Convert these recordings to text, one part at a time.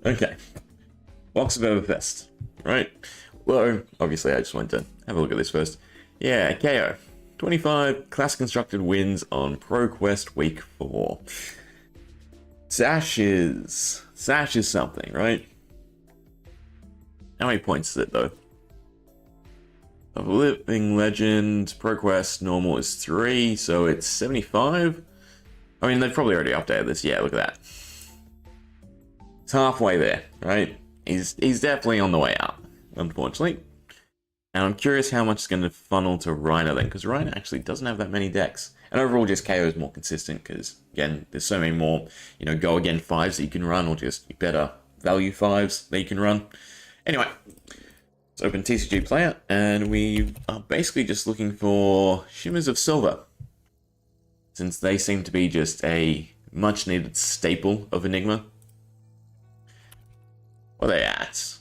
Okay. Box of Everfest. Right. Well, obviously I just wanted to have a look at this first. Yeah, KO. 25 class constructed wins on ProQuest Week 4. Sash is something, right? How many points is it, though? Of Living Legend, ProQuest normal is 3, so it's 75. I mean, they've probably already updated this. Yeah, look at that. It's halfway there, right? He's definitely on the way up, unfortunately. And I'm curious how much is going to funnel to Rhino then, because Rhino actually doesn't have that many decks. And overall, just KO is more consistent, because, again, there's so many more, go again 5s that you can run, or just better value 5s that you can run. Anyway, let's open TCG Player, and we are basically just looking for Shimmers of Silver, since they seem to be just a much-needed staple of Enigma. What are they at?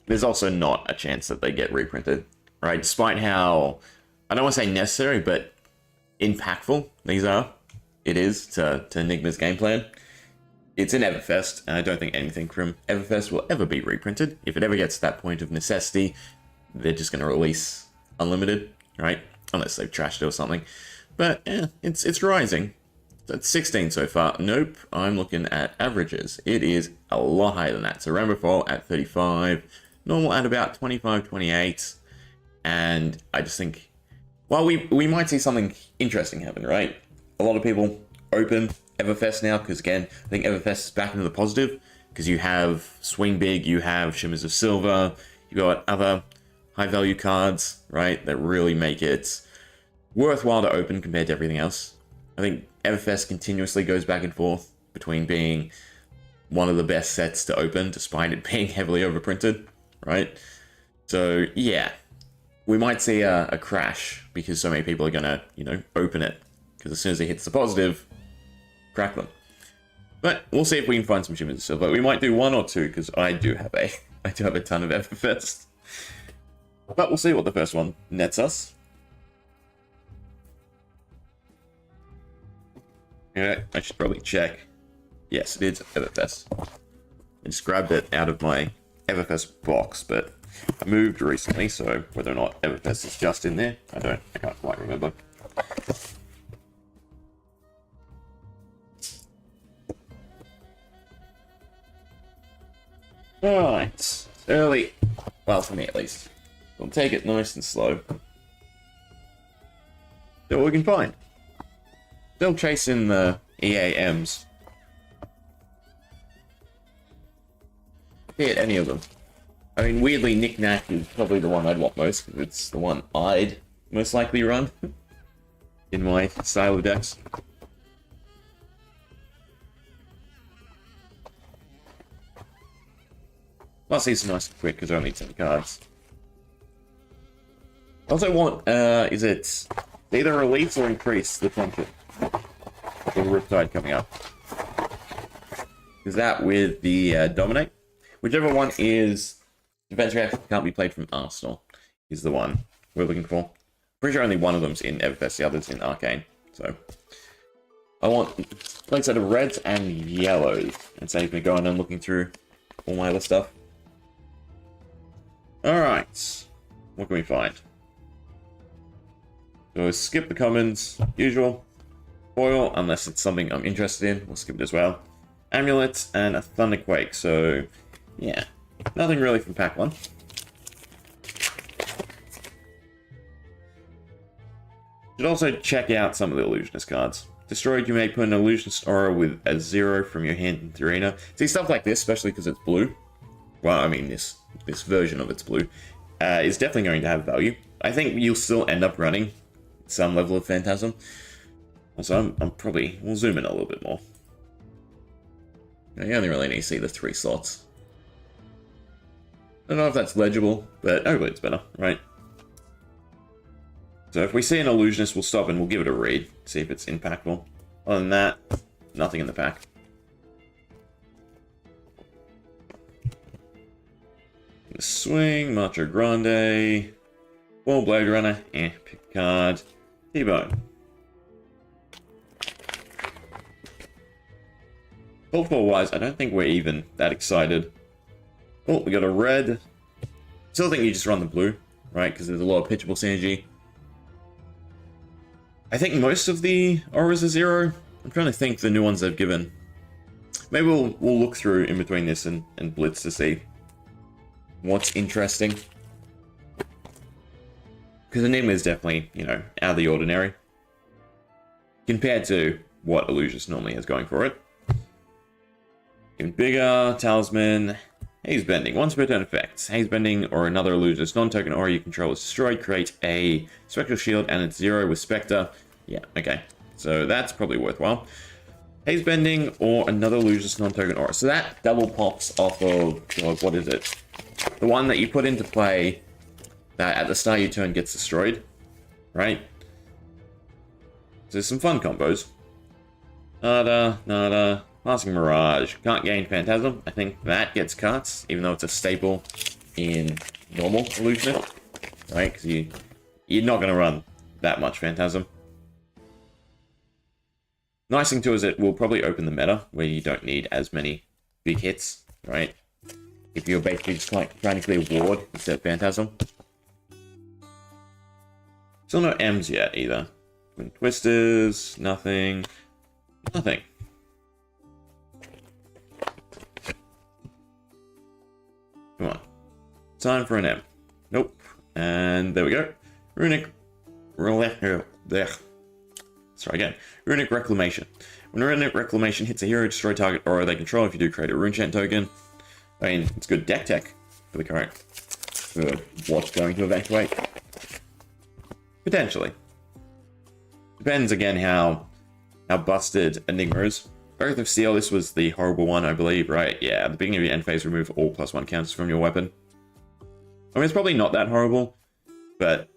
There's also not a chance that they get reprinted, right? Despite how, I don't want to say necessary, but impactful it is to Enigma's game plan. It's in Everfest, and I don't think anything from Everfest will ever be reprinted. If it ever gets to that point of necessity, they're just going to release Unlimited, right? Unless they've trashed it or something. But, yeah, it's rising. That's 16 so far. Nope, I'm looking at averages. It is a lot higher than that. So Rainbow Fall at 35, normal at about 25, 28, and I just think, well, we might see something interesting happen, right? A lot of people open Everfest now, because again, I think Everfest is back into the positive, because you have Swing Big, you have Shimmers of Silver, you got other high-value cards, right, that really make it worthwhile to open compared to everything else. I think Everfest continuously goes back and forth between being one of the best sets to open, despite it being heavily overprinted, right? So, yeah, we might see a crash, because so many people are going to, open it, because as soon as it hits the positive, crack them. But we'll see if we can find some Shimmers of Silver. We might do 1 or 2, because I do have a ton of Everfest. But we'll see what the first one nets us. Yeah, I should probably check. Yes, it is Everfest. I just grabbed it out of my Everfest box, but I moved recently, so whether or not Everfest is just in there, I can't quite remember. Alright, it's early. Well, for me at least. We'll take it nice and slow. See what we can find. Still chasing the EAMs. Hit any of them. I mean, weirdly, Knick Knack is probably the one I'd want most, because it's the one I'd most likely run in my style of decks. Plus, these are nice and quick, because they're only 10 cards. I also want, is it either release or increase the function? The Riptide coming up. Is that with the Dominate? Whichever one is defense reaction can't be played from Arsenal is the one we're looking for. Pretty sure only one of them's in Everfest, the other's in Arcane. So I want like a set of reds and yellows, and save me going and looking through all my other stuff. Alright. What can we find? So skip the commons, usual. Foil, unless it's something I'm interested in, we'll skip it as well. Amulet and a Thunderquake, so yeah, nothing really from pack 1. Should also check out some of the Illusionist cards. Destroyed, you may put an Illusionist Aura with a 0 from your hand into the arena. See, stuff like this, especially because it's blue. Well, I mean, this version of it's blue, is definitely going to have value. I think you'll still end up running some level of Phantasm. Also, I'm probably, we'll zoom in a little bit more. You only really need to see the 3 slots. I don't know if that's legible, but hopefully it's better, right? So if we see an Illusionist, we'll stop and we'll give it a read, see if it's impactful. Other than that, nothing in the pack. Swing, Macho Grande, Ball Blade Runner, pick a card, T-Bone. Football wise, I don't think we're even that excited. Oh, we got a red. Still think you just run the blue, right? Because there's a lot of pitchable synergy. I think most of the auras are 0. I'm trying to think the new ones they've given. Maybe we'll look through in between this and Blitz to see what's interesting. Because Enigma is definitely, you know, out of the ordinary. Compared to what Illusius normally has going for it. Even bigger, Talisman, Haze Bending. Once per turn effects. Haze Bending or another Illusius non-token aura you control is destroyed. Create a Spectral Shield and it's 0 with Spectre. Yeah, okay. So that's probably worthwhile. Haze Bending or another Illusius non-token aura. So that double pops off of, what is it? The one that you put into play that at the start of your turn gets destroyed. Right? So there's some fun combos. Nada. Passing Mirage. Can't gain Phantasm. I think that gets cuts, even though it's a staple in normal Illusion. Right? Because you're not going to run that much Phantasm. Nice thing too is it will probably open the meta where you don't need as many big hits, right? If you're basically just like trying to clear ward instead of Phantasm. Still no M's yet either. Twin Twisters, nothing. Nothing. Come on. Time for an M. Nope. And there we go. Runic. Sorry again. Runic Reclamation. When Runic Reclamation hits a hero, destroy target aura they control. If you do, create a rune chant token. I mean, it's good deck tech for the current. For what's going to evacuate. Potentially. Depends again how busted Enigma is. Oath of Steel, this was the horrible one, I believe, right? Yeah, at the beginning of your end phase, remove all +1 counters from your weapon. I mean, it's probably not that horrible, but,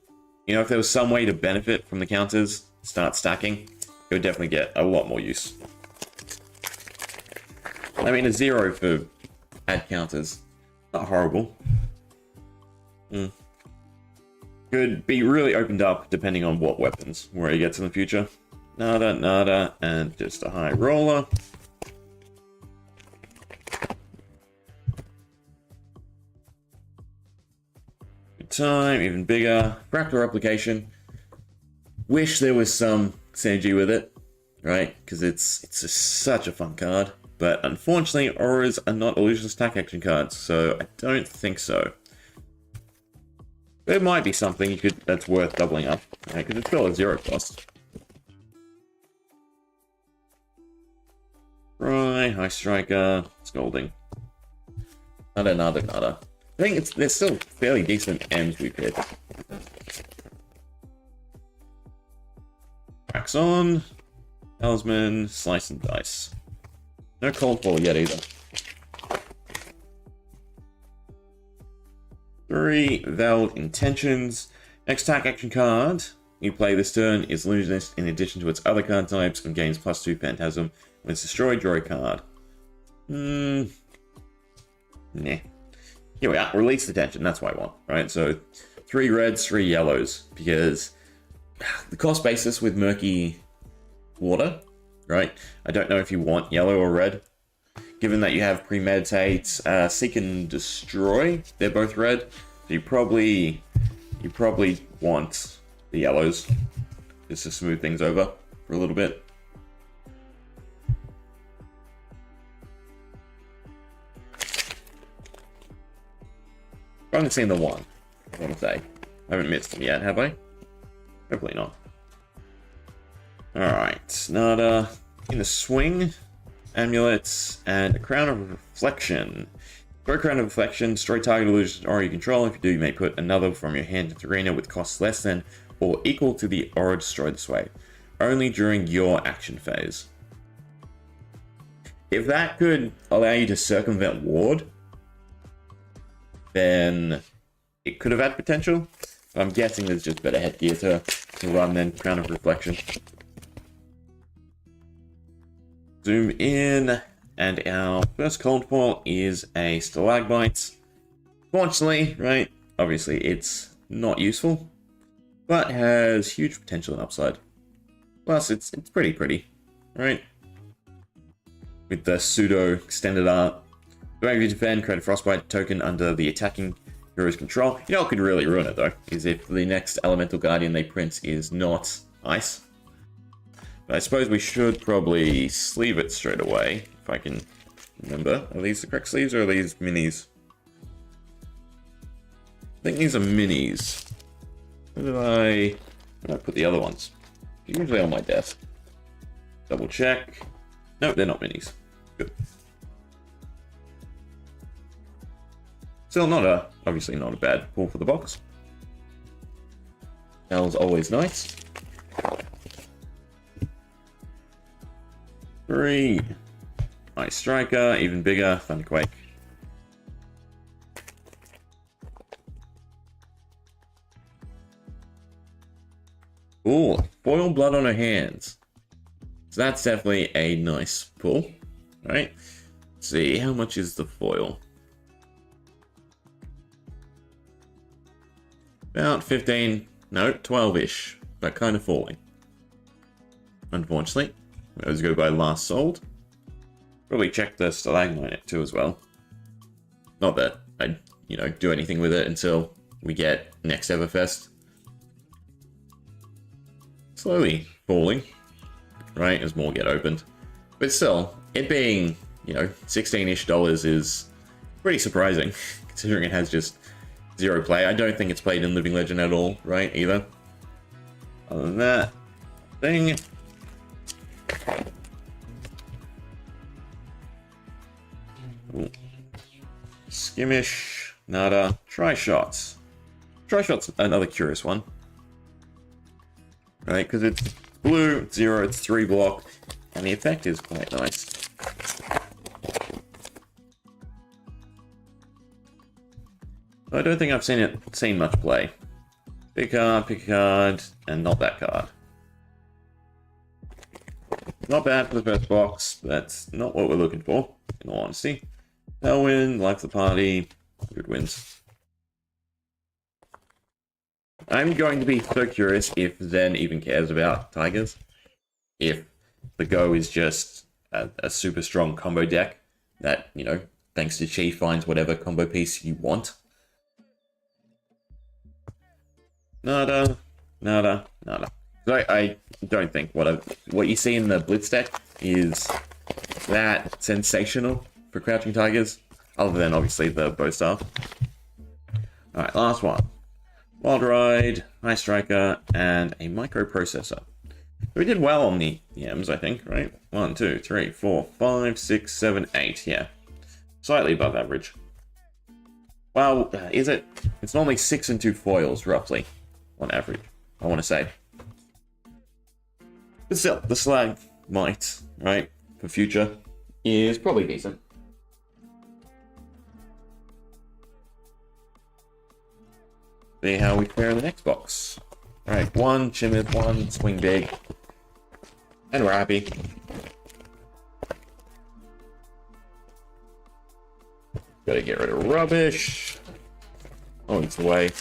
you know, if there was some way to benefit from the counters, start stacking, it would definitely get a lot more use. I mean, a 0 for add counters, not horrible. Could be really opened up depending on what weapons Warrior gets in the future. Nada, and just a high roller. Good time, even bigger. Fractal Replication. Wish there was some synergy with it, right? Because it's just such a fun card. But unfortunately, auras are not Illusionist attack action cards, so I don't think so. There might be something that's worth doubling up, right? Because it's still a 0 cost. Right, High Striker, Scolding. Nada. I think there's still fairly decent M's we've hit. Wax on, Talisman, Slice and Dice. No Cold Fall yet either. 3 Veiled Intentions. Next attack action card you play this turn is Illusionist in addition to its other card types and gains +2 Phantasm. When it's destroyed, draw a card. Nah. Here we are. Release the tension. That's what I want, right? So 3 reds, 3 yellows, because the cost basis with Murky Water, right? I don't know if you want yellow or red. Given that you have Premeditate, Seek and Destroy, they're both red. So you probably want the yellows just to smooth things over for a little bit. I've only seen the one, I want to say. I haven't missed them yet, have I? Hopefully not. Alright, Nada. In a swing, amulets, and a Crown of Reflection. For a Crown of Reflection, destroy target illusion aura you control. If you do, you may put another from your hand into the arena with costs less than or equal to the aura destroyed this way. Only during your action phase. If that could allow you to circumvent ward, then it could have had potential. But I'm guessing there's just better headgear to run than Crown of Reflection. Zoom in, and our first cold fall is a Stalagmite. Fortunately, right, obviously it's not useful, but has huge potential and upside. Plus, it's pretty, right? with the pseudo extended art. The way you defend, create a frostbite token under the attacking hero's control. You know what could really ruin it though, is if the next elemental guardian they print is not ice. But I suppose we should probably sleeve it straight away, if I can remember. Are these the correct sleeves or are these minis? I think these are minis. Where did I put the other ones? They're usually on my desk. Double check. Nope, they're not minis. Good. Still obviously not a bad pull for the box. Smells always nice. 3. Ice Striker, even bigger, Thunderquake. Ooh, foil blood on her hands. So that's definitely a nice pull, right? Let's see, how much is the foil? About 15, no, 12-ish, but kind of falling. Unfortunately, those go by last sold. Probably check the stalagmite too as well. Not that I'd, do anything with it until we get next Everfest. Slowly falling, right, as more get opened. But still, it being, $16-ish is pretty surprising, considering it has just 0 play. I don't think it's played in Living Legend at all, right, either. Other than that, thing. Ooh. Skimmish, nada, Tri-Shots. Tri-Shot's another curious one. Right, because it's blue, it's 0, it's 3 block, and the effect is quite nice. I don't think I've seen much play. Pick a card, and not that card. Not bad for the first box, but that's not what we're looking for, in all honesty. Tailwind, Life of the Party, good wins. I'm going to be so curious if Zen even cares about Tigers. If the Go is just a super strong combo deck that, thanks to Chi, finds whatever combo piece you want. Nada. So I don't think what you see in the Blitz deck is that sensational for Crouching Tigers, other than obviously the Bow Staff. Alright, last one. Wild Ride, Ice Striker, and a Microprocessor. We did well on the M's, I think, right? 1, 2, 3, 4, 5, 6, 7, 8, yeah. Slightly above average. Well, is it? It's normally 6 and 2 foils, roughly, on average, I want to say. But still, the slag might, right, for future, is probably decent. See how we fare in the next box. Alright, 1 Shimmers, 1 Swing Big. And we're happy. Gotta get rid of rubbish. Oh, it's the way.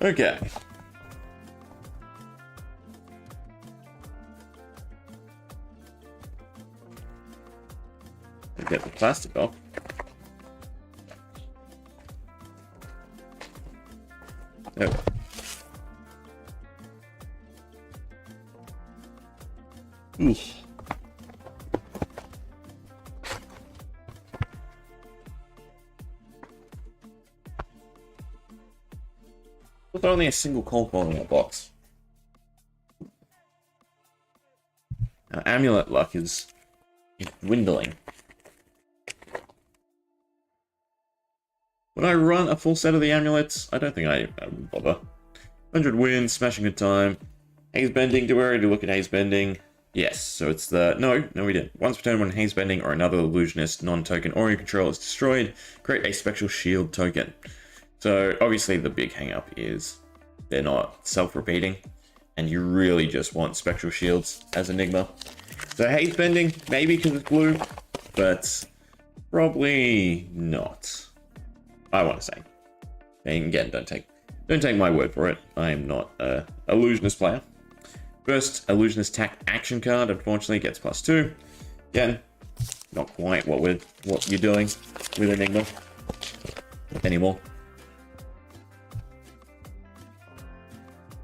Okay. Get the plastic off. There we go. Oof. With only a single cold ball in that box. Now, amulet luck is dwindling. When I run a full set of the amulets, I don't think I would bother. 100 wins, smashing good time. Haze Bending, do we already look at Haze Bending? Yes, so it's the... No, we didn't. Once per turn, when Haze Bending or another illusionist non-token or your control is destroyed, create a Spectral Shield token. So, obviously, the big hang-up is they're not self-repeating, and you really just want Spectral Shields as Enigma. So, Haze Bending, maybe because it's blue, but probably not. I want to say. And again, don't take my word for it. I am not a illusionist player. First illusionist attack action card, unfortunately, gets +2. Again, not quite what you're doing with Enigma anymore.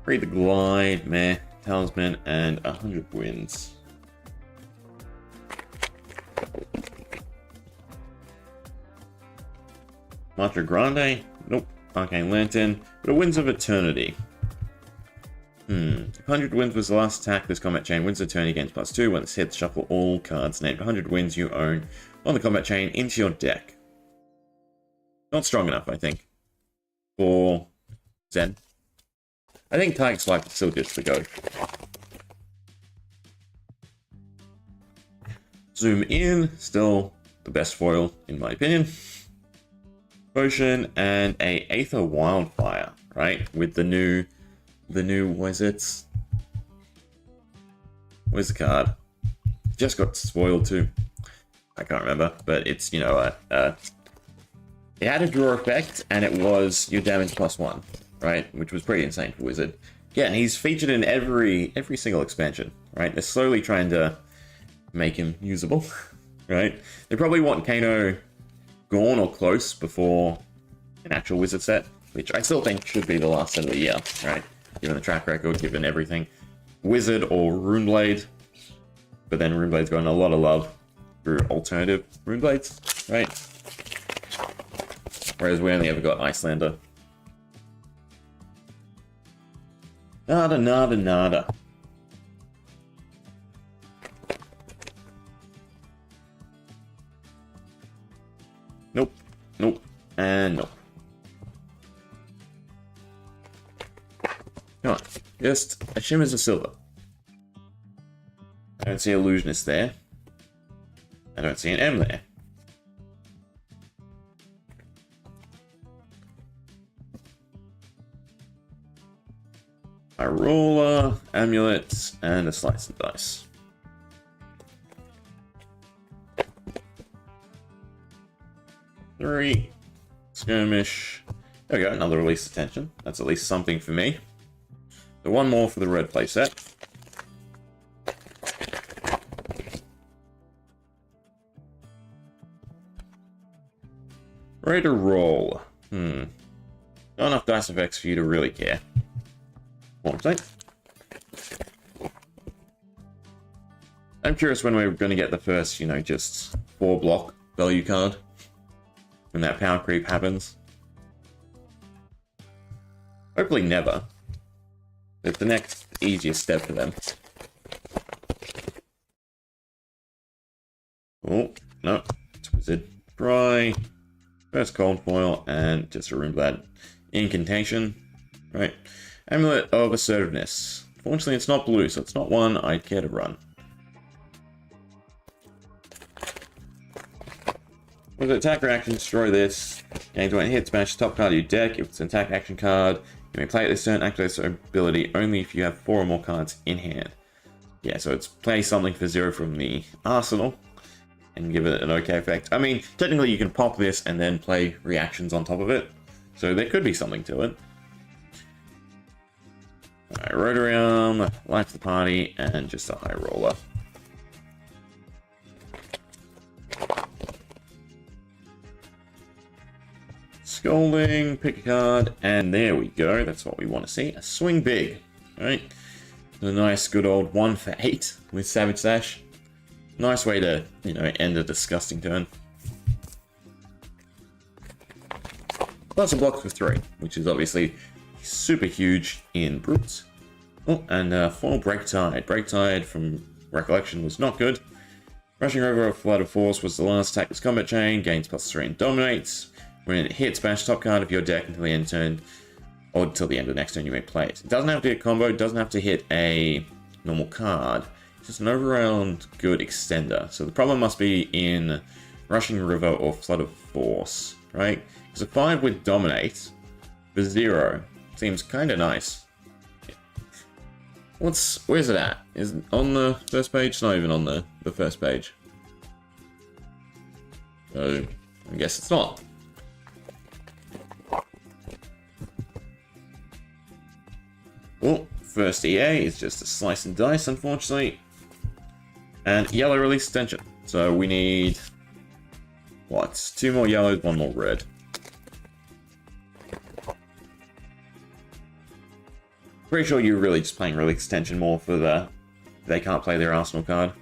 Read the Glide, meh, Talisman, and 100 wins. Mantra Grande? Nope. Arcane Lantern, but a Winds of Eternity. If 100 wins was the last attack, this combat chain wins a turn against +2. When this hits, shuffle all cards named 100 wins you own on the combat chain into your deck. Not strong enough, I think, for Zen. I think Tiger's Life is still good to go. Zoom in, still the best foil, in my opinion. Potion and a Aether Wildfire, right? With the new, what is it? Where's the card? Just got spoiled too. I can't remember, but it's, you know, it had a draw effect, and it was your damage +1, right? Which was pretty insane for Wizard. Yeah, and he's featured in every single expansion, right? They're slowly trying to make him usable, right? They probably want Kano gone or close before an actual Wizard set, which I still think should be the last set of the year, right? Given the track record, given everything. Wizard or Runeblade, but then Runeblade's gotten a lot of love through alternative Runeblades, right? Whereas we only ever got Icelander. Nada, nada, nada. Nope, nope, and nope. Come on, just a Shimmers of Silver. I don't see Illusionist there. I don't see an M there. A Roller, Amulet, and a Slice and Dice. Three. Skirmish. There we go, another release attention. That's at least something for me. So one more for the red playset. Ready to roll. Not enough dice effects for you to really care. I'm curious when we're going to get the first, you know, just 4-block value card. When that power creep happens. Hopefully never. It's the next easiest step for them. Oh, no. It's Wizard. Dry. First Cold Foil, and just a Runeblade Incantation. Right. Amulet of Assertiveness. Fortunately, it's not blue, so it's not one I'd care to run. With an attack reaction, destroy this. Gains 1 hit, smash top card of your deck. If it's an attack action card, you may play it this turn, activate this ability only if you have 4 or more cards in hand. Yeah, so it's play something for 0 from the arsenal and give it an okay effect. I mean, technically you can pop this and then play reactions on top of it. So there could be something to it. Alright, Rotary Arm, Life of the Party, and just a High Roller. Scolding, pick a card, and there we go. That's what we want to see. A Swing Big, right? A nice good old 1 for 8 with Savage Sash. Nice way to, you know, end a disgusting turn. Plus a block for 3, which is obviously super huge in Brutes. Oh, and 4 Break Tide. Break Tide, from recollection, was not good. Rushing over a Flood of Force was the last attack this combat chain. Gains +3 and dominates. When it hits, bash top card of your deck until the end of turn, or until the end of the next turn you may play it. It doesn't have to hit combo, it doesn't have to hit a normal card. It's just an overall good extender. So the problem must be in Rushing River or Flood of Force, right? Because a 5 with Dominate for 0 seems kind of nice. Where's it at? Is it on the first page? It's not even on the first page. So, I guess it's not. Oh, first EA is just a slice and dice, unfortunately. And yellow release extension. So we need, what, 2 more yellows, 1 more red. Pretty sure you're really just playing release extension more for the, they can't play their Arsenal card.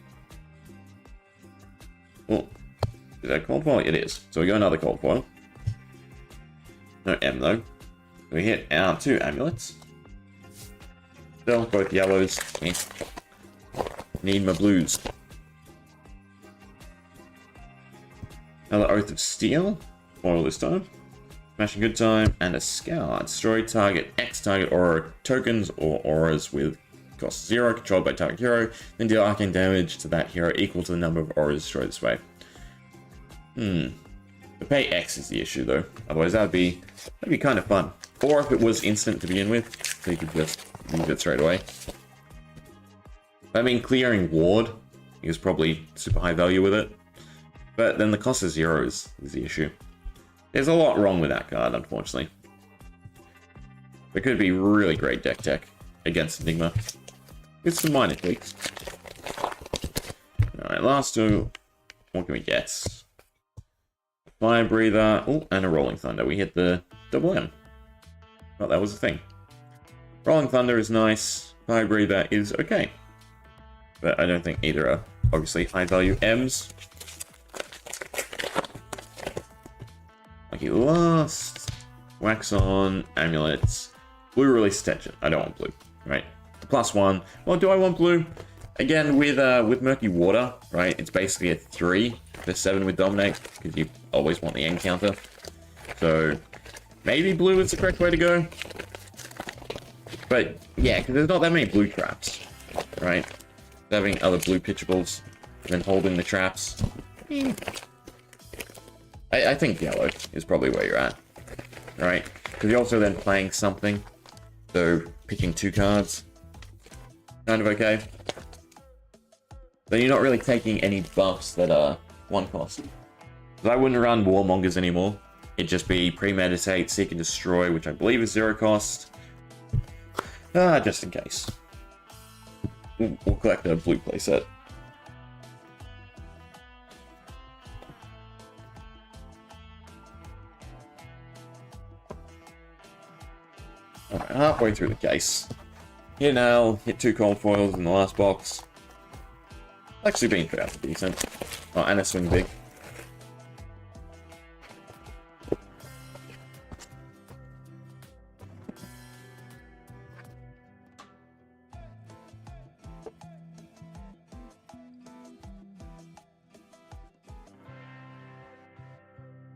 Oh, is that cold foil? It is. So we got another cold foil. No M though. We hit our 2 amulets. Still, both yellows. Need my blues. Another Oath of Steel. Foil this time. Smashing Good Time. And a Scour. Destroy target X target aura tokens or auras with cost 0 controlled by target hero. Then deal arcane damage to that hero equal to the number of auras destroyed this way. The pay X is the issue though. Otherwise that'd be kind of fun. Or if it was instant to begin with, so you could just use it straight away. I mean, clearing ward is probably super high value with it. But then the cost of 0 is the issue. There's a lot wrong with that card, unfortunately. It could be really great deck tech against Enigma. With some minor tweaks. Alright, last 2. What can we get? Fire Breather. Oh, and a Rolling Thunder. We hit the double M. Oh, that was a thing. Rolling Thunder is nice. Fire Breather is okay. But I don't think either are obviously high value M's. Lucky Last. Wax On. Amulets. Blue Release Extension. I don't want blue. Right. +1. Well, do I want blue? Again, with Murky Water, right, it's basically a 3 for 7 with Dominate, because you always want the end counter. So, maybe blue is the correct way to go. But, yeah, because there's not that many blue traps, right? Having other blue pitchables, and then holding the traps. I think yellow is probably where you're at, right? Because you're also then playing something, so picking 2 cards, kind of okay. Then you're not really taking any buffs that are 1 cost. So I wouldn't run Warmongers anymore. It'd just be Premeditate, Seek and Destroy, which I believe is 0 cost. Just in case. We'll collect a blue playset. Alright, halfway through the case. Hit an L, hit 2 cold foils in the last box. Actually being fair, decent. Oh, and a swing big.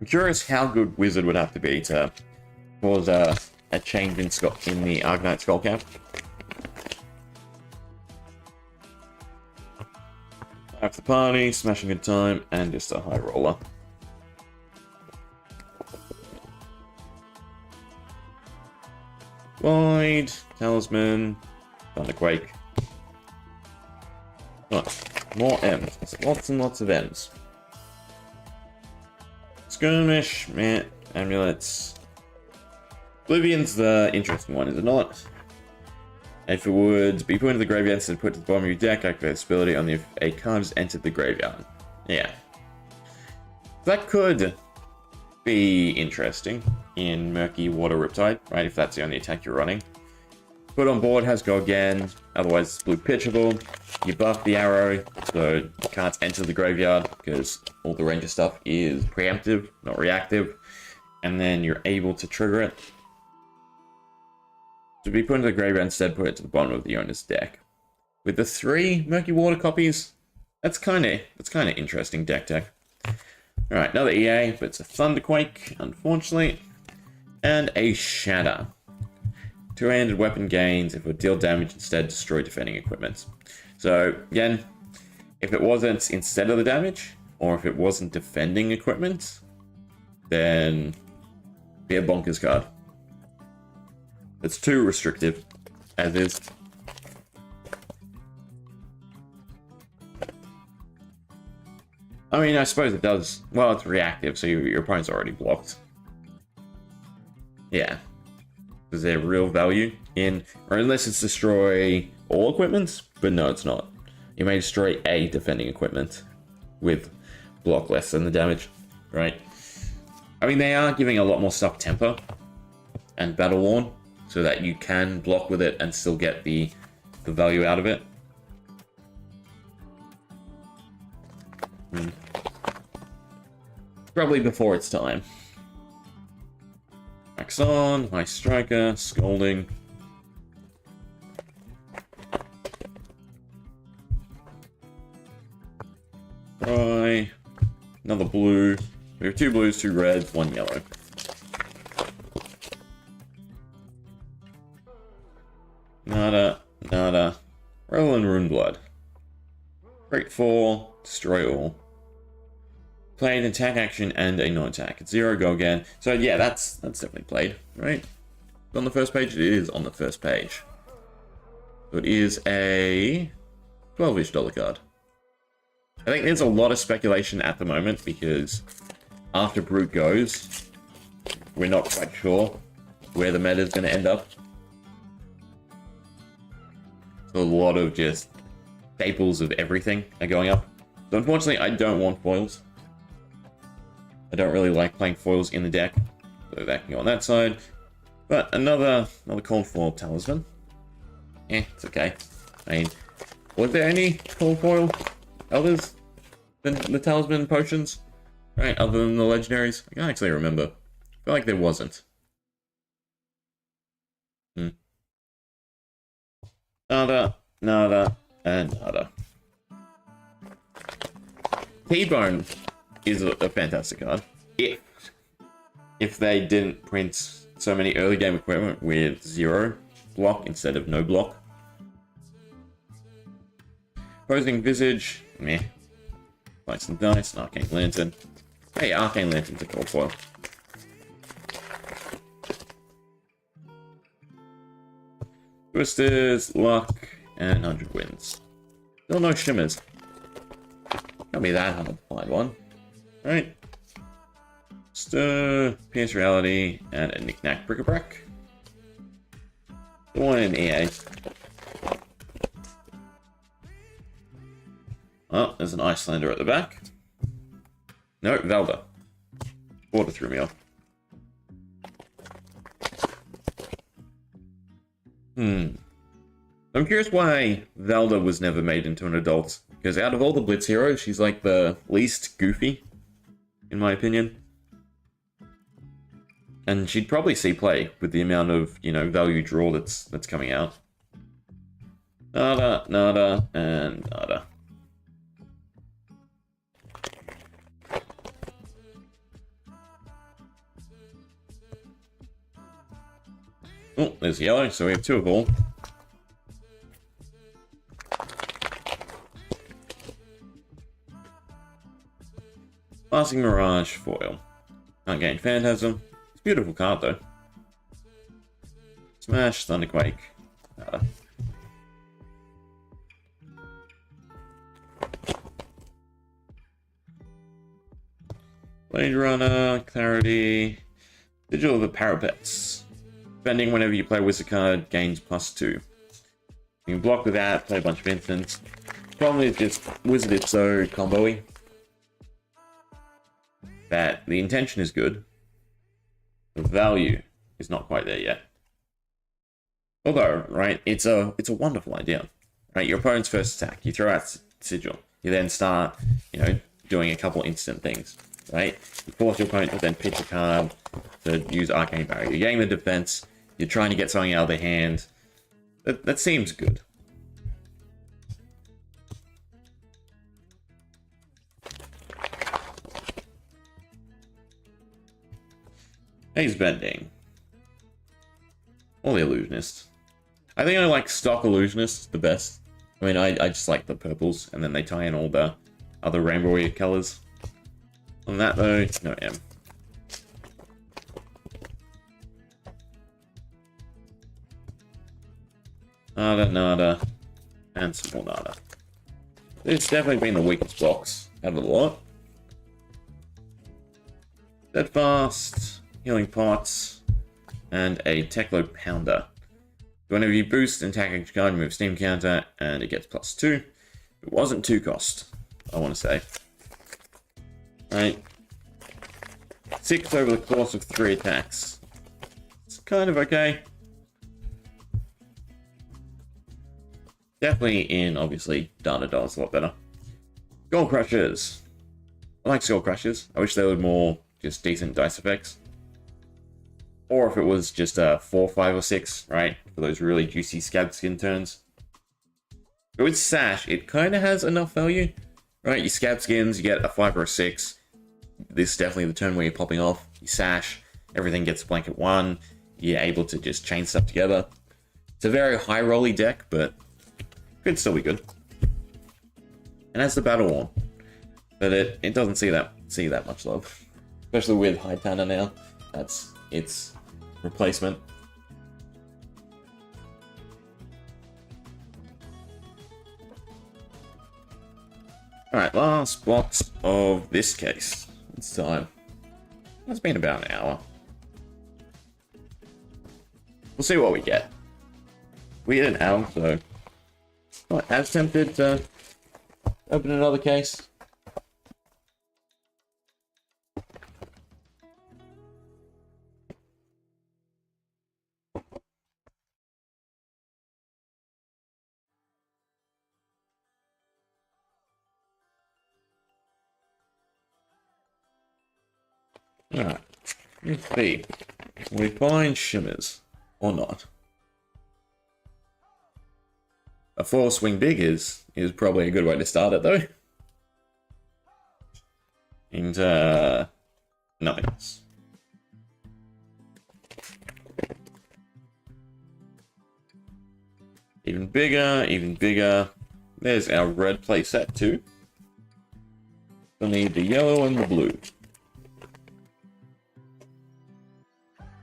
I'm curious how good Wizard would have to be to cause a change in the Arcanite Skullcap. Half the party, smashing Good Time, and just a high roller. Void, Talisman, Thunderquake. Oh, more M's. Lots and lots of M's. Skirmish, man, amulets. Oblivion's the interesting one, is it not? If it would be put into the graveyard instead of put to the bottom of your deck, activate this ability only if a card has entered the graveyard. Yeah. That could be interesting in Murky Water Riptide, right? If that's the only attack you're running. Put on board has go again, otherwise it's blue pitchable. You buff the arrow, so cards enter the graveyard because all the ranger stuff is preemptive, not reactive. And then you're able to trigger it. To be put into the graveyard instead, put it to the bottom of the owner's deck. With the 3 Murky Water copies, that's kind of interesting deck tech. Alright, another EA, but it's a Thunderquake, unfortunately. And a Shatter. 2-handed weapon gains, if it would deal damage instead, destroy defending equipment. So, again, if it wasn't instead of the damage, or if it wasn't defending equipment, then be a bonkers card. It's too restrictive, as is. I mean, I suppose it does. Well, it's reactive, so your opponent's already blocked. Yeah. Is there real value? in, or unless it's destroy all equipment, but no, it's not. You may destroy a defending equipment with block less than the damage, right? I mean, they are giving a lot more stuff temper and battle worn, so that you can block with it and still get the value out of it. Probably before its time. Max on, high striker, scolding. Try another blue. We have 2 blues, 2 reds, 1 yellow. Nada, nada. Roll and Rune Blood. Break 4, destroy all. Play an attack action and a non-attack. It's 0, go again. So yeah, that's definitely played, right? On the first page? It is on the first page. So it is a $12-ish card. I think there's a lot of speculation at the moment because after Brute goes, we're not quite sure where the meta is going to end up. So a lot of just staples of everything are going up. So unfortunately, I don't want foils. I don't really like playing foils in the deck, so that can go on that side. But another call for Talisman. It's okay. I mean, was there any call foil others than the Talisman potions? Right, other than the legendaries? I can't actually remember. I feel like there wasn't. Nada, nada, and nada. T-Bone is a fantastic card. If they didn't print so many early game equipment with 0 block instead of no block. Posing Visage, meh. Lights and Dice, and Arcane Lantern. Hey, Arcane Lantern's a cold foil. Twisters, Luck, and 100 Wins. Still no Shimmers. Can't be that hard to find one. Alright. Stir, Pierce Reality, and a Knick-Knack Bric-a-Brac. The one in EA. Oh, there's an Icelander at the back. No, Velda. Water threw me off. I'm curious why Velda was never made into an adult. Because out of all the Blitz heroes, she's like the least goofy, in my opinion. And she'd probably see play with the amount of, value draw that's coming out. Nada, nada, and nada. Oh, there's yellow, so we have 2 of all. Passing Mirage foil. Can't gain Phantasm. It's a beautiful card though. Smash, Thunderquake. Nada. Blade Runner, Clarity. Sigil of the Parapets. Spending whenever you play a wizard card gains +2. You can block with that, play a bunch of instants. Problem is just wizard is so combo-y that the intention is good. The value is not quite there yet. Although, right, it's a wonderful idea. Right, your opponent's first attack, you throw out Sigil. You then start, doing a couple instant things. Right? You force your opponent to then pitch a card to use Arcane Barrier. You're getting the defense. You're trying to get something out of their hand. That seems good. Haze Bending. Or the Illusionist. I think I like stock Illusionist the best. I mean, I just like the purples, and then they tie in all the other rainbowy colors. On that though, no M. Nada, nada, and some more nada. It's definitely been the weakest box out of the lot. Steadfast, Healing Pots, and a Klloo Pounder. So whenever you boost an attacking card, move Steam counter, and it gets +2. It wasn't 2 cost, I want to say. Right. 6 over the course of 3 attacks. It's kind of okay. Definitely in, obviously, Data Doll's a lot better. Skull Crushers. I like Skull Crushers. I wish they were more just decent dice effects. Or if it was just a 4, 5, or 6, right? For those really juicy scab skin turns. But with Sash, it kind of has enough value. Right, you scab skins, you get a 5 or a 6. This is definitely the turn where you're popping off. You Sash, everything gets blanket 1. You're able to just chain stuff together. It's a very high rolly deck, but could still be good. And that's the Battle Worn. But it doesn't see that much love. Especially with High Tanner now. That's its replacement. Alright, last box of this case. It's time. It's been about an hour. We'll see what we get. We get an hour, so not as tempted to open another case. Alright, let's see. We find Shimmers, or not. A 4 swing big is probably a good way to start it, though. And, nothing else. Even bigger, even bigger. There's our red playset, too. We'll need the yellow and the blue.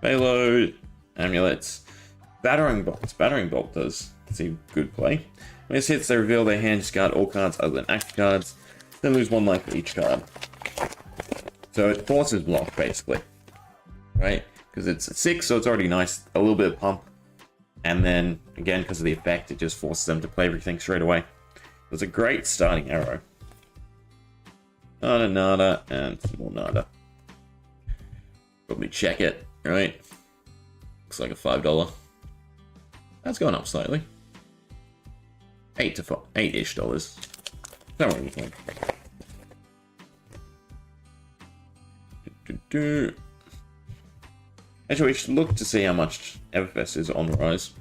Payload, amulets, battering bolt. Battering bolt does seem good play. When this hits, they reveal their hand, discard all cards other than active cards, then lose 1 life for each card. So it forces block, basically. Right? Because it's a 6, so it's already nice. A little bit of pump. And then, again, because of the effect, it just forces them to play everything straight away. It's a great starting arrow. Nada, nada, and some more nada. Probably check it. Right, looks like a $5. That's gone up slightly. $8-ish. Don't worry, anything. Actually, we should look to see how much Everfest is on the rise.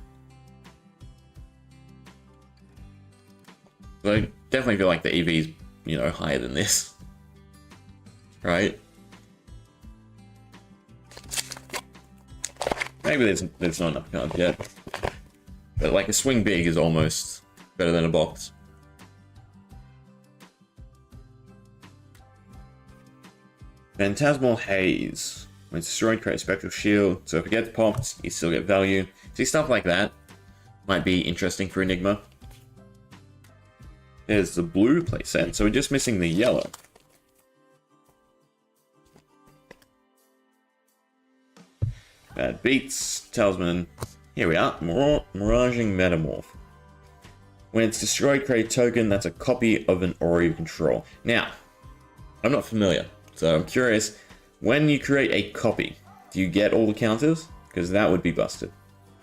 So I definitely feel like the EV is, higher than this, right? Maybe there's not enough cards yet. But like a swing big is almost better than a box. Phantasmal Haze. When it's destroyed, create a spectral shield. So if it gets popped, you still get value. See, stuff like that might be interesting for Enigma. There's the blue playset, so we're just missing the yellow. Bad Beats, Talisman. Here we are, Miraging Metamorph. When it's destroyed, create a token that's a copy of an aura you control. Now, I'm not familiar, so I'm curious, when you create a copy, do you get all the counters? Because that would be busted,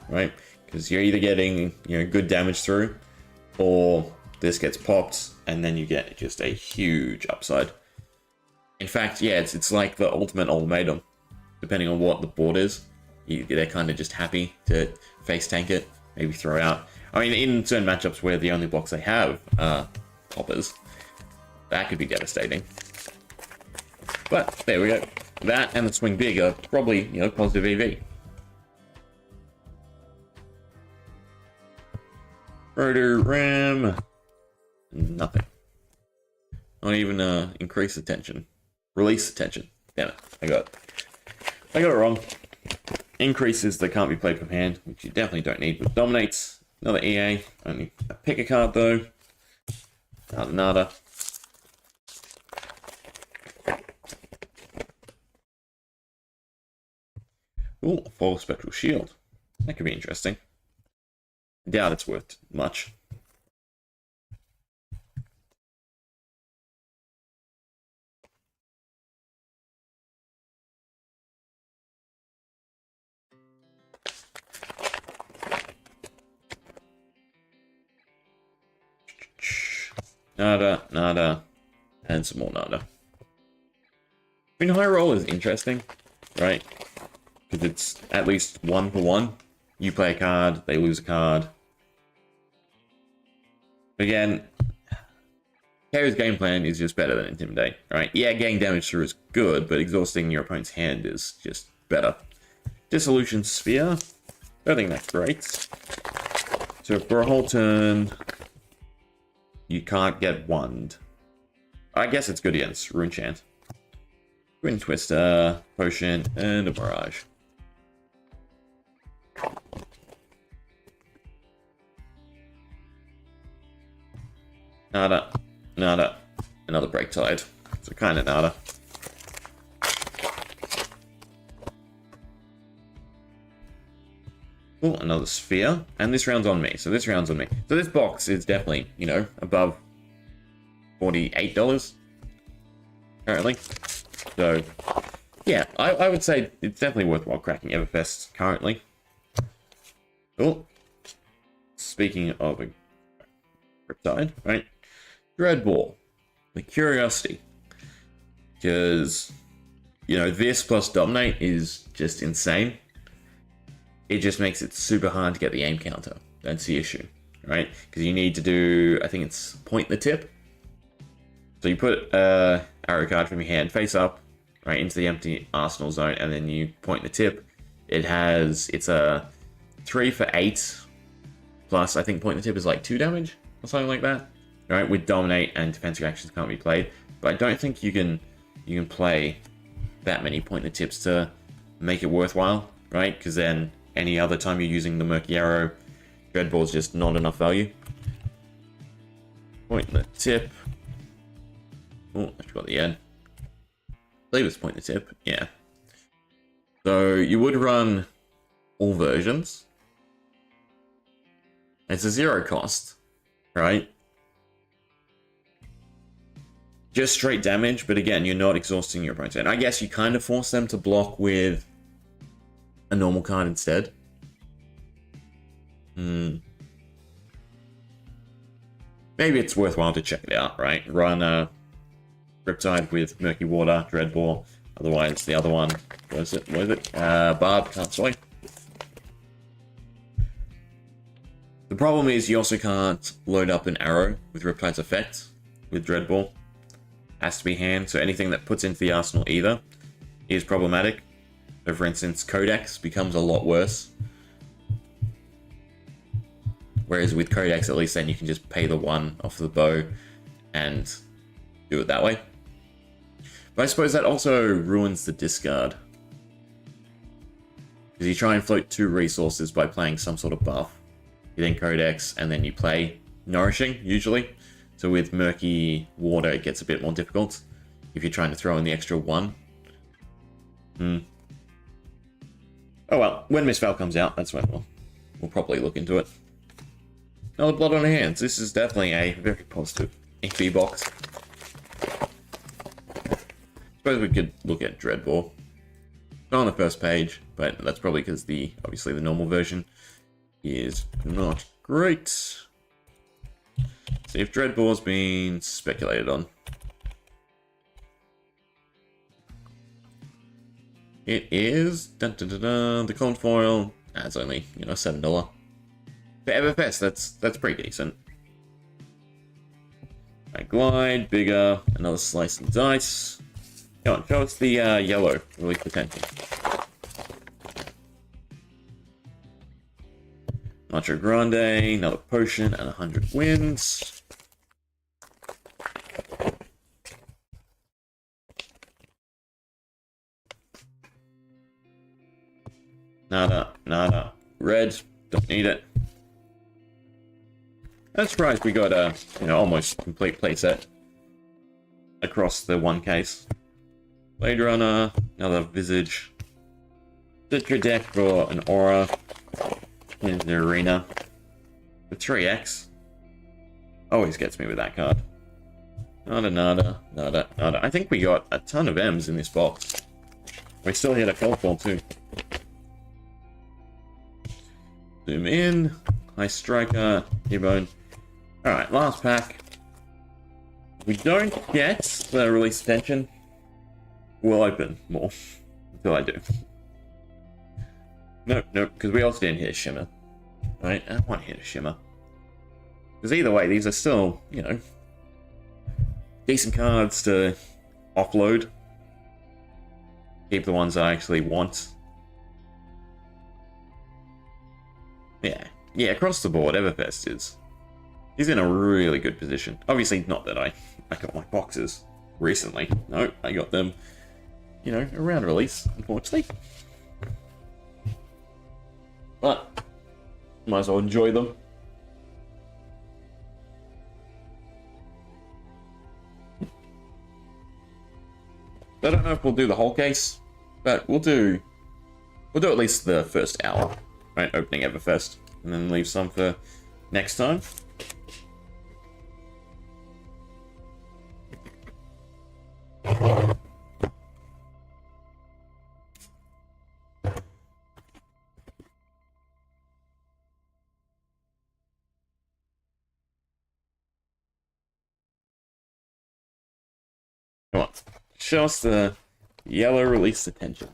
right? Because you're either getting, good damage through, or this gets popped, and then you get just a huge upside. In fact, yeah, it's like the ultimate ultimatum, depending on what the board is. They're kind of just happy to face tank it, maybe throw out. I mean, in certain matchups where the only blocks they have are poppers, that could be devastating. But there we go. That and the swing big are probably, positive EV. Rotor Ram. Nothing. Not even increase the tension. Release the tension. Damn it. I got it wrong. Increases that can't be played from hand, which you definitely don't need, but dominates. Another EA. Only pick a card though. Nada. Ooh, a full spectral shield. That could be interesting. Doubt it's worth much. Nada, nada, and some more nada. I mean, high roll is interesting, right? Because it's at least 1 for 1. You play a card, they lose a card. Again, KO's game plan is just better than Intimidate, right? Yeah, getting damage through is good, but exhausting your opponent's hand is just better. Dissolution Sphere, I think that's great. So for a whole turn, you can't get wand. I guess it's good against Rune Chant. Twin Twister, Potion, and a Mirage. Nada, nada, another Break Tide. So kind of nada. Oh, another Sphere. And this round's on me. So this round's on me. So this box is definitely, you know, above $48 currently. So, yeah, I would say it's definitely worthwhile cracking Everfest currently. Oh, speaking of a Riptide, right? Dreadball, the Curiosity. Because, you know, this plus Dominate is just insane. It just makes it super hard to get the aim counter. That's the issue, right? Because you need to do, I think it's point the tip. So you put arrow card from your hand face up, right, into the empty arsenal zone, and then you point the tip. It's a 3 for 8, plus I think point the tip is like 2 damage, or something like that. Right, with Dominate and defense reactions can't be played. But I don't think you can play that many point the tips to make it worthwhile, right? Because then any other time you're using the Murky Arrow, Dreadball's just not enough value. Point the tip. Oh, I forgot the end. I believe it's point the tip, yeah. So you would run all versions. It's a 0 cost, right? Just straight damage, but again, you're not exhausting your opponent. And I guess you kind of force them to block with a normal card instead. Maybe it's worthwhile to check it out, right? Run a Riptide with Murky Water, Dreadball. Otherwise, the other one, what is it? Barb, can't sway. The problem is you also can't load up an arrow with Riptide's effect with Dreadball. Has to be hand, so anything that puts into the arsenal either is problematic. So for instance, Codex becomes a lot worse. Whereas with Codex, at least then you can just pay the 1 off the bow and do it that way. But I suppose that also ruins the discard. Because you try and float 2 resources by playing some sort of buff. You then Codex, and then you play Nourishing, usually. So with Murky Water, it gets a bit more difficult if you're trying to throw in the extra 1. Oh well, when Miss Val comes out, that's when we'll probably look into it. Another Blood on our Hands. This is definitely a very positive FaB box. Suppose we could look at Dreadball. Not on the first page, but that's probably because obviously the normal version is not great. See if Dreadball's been speculated on. It is the cold foil. It's only, you know, $7. For Everfest, that's pretty decent. Right, glide, bigger, another slice and dice. Come on, show us the yellow relief potential. Macho Grande, another potion, and 100 wins. Nada, nada. Red, don't need it. I'm surprised we got a, you know, almost complete playset across the one case. Blade Runner, another Visage. Citra deck for an Aura in the Arena. The 3x always gets me with that card. Nada. I think we got a ton of M's in this box. We still hit a cold ball too. Zoom in. High Striker. T-Bone. Alright, last pack. We don't get the release attention. We'll open more until I do. Nope, because we also didn't hit a Shimmer. Right? I don't want to hit a Shimmer. Because either way, these are still, you know, decent cards to offload. Keep the ones I actually want. Yeah, across the board, Everfest is in a really good position. Obviously, not that I got my boxes recently. No, I got them, you know, around release, unfortunately. But might as well enjoy them. I don't know if we'll do the whole case, but we'll do at least the first hour, right? Opening Everfest, and then leave some for next time. Come on, show us the yellow release attention.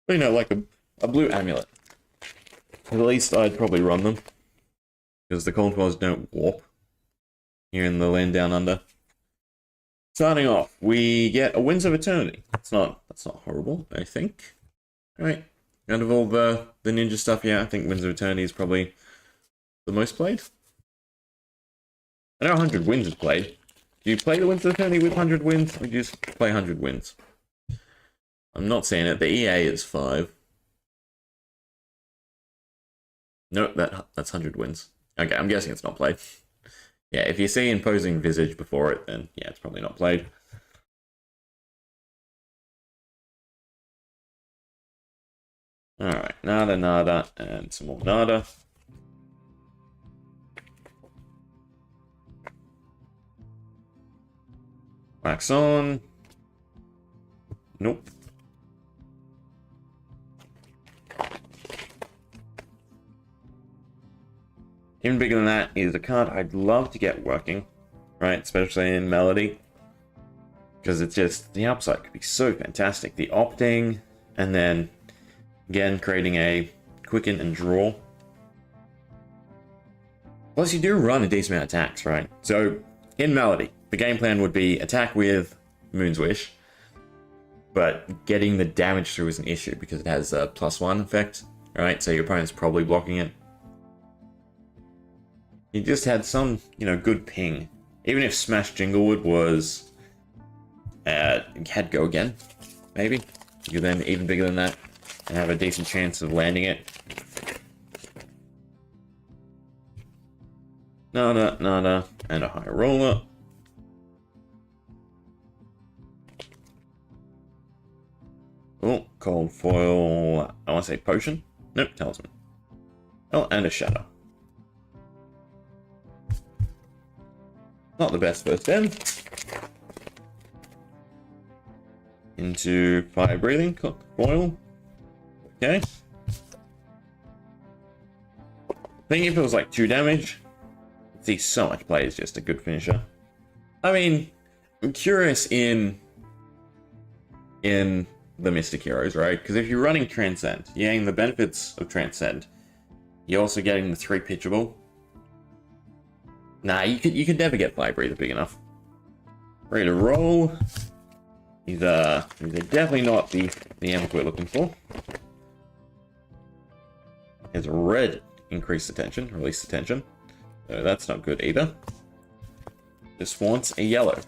You know, like a blue amulet. At least I'd probably run them, because the cold balls don't warp here in the land down under. Starting off, we get a Winds of Eternity. That's not horrible, I think. Right. Out of all the ninja stuff, yeah, I think Winds of Eternity is probably the most played. I know 100 Winds is played. Do you play the Winds of Eternity with 100 Winds, or do you just play 100 Winds? I'm not saying it. The EA is 5. Nope, that's 100 Winds. Okay, I'm guessing it's not played. Yeah, if you see Imposing Visage before it, then yeah, it's probably not played. Alright, nada, and some more nada. Wax on. Nope. Even bigger than that is a card I'd love to get working, right? Especially in Melody. Because it's just, the upside could be so fantastic. The opting, and then, again, creating a quicken and draw. Plus, you do run a decent amount of attacks, right? So, in Melody, the game plan would be attack with Moon's Wish, but getting the damage through is an issue because it has a +1 effect, right? So your opponent's probably blocking it. You just had some, you know, good ping. Even if Smash Jinglewood was had go again, maybe you could then even bigger than that and have a decent chance of landing it. Nada, and a high roller. Oh, cold foil. I want to say potion. Nope, talisman. Oh, and a shadow. Not the best first in. Into fire breathing, foil. Okay. I think if it was like 2 damage, I'd see so much play as just a good finisher. I mean, I'm curious in the Mystic Heroes, right? Because if you're running Transcend, you're getting the benefits of Transcend. You're also getting the 3 pitchable. Nah, you could never get Fire Breather big enough. Ready to roll. These are definitely not the amp we're looking for. There's a red increased attention, released attention. So that's not good either. Just wants a yellow.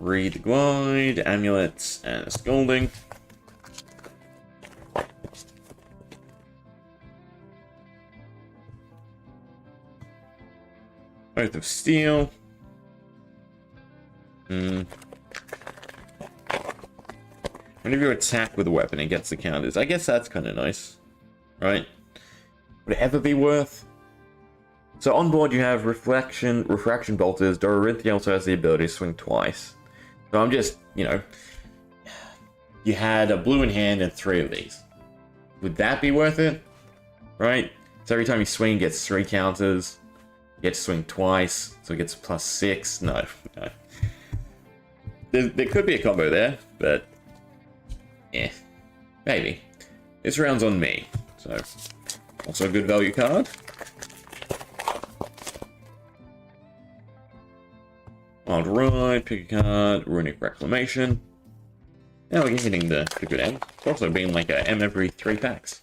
Read the Glide, amulets, and a Scolding. Oath of Steel. Whenever you attack with a weapon, it gets the counters. I guess that's kind of nice, right? Would it ever be worth? So on board you have Refraction Bolters. Dorinthia also has the ability to swing twice. So I'm just, you know, you had a blue in hand and 3 of these. Would that be worth it? Right? So every time you swing, it gets 3 counters. You get to swing twice, so it gets +6. No. There could be a combo there, but yeah, maybe. This round's on me, so also a good value card. Wild Ride, pick a card, Runic Reclamation. Now we're hitting the good M. It's also been like a M every 3 packs.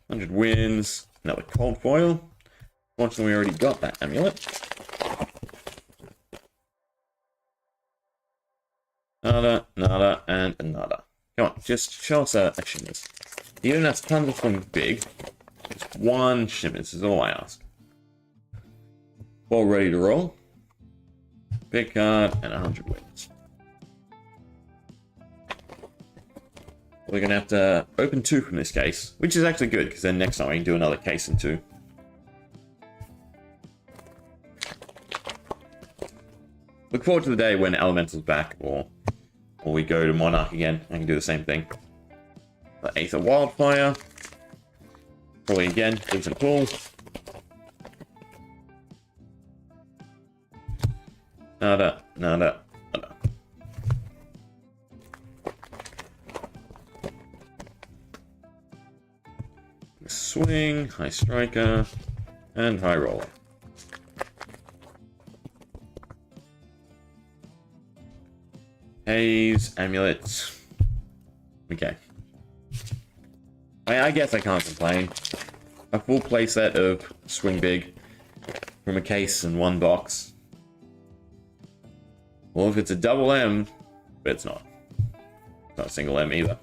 100 wins, another cold foil. Fortunately, we already got that amulet. Nada, and another. Come on, just show us a Shimmers. You don't have tons of something big. Just 1 Shimmers is all I ask. All ready to roll. Big card and 100 wins. We're gonna have to open 2 from this case, which is actually good because then next time we can do another case in 2. Look forward to the day when Elemental's back, or we go to Monarch again. I can do the same thing. The Aether Wildfire. Probably again, decent pull. Nada. Swing, High Striker, and High Roller. Haze, Amulet. Okay. I guess I can't complain. A full playset of Swing Big from a case and 1 box. Well, if it's a double M, but it's not. It's not a single M either.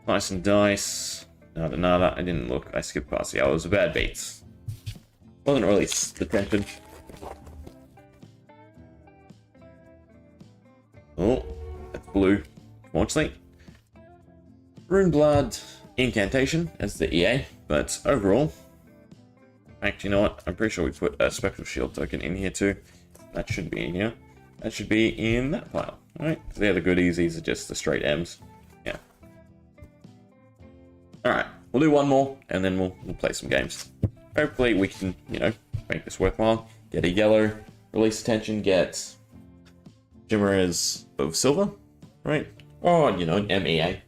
Nice and dice. Nada. I didn't look. I skipped past the hours. A bad beats. Wasn't really the tension. Oh, that's blue. Fortunately. Rune Blood Incantation as the EA, but overall. Actually, you know what? I'm pretty sure we put a Spectral Shield token in here too. That should be in here. That should be in that pile. Alright, so they're the goodies. These are just the straight M's. Yeah. Alright, we'll do 1 more, and then we'll play some games. Hopefully we can, you know, make this worthwhile. Get a yellow, release attention, get Shimmers of silver, right? Or, you know, an MEA.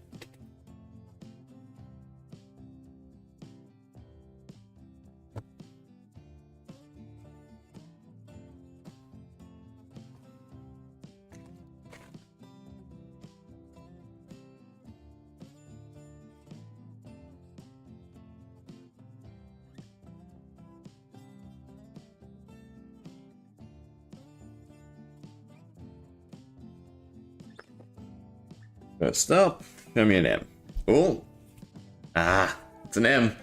First up, show me an M. Oh! Ah, it's an M.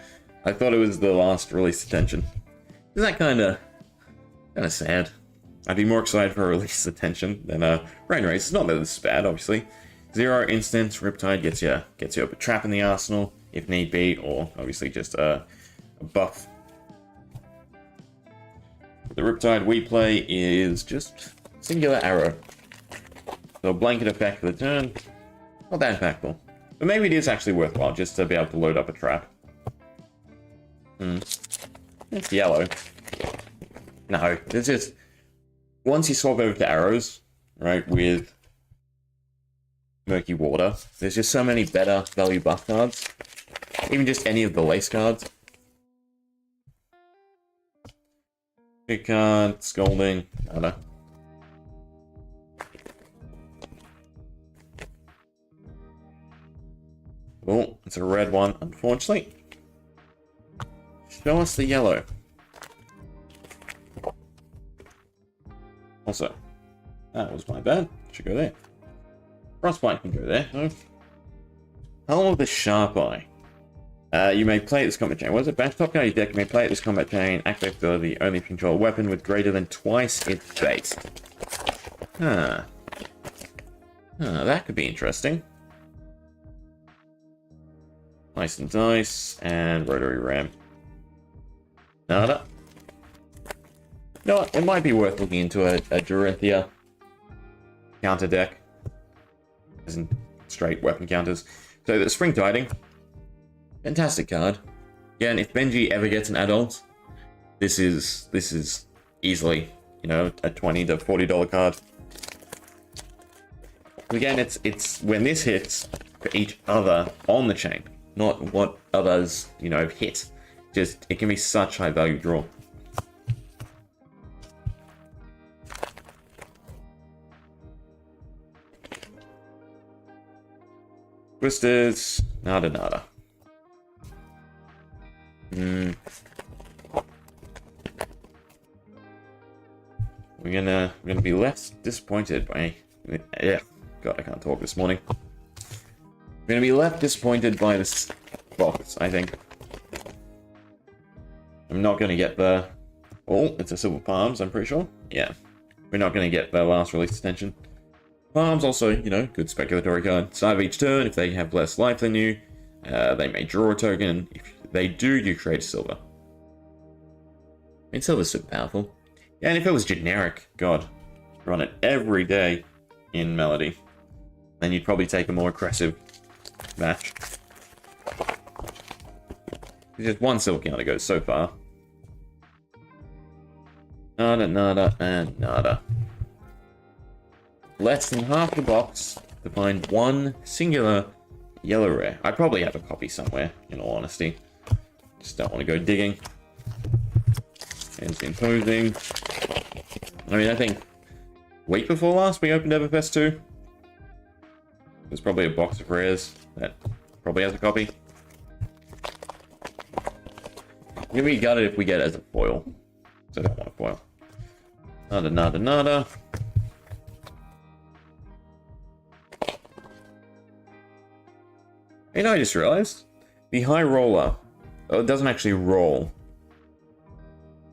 I thought it was the last release attention. Isn't that kind of sad? I'd be more excited for a release attention than a Rain Race. It's not that this is bad, obviously. 0 instance, Riptide gets you up a trap in the arsenal, if need be, or obviously just a buff. The Riptide we play is just singular arrow. So blanket effect for the turn. Not that impactful. But maybe it is actually worthwhile just to be able to load up a trap. It's yellow. No, it's just... Once you swap over to arrows, right, with Murky Water, there's just so many better value buff cards. Even just any of the lace cards. Big card, Scolding, nada. Oh, it's a red one, unfortunately. Show us the yellow. Also, that was my bad. Should go there. Frostbite can go there. No. Helm of the Sharp Eye. You may play this combat chain. What is it? Back top guy, your deck may play this combat chain. Activate ability, only control a weapon with greater than twice its base. Huh. That could be interesting. Ice and Dice, and Rotary Ram. Nada. You know what? It might be worth looking into a Dorinthia counter deck. As in straight weapon counters. So the Spring Tiding. Fantastic card. Again, if Benji ever gets an adult, this is easily, you know, a $20 to $40 card. Again, it's when this hits for each other on the chain, not what others, you know, hit. Just, it can be such high value draw. Twisters, nada. We're gonna be less disappointed by, yeah. God, I can't talk this morning. We're gonna be left disappointed by this box, I think. I'm not gonna get the... Oh, it's a Silver Palms, I'm pretty sure. Yeah. We're not gonna get the last release extension. Palms also, you know, good speculatory card. Start of each turn, if they have less life than you, they may draw a token. If they do, you create silver. I mean, silver's super powerful. Yeah, and if it was generic, God, run it every day in Melody. Then you'd probably take a more aggressive match. Just one silver counter goes so far. Nada, and nada. Less than half the box to find one singular yellow rare. I probably have a copy somewhere, in all honesty. Just don't want to go digging. And imposing. I mean, I think week before last we opened Everfest 2. There's probably a box of rares that probably has a copy. I'm gonna be gutted if we get it as a foil. So I don't want a foil. Nada. You know, I just realized the high roller, oh, it doesn't actually roll.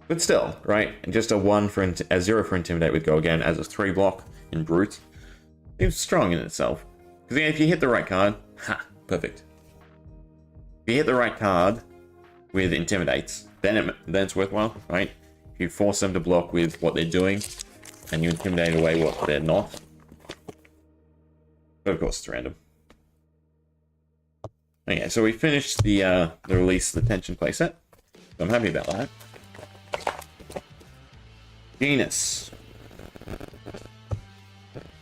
But still, right? And just a 1 for a 0 for Intimidate would go again as a 3 block in Brute. It's strong in itself. Because if you hit the right card, perfect. If you hit the right card with Intimidates, then it's worthwhile, right? If you force them to block with what they're doing, and you intimidate away what they're not. But of course, it's random. Okay, so we finished the release of the Tension playset. So I'm happy about that. Genus.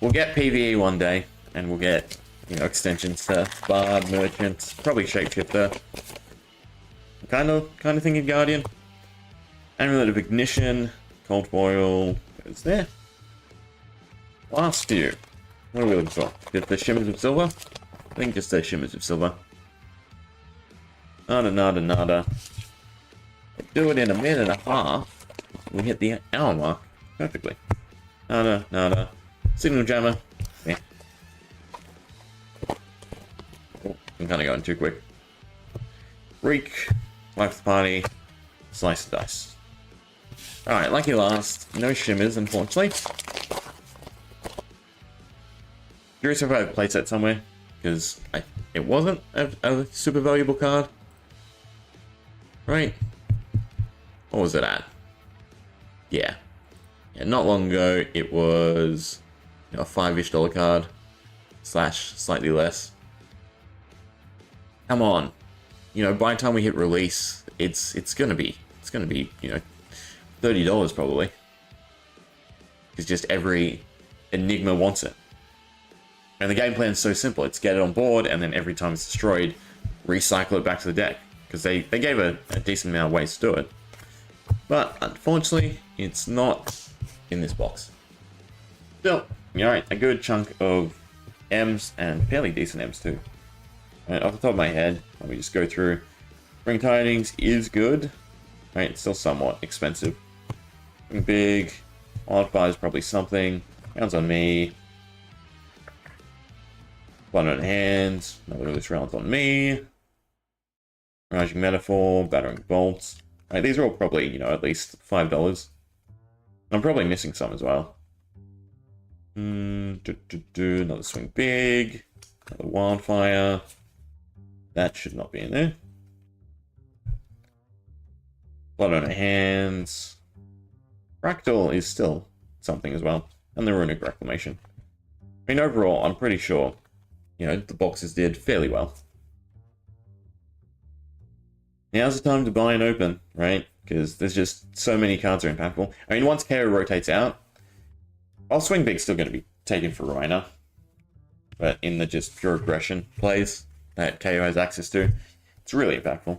We'll get PvE one day, and we'll get, you know, extensions to Bard, Merchant, probably Shapeshifter. Kind of thinking Guardian. Amulet of Ignition, Cold Boil, it's there. Last few. What are we looking for? Just the Shimmers of Silver? I think just the Shimmers of Silver. Nada. Do it in a minute and a half. We hit the hour mark perfectly. Nada. Signal Jammer. Yeah. Oh, I'm kind of going too quick. Reek. Life of the Party. Slice of Dice. Alright, lucky last. No Shimmers, unfortunately. Curious if I have a playset somewhere, because it wasn't a super valuable card. Right? What was it at? Yeah, not long ago, it was, you know, a $5-ish card, / slightly less. Come on. You know, by the time we hit release, it's gonna be, you know, $30 probably. Because just every Enigma wants it. And the game plan is so simple. It's get it on board, and then every time it's destroyed, recycle it back to the deck. Because they gave a decent amount of ways to do it. But, unfortunately, it's not in this box. Still, alright, a good chunk of M's, and fairly decent M's too. And off the top of my head, let me just go through. Spring Tidings is good. Right, it's still somewhat expensive. Big. Odd Bar is probably something. Counts on me. One on hand. Another of this round on me. Raging Metaphor, Battering Bolts. Right, these are all probably, you know, at least $5. I'm probably missing some as well. Another Swing Big. Another Wildfire. That should not be in there. Blood on our hands. Fractal is still something as well. And the Runic Reclamation. I mean, overall, I'm pretty sure, you know, the boxes did fairly well. Now's the time to buy and open, right? Because there's just so many cards are impactful. I mean, once KO rotates out, I'll Swing Big's still going to be taken for Rhina. But in the just pure aggression plays that KO has access to, it's really impactful.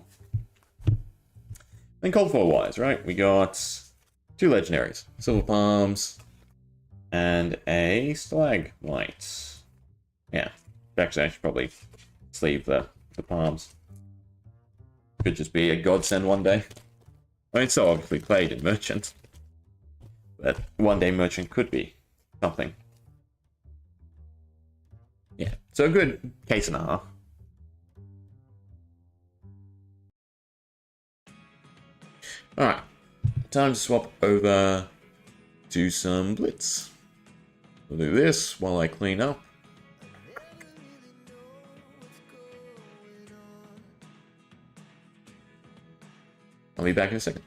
Then Cold War wise, right? We got 2 legendaries. Silver Palms and a Stalagmite. Yeah. Actually, I should probably sleeve the palms. Could just be a godsend one day. I mean, so obviously played in Merchant. But one day Merchant could be something. Yeah, so a good case and a half. Alright, time to swap over to some Blitz. We'll do this while I clean up. I'll be back in a second.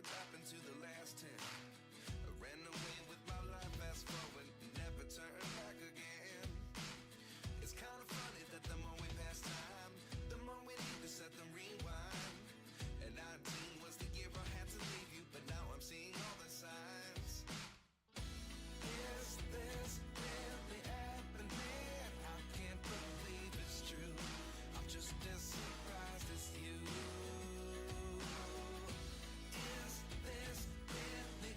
what happened to the last 10. I ran away with my life, fast forward, never turn back again. It's kind of funny that the more we pass time, the more we need to set them rewind. And 19 was the year I had to leave you, but now I'm seeing all the signs. Is this really happening? I can't believe it's true. I'm just as surprised as you. Is this really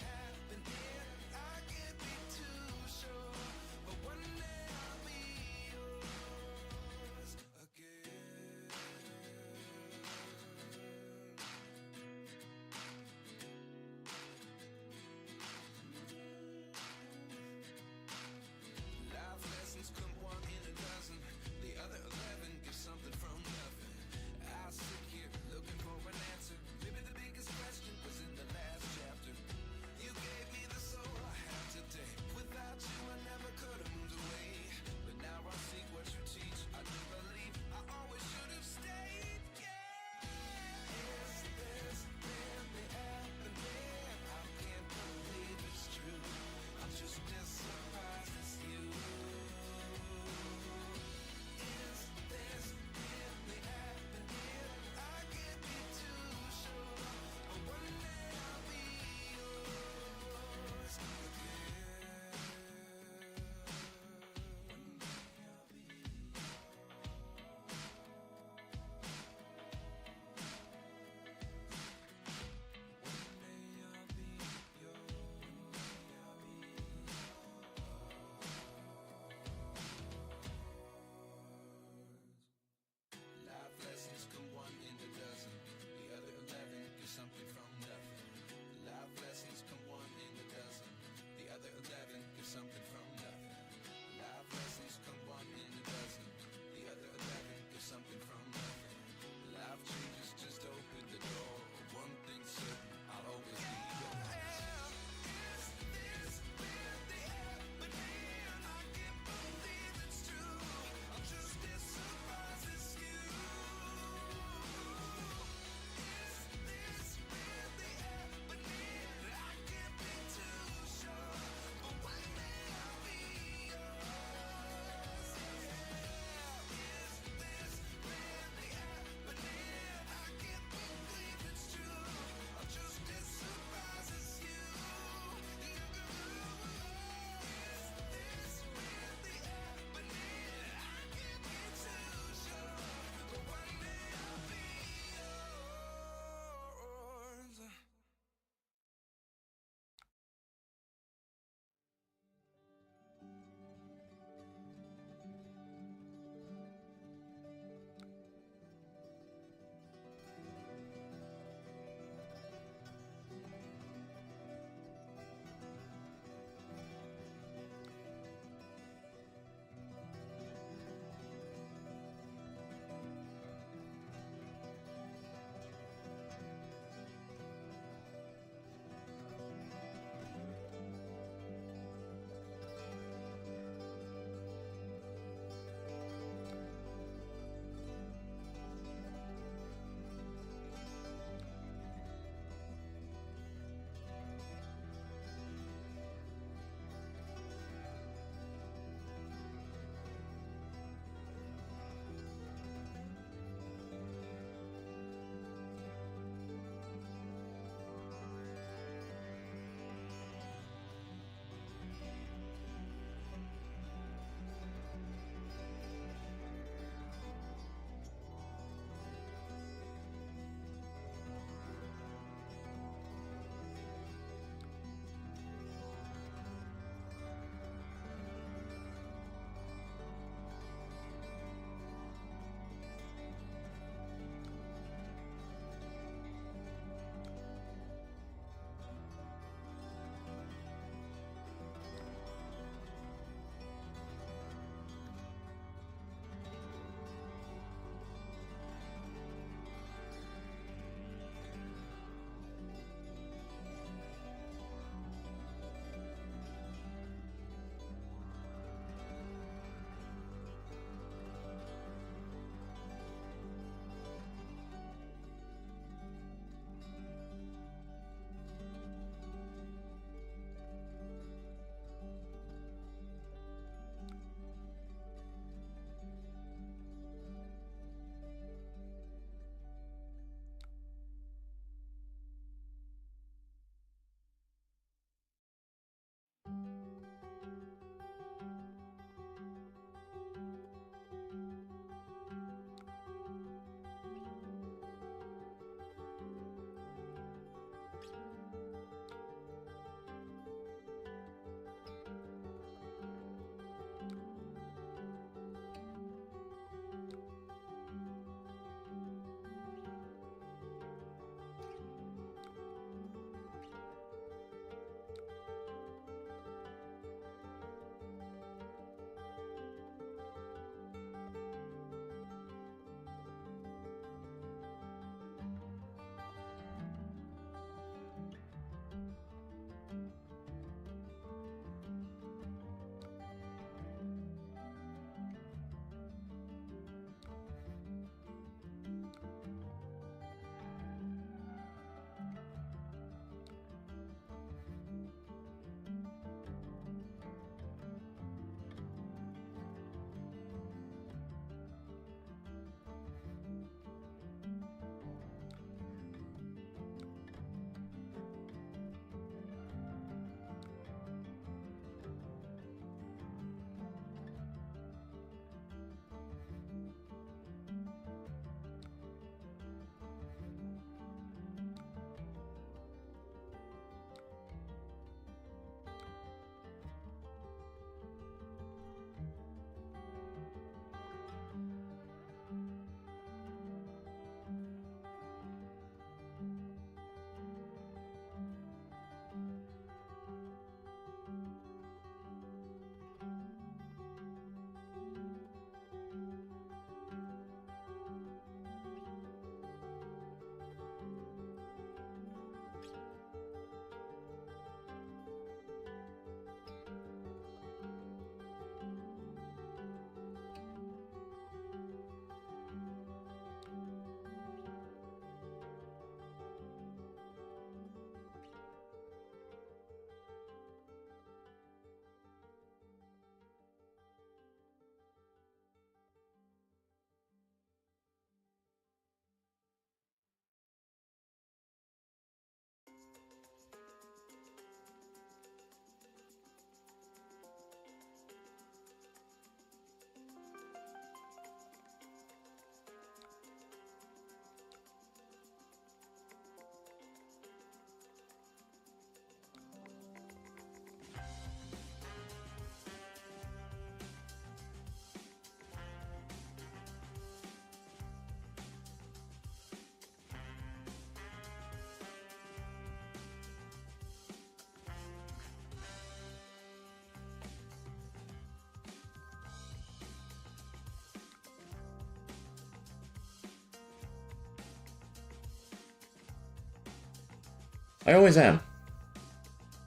I always am.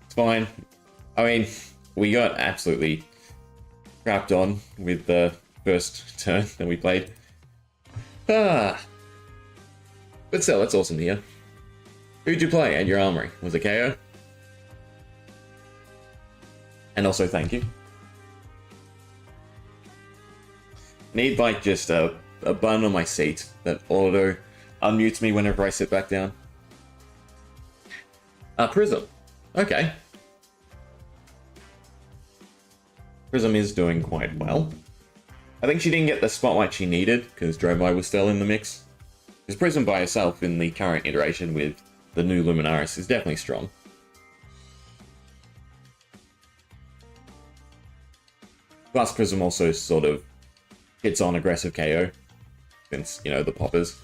It's fine. I mean, we got absolutely crapped on with the first turn that we played. But still, that's awesome to hear. Who'd you play at your armory? Was it KO? And also, thank you. Need like just a button on my seat that auto unmutes me whenever I sit back down. Prism. Okay. Prism is doing quite well. I think she didn't get the spotlight she needed because Drobai was still in the mix. Because Prism by herself in the current iteration with the new Luminaris is definitely strong. Plus Prism also sort of hits on aggressive KO. Since, you know, the poppers.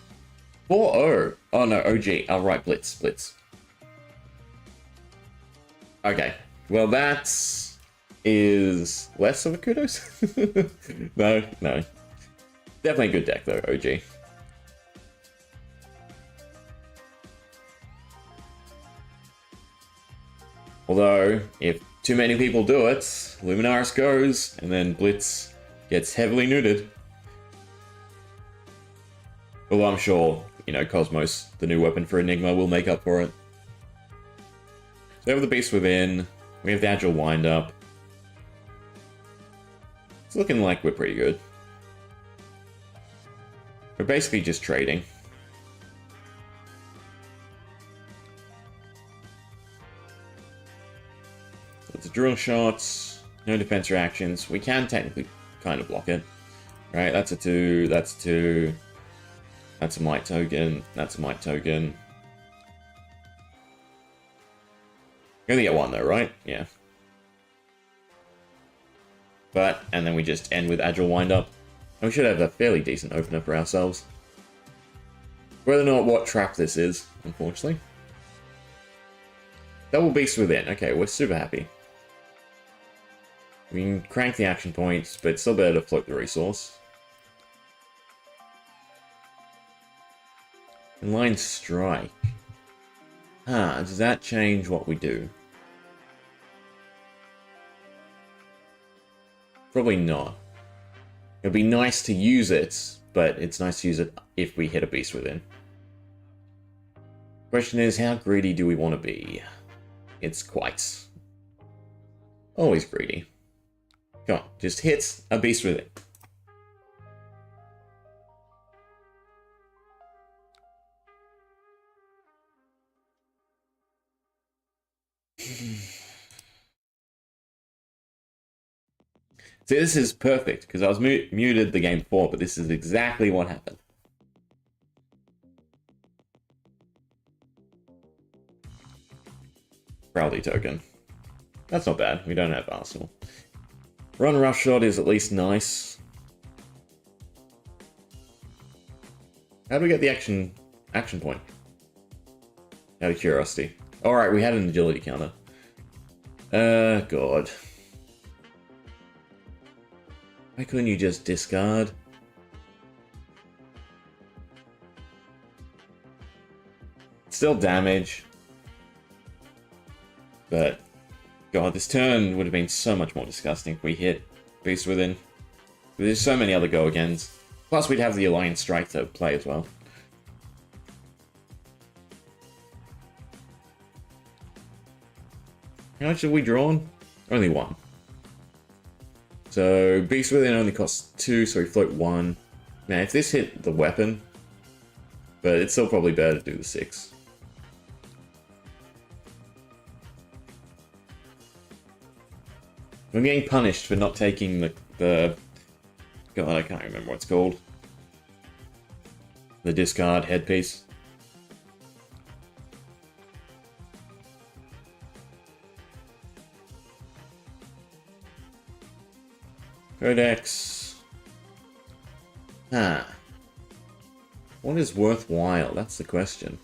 4-0. Oh no, OG. Oh right, Blitz. Okay. Well, that is less of a kudos. No. Definitely a good deck though, OG. Although, if too many people do it, Luminaris goes, and then Blitz gets heavily neutered. Although I'm sure, you know, Cosmos, the new weapon for Enigma, will make up for it. So we have the Beast Within, we have the Agile Wind-Up. It's looking like we're pretty good. We're basically just trading. So it's a drill shots, no defense reactions. We can technically kind of block it. Right, that's a 2, that's 2. That's a Might Token, that's a Might Token. You only get 1 though, right? Yeah. But, and then we just end with Agile Wind-Up. And we should have a fairly decent opener for ourselves. Whether or not what trap this is, unfortunately. Double Beast Within. Okay, we're super happy. We can crank the action points, but it's still better to float the resource. Inline Strike. Does that change what we do? Probably not. It'd be nice to use it, but it's nice to use it if we hit a Beast Within. Question is, how greedy do we want to be? It's quite. Always greedy. Come on, just hit a Beast Within. See, this is perfect, because I was muted the game before, but this is exactly what happened. Proudly token. That's not bad, we don't have Arsenal. Run Roughshod is at least nice. How do we get the action point? Out of curiosity. Alright, we had an agility counter. God. Why couldn't you just discard? Still damage. But, God, this turn would have been so much more disgusting if we hit Beast Within. There's so many other go-agains. Plus, we'd have the Alliance Strike to play as well. How much have we drawn? Only 1. So, Beast Within only costs 2, so we float 1. Now, if this hit the weapon, but it's still probably better to do the 6. I'm getting punished for not taking the... God, I can't remember what it's called. The discard headpiece. Codex. What is worthwhile? That's the question.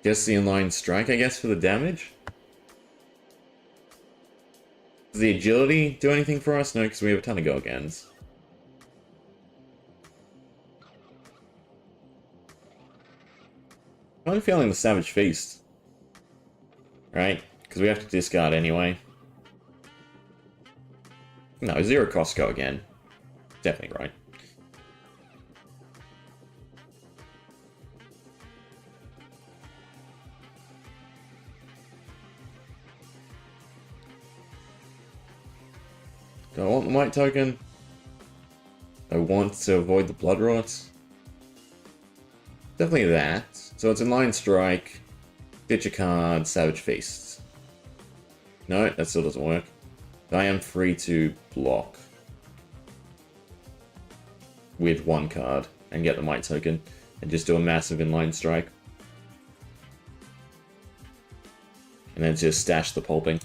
Just the inline strike, I guess, for the damage? Does the agility do anything for us? No, because we have a ton of go-agains. I'm feeling the Savage Feast right? Because we have to discard anyway. No, 0 cost go again. Definitely right. Do I want the white token? I want to avoid the blood rot. Definitely that. So it's a 9 strike, ditch a card, Savage Feast. No, that still doesn't work. I am free to block with 1 card and get the white token and just do a massive inline strike. And then just stash the pulping.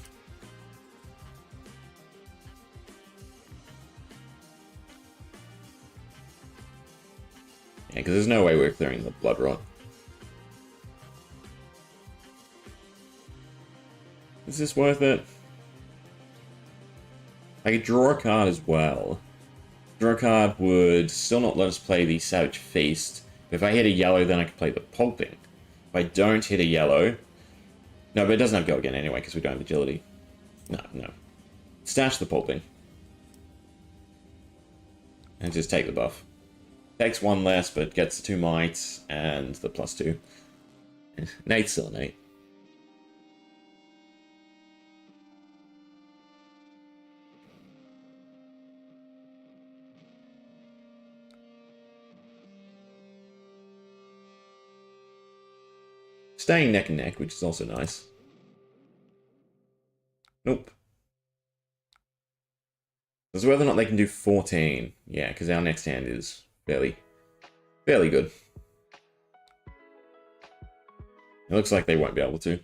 Yeah, because there's no way we're clearing the blood rot. Is this worth it? I could draw a card as well. Draw a card would still not let us play the Savage Feast. If I hit a yellow, then I could play the Pulping. If I don't hit a yellow... No, but it doesn't have go again anyway, because we don't have agility. No. Stash the Pulping. And just take the buff. Takes 1 less, but gets the 2 mites and the +2. Nate's still an 8. Staying neck and neck, which is also nice. Nope. It's whether or not they can do 14. Yeah, because our next hand is fairly good. It looks like they won't be able to.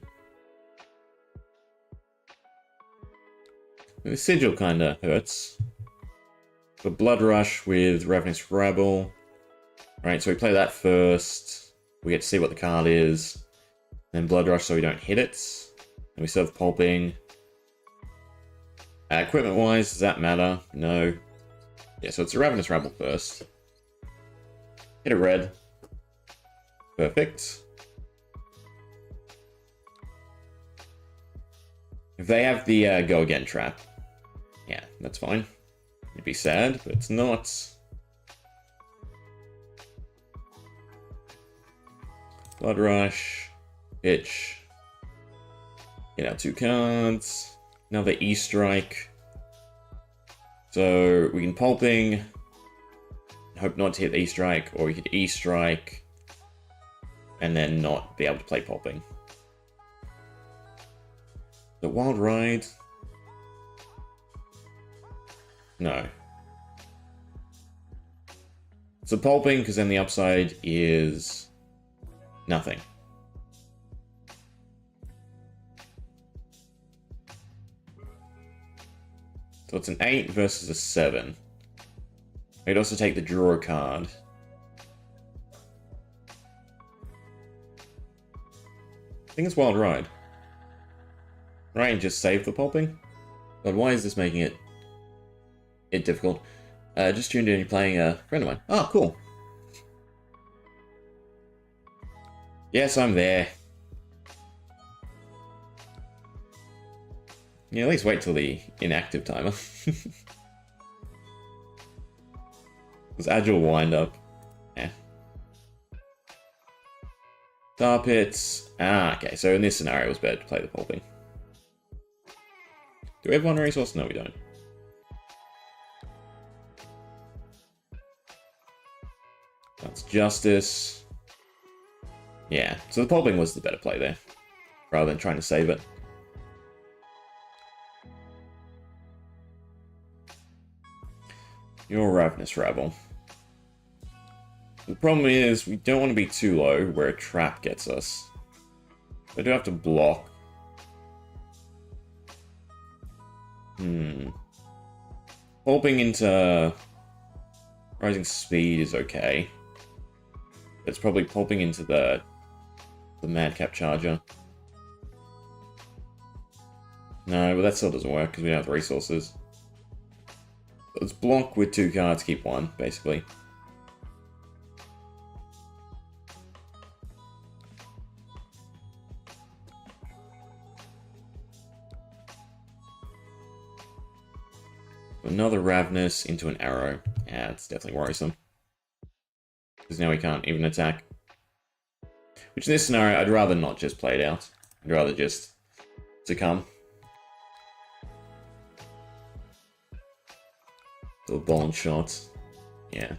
The Sigil kind of hurts. The Blood Rush with Ravenous Rabble. Right, so we play that first. We get to see what the card is. Then Blood Rush so we don't hit it. And we serve Pulping. Equipment-wise, does that matter? No. Yeah, so it's a Ravenous Rabble first. Hit a red. Perfect. If they have the go again trap, yeah, that's fine. It'd be sad, but it's not. Blood Rush. Pitch. Get out 2 cards. Another E-Strike. So we can Pulping. Hope not to hit E-Strike, or we could E-Strike. And then not be able to play Pulping. The Wild Ride? No. So Pulping, because then the upside is nothing. So it's an 8 versus a 7. I could also take the draw card. I think it's Wild Ride. Right, and just save the Pulping? But why is this making it difficult? Just tuned in, you're playing a friend of mine. Oh, cool. Yes, I'm there. Yeah, at least wait till the inactive timer. This agile wind-up. Yeah. Tar Pits. Ah, okay, so in this scenario it was better to play the Pulping. Do we have 1 resource? No, we don't. That's Justice. Yeah, so the Pulping was the better play there, rather than trying to save it. You're Ravenous Rabble. The problem is, we don't want to be too low, where a trap gets us. I do have to block. Pulping into Rising Speed is okay. It's probably Pulping into the Madcap Charger. No, but that still doesn't work, because we don't have the resources. Let's block with 2 cards, keep 1, basically. Another Ravenous into an arrow. Yeah, it's definitely worrisome. Because now we can't even attack. Which in this scenario, I'd rather not just play it out. I'd rather just succumb. Little ball and shots. Yeah.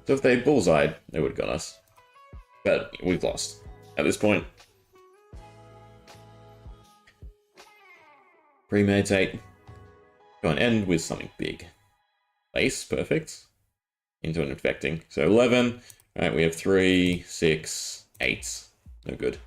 So if they bullseyed, they would have got us. But we've lost at this point. Premeditate. Go and end with something big. Ace, perfect. Into an infecting. So 11. Alright, we have 3, 6, 8. No good.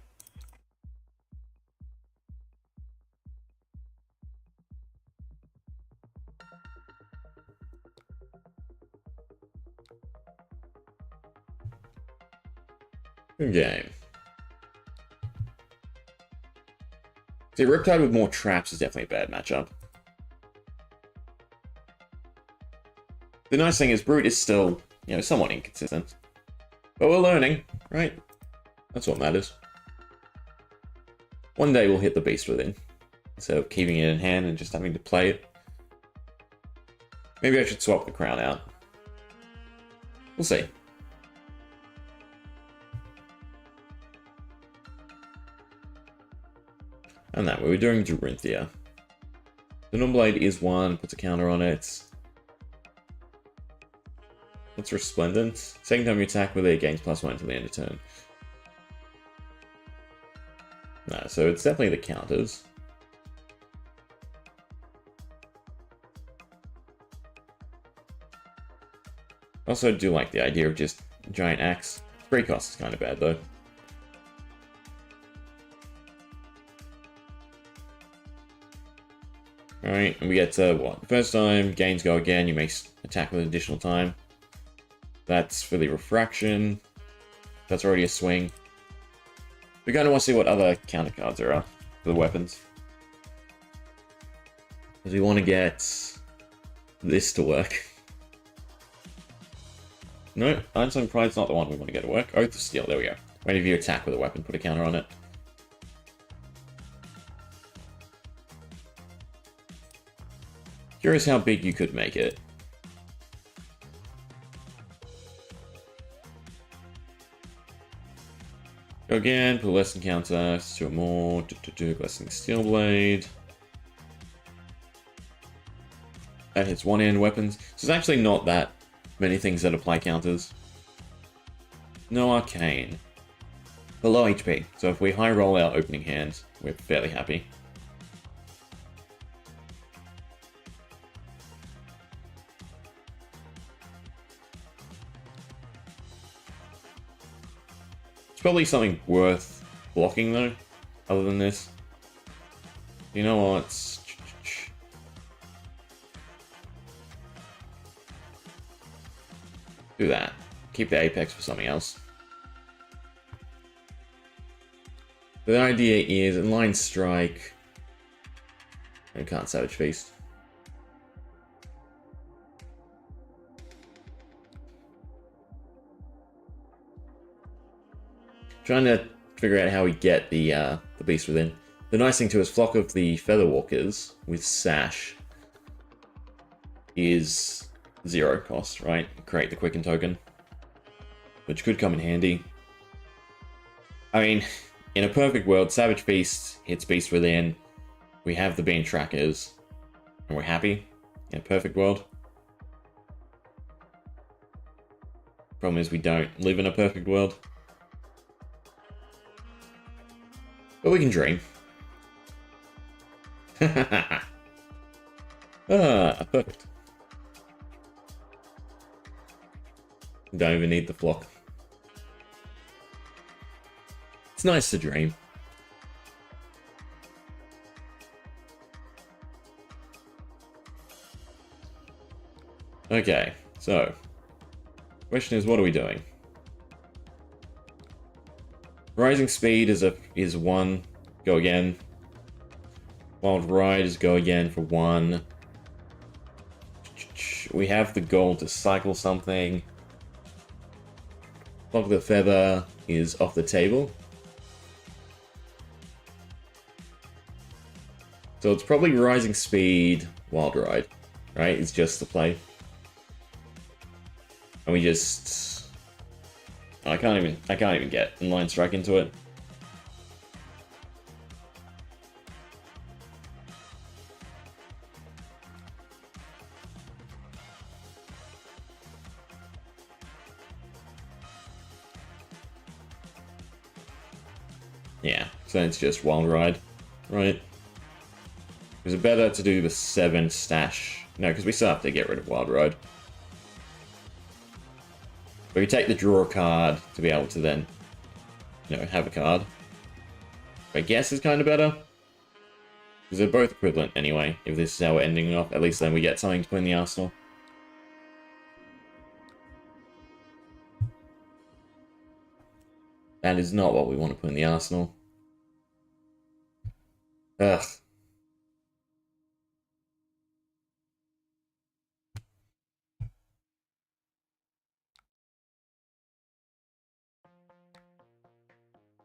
Good game. See, Riptide with more traps is definitely a bad matchup. The nice thing is Brute is still, you know, somewhat inconsistent. But we're learning, right? That's what matters. One day we'll hit the beast within, instead of keeping it in hand and just having to play it. Maybe I should swap the crown out. We'll see. And that, we were doing Dorinthia. The Numblade is 1, puts a counter on it. What's Resplendent? Second time you attack with it, gains +1 until the end of turn. No, so it's definitely the counters. Also do like the idea of just Giant Axe. 3 cost is kind of bad though. Alright, and we get to what? The first time, gains go again, you may attack with additional time. That's for the refraction. That's already a swing. We kind of want to see what other counter cards there are for the weapons. Because we want to get this to work. No, Einstein Pride's not the one we want to get to work. Oath of Steel, there we go. Whenever you attack with a weapon, put a counter on it. Curious how big you could make it. Go again, put a lesson counter, 2 more, Glistening Steel Blade. That hits 1 end weapons. So there's actually not that many things that apply counters. No Arcane. Below HP, so if we high roll our opening hand, we're fairly happy. It's probably something worth blocking though, other than this. You know what? Do that. Keep the Apex for something else. The idea is Inline Strike. I can't Savage Feast. Trying to figure out how we get the Beast Within. The nice thing too is Flock of the Featherwalkers with Sash is 0 cost, right? Create the Quicken token, which could come in handy. I mean, in a perfect world, Savage Beast hits Beast Within, we have the Bean Trackers, and we're happy. In a perfect world. Problem is we don't live in a perfect world. But we can dream. Perfect. Don't even need the flock. It's nice to dream. Okay, so question is, what are we doing? Rising Speed is 1, go again. Wild Ride is go again for 1. We have the goal to cycle something. Flock of the Feather is off the table. So it's probably Rising Speed, Wild Ride, right? It's just the play. And we just... I can't even get Inline Strike into it. Yeah, so it's just Wild Ride, right? Is it better to do the 7 stash? No, because we still have to get rid of Wild Ride. But we take the draw card to be able to then, you know, have a card. I guess is kind of better. Because they're both equivalent anyway, if this is how we're ending off. At least then we get something to put in the arsenal. That is not what we want to put in the arsenal. Ugh.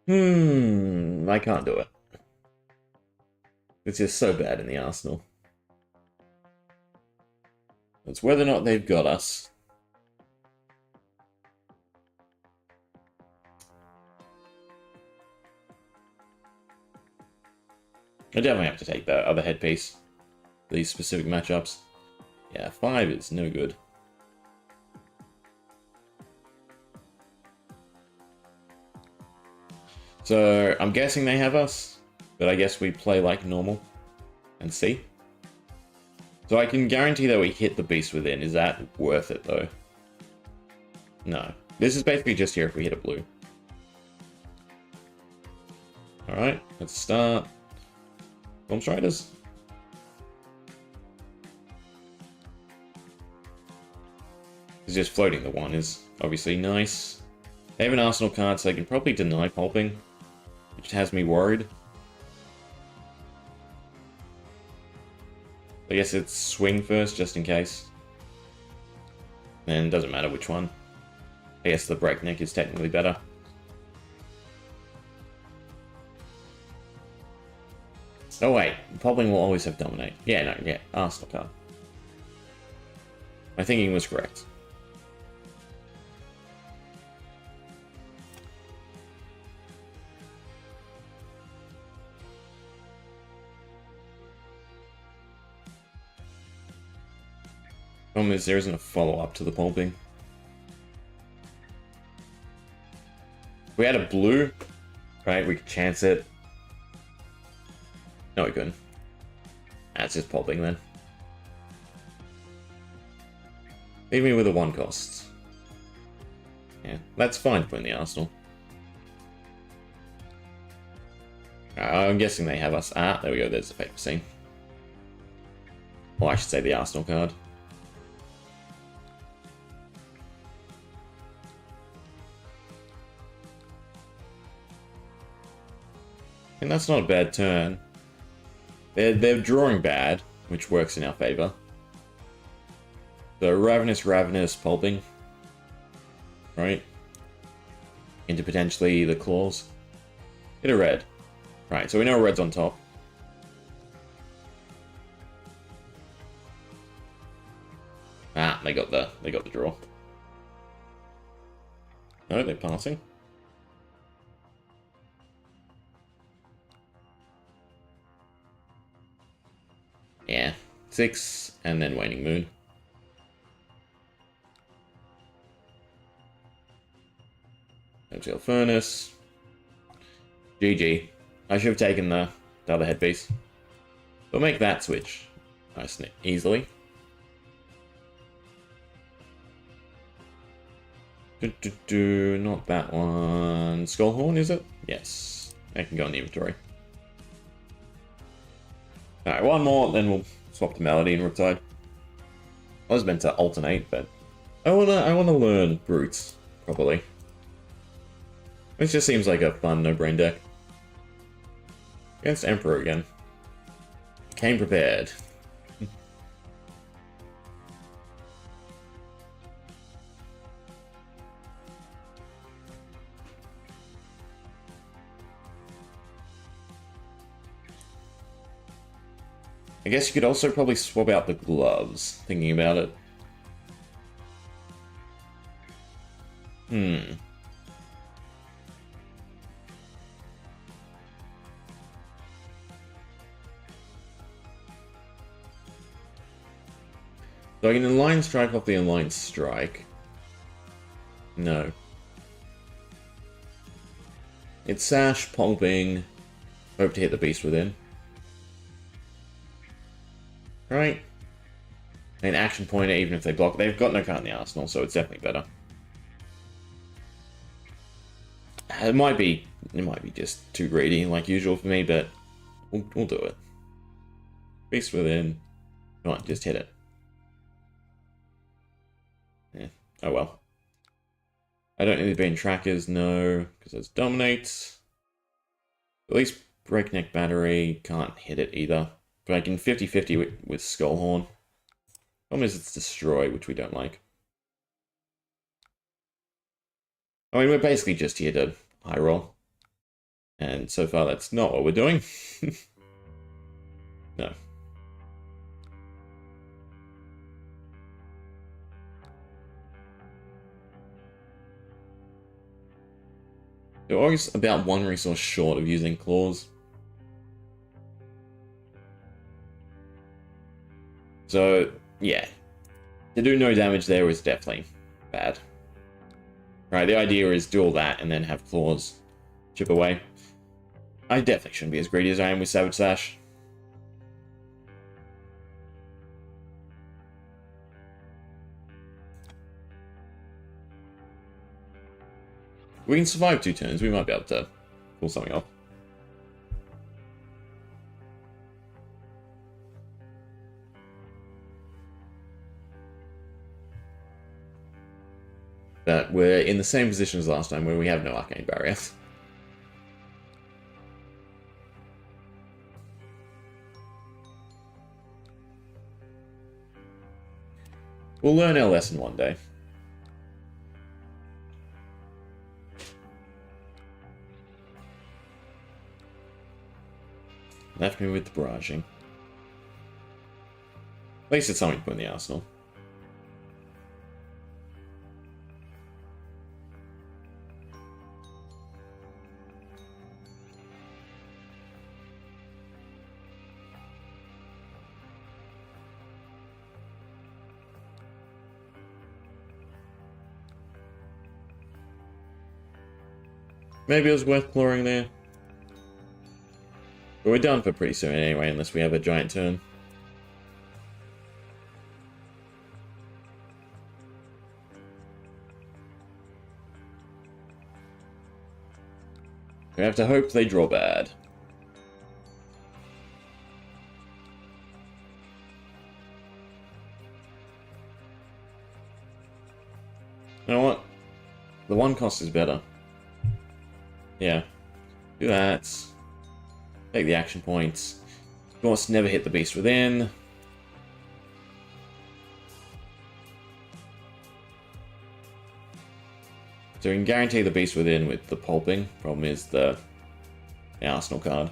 I can't do it. It's just so bad in the arsenal. It's whether or not they've got us. I definitely have to take that other headpiece. These specific matchups. Yeah, 5 is no good. So, I'm guessing they have us, but I guess we play like normal and see. So I can guarantee that we hit the beast within. Is that worth it, though? No. This is basically just here if we hit a blue. Alright, let's start. Bomb Striders. It's just floating the 1 is obviously nice. They have an arsenal card, so they can probably deny pulping, which has me worried. I guess it's swing first, just in case. And it doesn't matter which one. I guess the breakneck is technically better. Oh wait, pulping will always have dominate. Yeah, no, yeah, arsenal card. My thinking was correct. Problem is, there isn't a follow-up to the pulping. If we had a blue, right, we could chance it. No, we couldn't. That's just pulping then. Leave me with a 1 cost. Yeah, that's fine to put in the arsenal. I'm guessing they have us. Ah, there we go, there's the paper scene. Well, I should say the arsenal card. And that's not a bad turn. They're drawing bad, which works in our favor. So Ravenous pulping. Right? Into potentially the claws. Hit a red. Right, so we know red's on top. Ah, they got the draw. No, they're passing. Yeah, 6, and then Waning Moon. Exile Furnace. GG. I should have taken the other headpiece. We'll make that switch nice and easily. Not that one. Skullhorn, is it? Yes. I can go in the inventory. Alright, one more, then we'll swap to Melody and Riptide. I was meant to alternate, but I wanna learn Brutes properly. This just seems like a fun no-brain deck. Against Emperor again. Came prepared. I guess you could also probably swap out the gloves, thinking about it. So I can Align Strike off the Align Strike. No. It's Sash, Pulping. Hope to hit the Beast Within. Right. And Action Pointer, even if they block. They've got no card in the arsenal, so it's definitely better. It might be just too greedy, like usual for me, but we'll do it. Beast Within. Come on, just hit it. Yeah. Oh well. I don't need to be in trackers, no, because it's Dominates. At least Breakneck Battery, can't hit it either. But I can 50-50 with Skullhorn. Problem is it's Destroy, which we don't like. I mean, we're basically just here to high roll. And so far, that's not what we're doing. No. They're always about one resource short of using claws. So, yeah. To do no damage there is definitely bad. Right, the idea is do all that and then have claws chip away. I definitely shouldn't be as greedy as I am with Savage Sash. We can survive 2 turns, we might be able to pull something off. But we're in the same position as last time, where we have no Arcane Barrier. We'll learn our lesson one day. Left me with the barraging. At least it's something to put in the arsenal. Maybe it was worth clawing there. But we're done for pretty soon anyway, unless we have a giant turn. We have to hope they draw bad. You know what? The 1 cost is better. Yeah. Do that. Take the action points. Of course, never hit the Beast Within. So we can guarantee the Beast Within with the Pulping. Problem is the Arsenal card.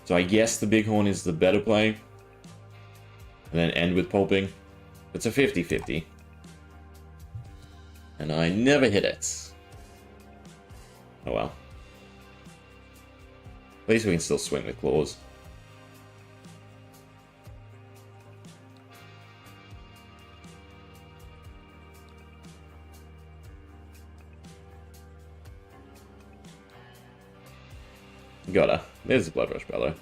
So I guess the Bighorn is the better play. And then end with Pulping. It's a 50-50. And I never hit it. Oh well. At least we can still swing with claws. Gotta. There's the Blood Rush Bellow.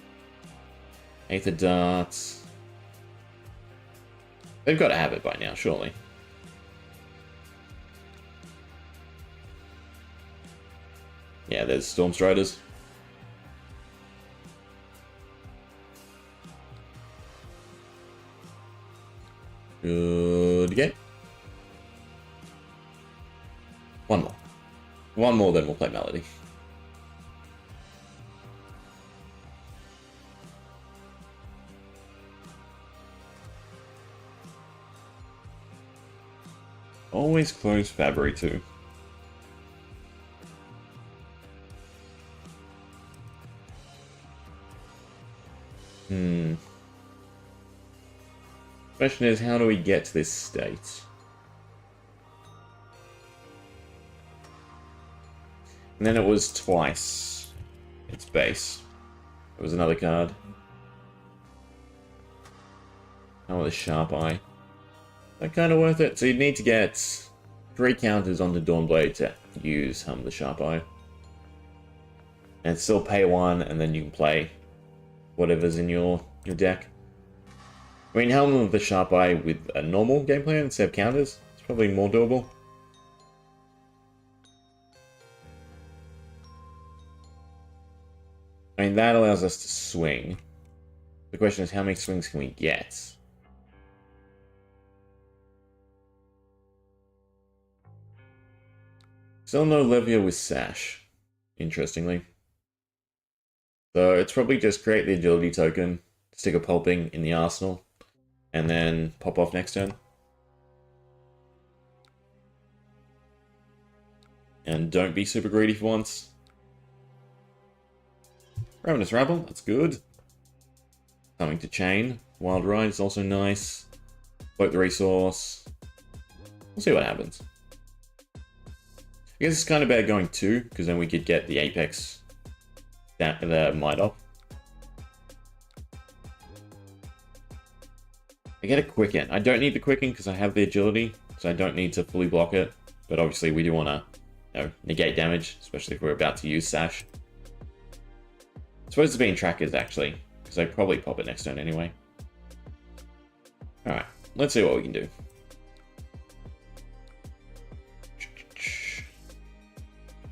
Aether Darts. They've got to have it by now, surely. Yeah, there's Storm Striders. Good game. One more. One more, then we'll play Melody. Always close Fabry too. Question is, how do we get to this state? And then it was twice its base. It was another card. Oh, with a Sharp Eye. That kind of worth it. So you'd need to get 3 counters onto Dawnblade to use the Sharp Eye. And still pay 1, and then you can play whatever's in your deck. I mean, Helm of the Sharp Eye with a normal game plan instead of counters, it's probably more doable. I mean, that allows us to swing. The question is, how many swings can we get? Still no Levia with Sash, interestingly. So it's probably just create the agility token, stick a pulping in the arsenal, and then pop off next turn. And don't be super greedy for once. Ravenous Rabble, that's good. Coming to Chain. Wild Ride is also nice. Float the resource. We'll see what happens. I guess it's kind of bad going 2, because then we could get the Apex, the Might Up. I get a Quicken. I don't need the Quicken because I have the agility, so I don't need to fully block it. But obviously we do want to, negate damage, especially if we're about to use Sash. It's supposed to be in trackers, actually, because I probably pop it next turn anyway. Alright, let's see what we can do.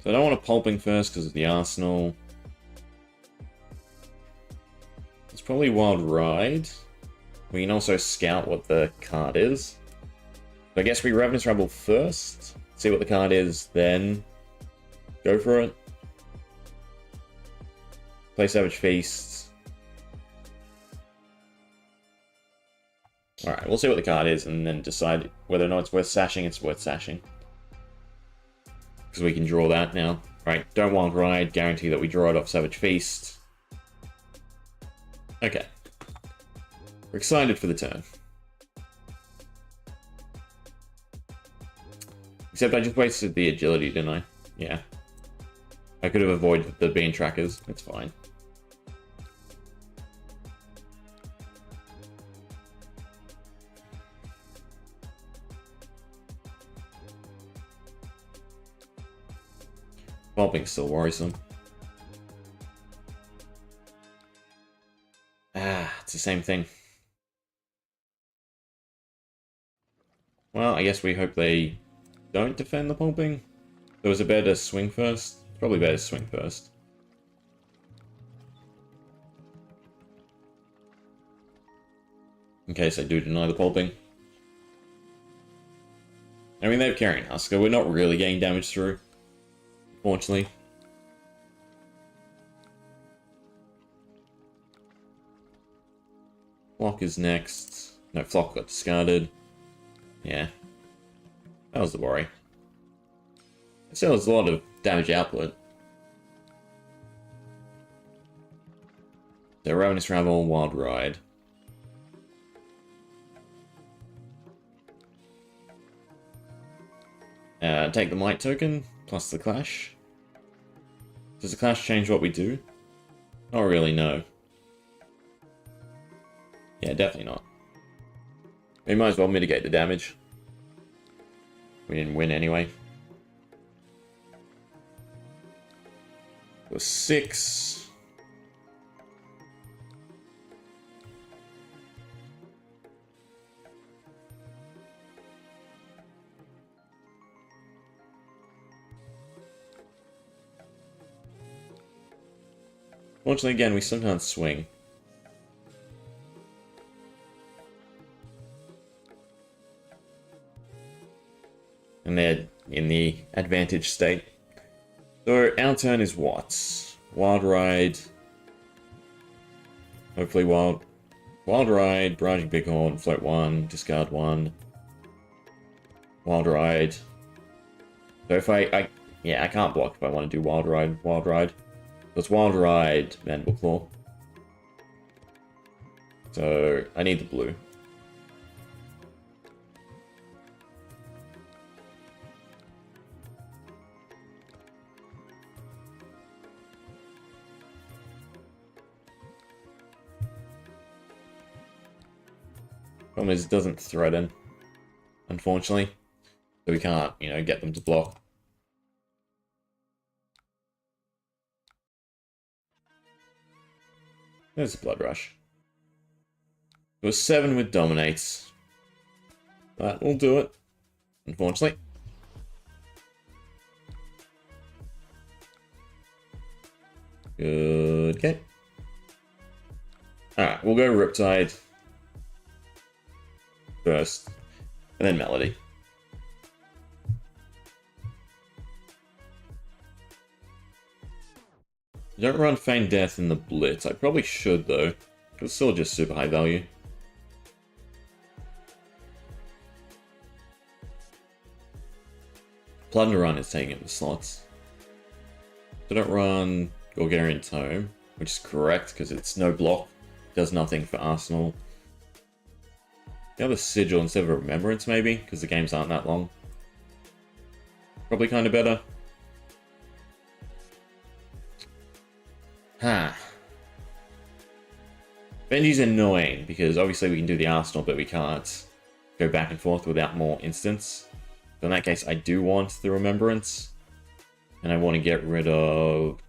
So I don't want a pulping first because of the arsenal. It's probably Wild Ride. We can also scout what the card is. So I guess we Ravenous Rabble first, see what the card is, then go for it. Play Savage Feast. Alright, we'll see what the card is and then decide whether or not it's worth sashing. It's worth sashing. Because we can draw that now. Right, don't Wild Ride, guarantee that we draw it off Savage Feast. Okay. We're excited for the turn. Except I just wasted the agility, didn't I? Yeah. I could have avoided the being trackers. It's fine. Pulping's still worrisome. Ah, it's the same thing. Well, I guess we hope they don't defend the pulping. So is it better to swing first? It's probably better to swing first. In case they do deny the pulping. I mean, they're carrying Husker. We're not really getting damage through, unfortunately. Flock is next. No, Flock got discarded. Yeah. That was the worry. Still, there's a lot of damage output. So, Ravenous Rabble, Wild Ride. Take the Might token, plus the Clash. Does the Clash change what we do? Not really, no. Yeah, definitely not. We might as well mitigate the damage. We didn't win anyway. It was 6. Fortunately, again, we still can't swing. And they're in the advantage state. So our turn is what? Wild Ride. Hopefully Wild Ride, Barraging Bighorn, float 1, discard 1. Wild Ride. So if I can't block if I want to do Wild Ride. So it's Wild Ride, Mandible Claw. So I need the blue. Problem is, it doesn't threaten, unfortunately. So we can't, you know, get them to block. There's a Blood Rush. It was 7 with Dominates. That will do it, unfortunately. Good. Okay. Alright, we'll go Riptide first, and then Melody. You don't run Feign Death in the Blitz. I probably should, though. It's still just super high value. Plunder Run is taking up the slots. So don't run Gorgarian Tome, which is correct, because it's no block. Does nothing for Arsenal. The other Sigil instead of a Remembrance, maybe, because the games aren't that long. Probably kind of better. Benji's annoying, because obviously we can do the Arsenal, but we can't go back and forth without more instants. So in that case, I do want the Remembrance. And I want to get rid of...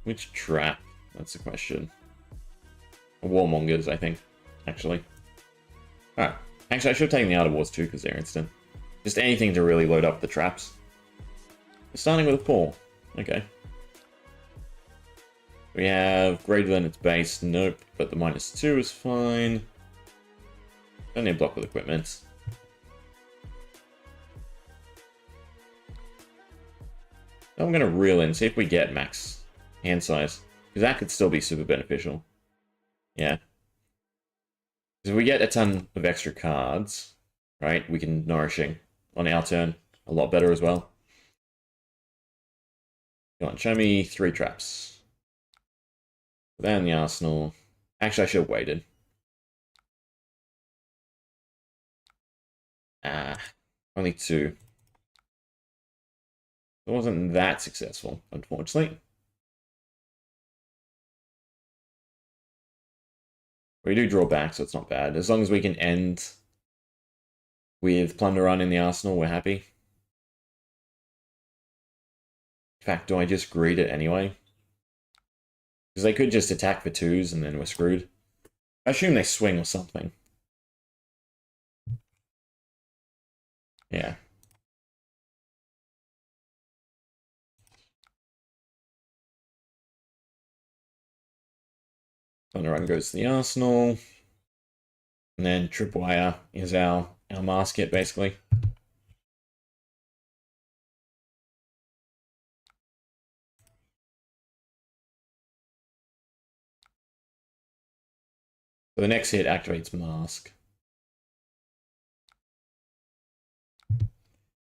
which trap? That's the question. Warmongers, I think, actually. Alright. Actually, I should have taken the Outer Wars too, because they're instant. Just anything to really load up the traps. We're starting with a Paul. Okay. We have greater than its base. Nope, but the -2 is fine. Don't need block with equipment. Now I'm going to reel in, see if we get max hand size. Because that could still be super beneficial. Yeah. Because if we get a ton of extra cards, right, we can Nourishing on our turn a lot better as well. Come on, show me 3 traps. Then the Arsenal. Actually, I should have waited. Only 2. It wasn't that successful, unfortunately. We do draw back, so it's not bad. As long as we can end with Plunder Run in the Arsenal, we're happy. In fact, do I just greed it anyway? Because they could just attack for 2s and then we're screwed. I assume they swing or something. Yeah. Thunder Run goes to the Arsenal. And then Tripwire is our mask hit, basically. So the next hit activates Mask.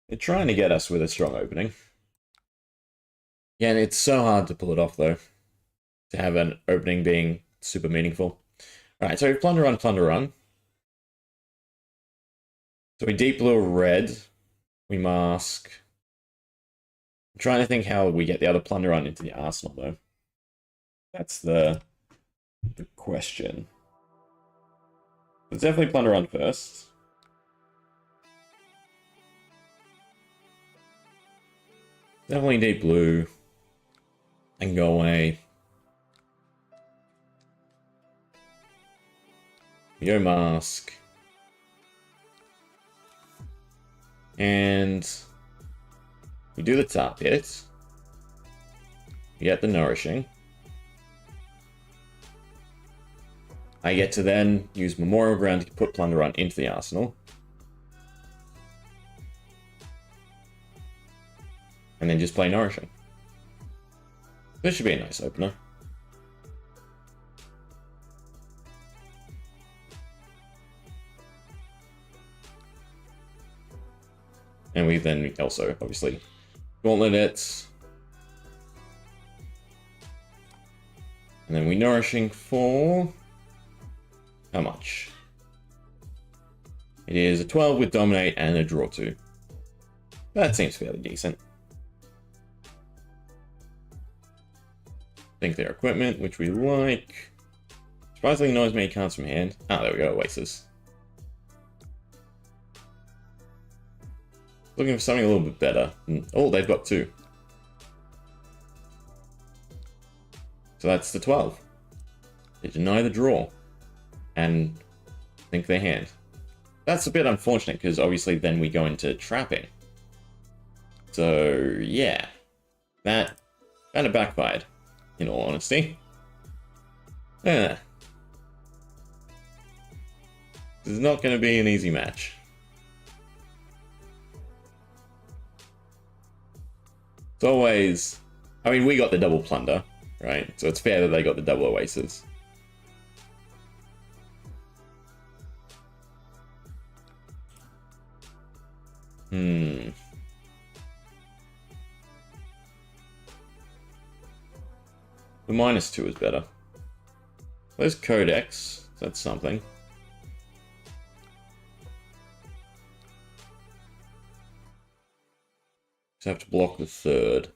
They're trying to get us with a strong opening. Yeah, and it's so hard to pull it off, though. To have an opening being super meaningful. Alright, so we Plunder Run, Plunder Run. So we Deep Blue Red. We Mask. I'm trying to think how we get the other Plunder Run into the Arsenal, though. That's the question. Let's definitely Plunder Run first. Definitely Deep Blue. And go away. Yo Mask. And we do the top hit. We get the Nourishing. I get to then use Memorial Ground to put Plunder Run into the Arsenal. And then just play Nourishing. This should be a nice opener. And we then also, obviously, Gauntlet it. And then we nourishing for... how much? It is a 12 with Dominate and a Draw 2. That seems fairly decent. Think their equipment, which we like. Surprisingly not as many cards from hand. Ah, there we go, Oasis. Looking for something a little bit better. Oh, they've got 2. So that's the 12. They deny the draw. And think their hand. That's a bit unfortunate, because obviously then we go into trapping. So, yeah. That kind of backfired, in all honesty. Yeah. This is not going to be an easy match. It's always... I mean, we got the double plunder, right? So it's fair that they got the double oasis. The -2 is better. There's Codex. That's something. Just have to block the 3rd.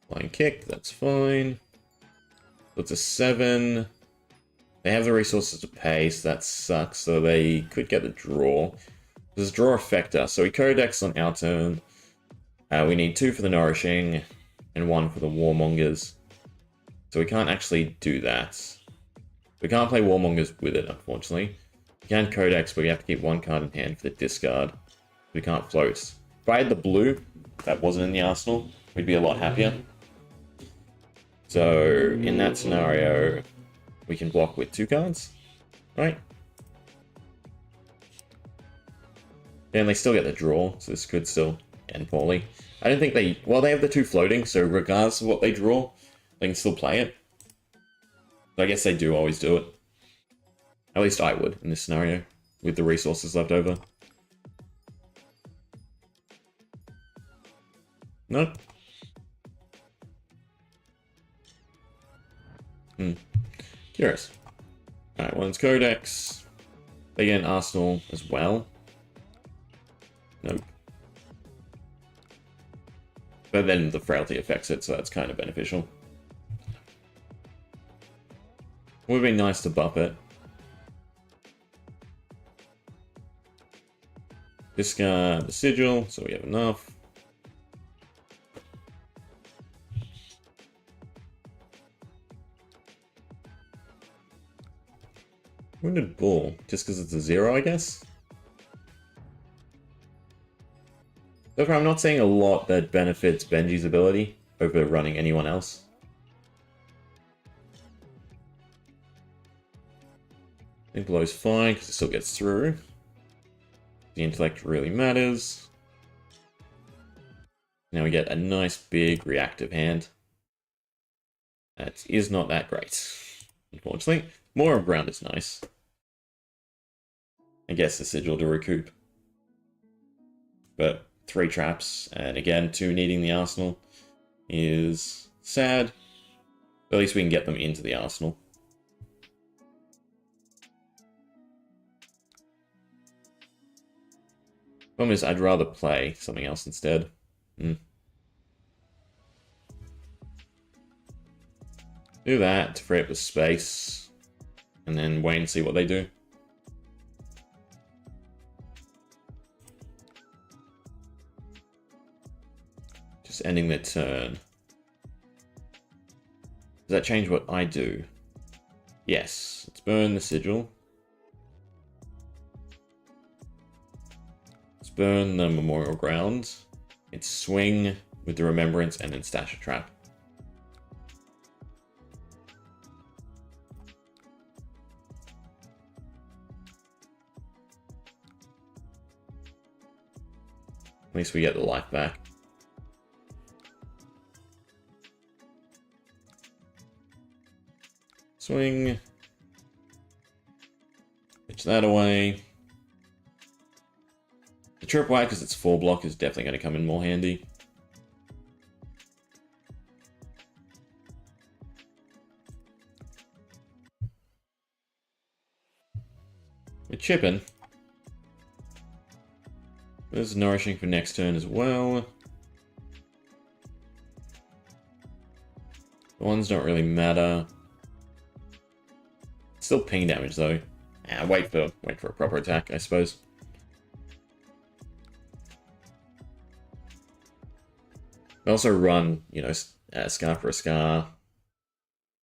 Flying kick, that's fine. That's a 7. They have the resources to pay, so that sucks. So they could get the draw. There's a draw effector. So we Codex on our turn. We need 2 for the Nourishing and 1 for the Warmongers. So we can't actually do that. We can't play Warmongers with it, unfortunately. We can Codex, but we have to keep 1 card in hand for the discard. We can't float. If I had the blue, that wasn't in the arsenal, we'd be a lot happier. So, in that scenario, we can block with 2 cards, right? And they still get the draw, so this could still end poorly. I don't think they... well, they have the 2 floating, so regardless of what they draw, they can still play it. But I guess they do always do it. At least I would, in this scenario, with the resources left over. Nope. Curious. Alright, one's Codex. They get an Arsenal as well. Nope. But then the Frailty affects it, so that's kind of beneficial. Would have been nice to buff it. Discard the Sigil, so we have enough. Wounded Bull, just because it's a 0, I guess? So far, I'm not seeing a lot that benefits Benji's ability over running anyone else. I think Blow's fine, because it still gets through. The intellect really matters. Now we get a nice big reactive hand. That is not that great, unfortunately. More of ground is nice. I guess the Sigil to recoup. But 3 traps, and again, 2 needing the arsenal is sad. But at least we can get them into the arsenal. Problem is, I'd rather play something else instead. Do that to free up the space, and then wait and see what they do. Just ending their turn. Does that change what I do? Yes. Let's burn the Sigil. Let's burn the Memorial Ground. It's swing with the Remembrance and then stash a trap. At least we get the life back. Swing. Push that away. The tripwire, because it's 4 block, is definitely going to come in more handy. We're chipping. There's nourishing for next turn as well. The ones don't really matter. Still ping damage though. Wait for a proper attack, I suppose. They also run, you know, scar for a scar.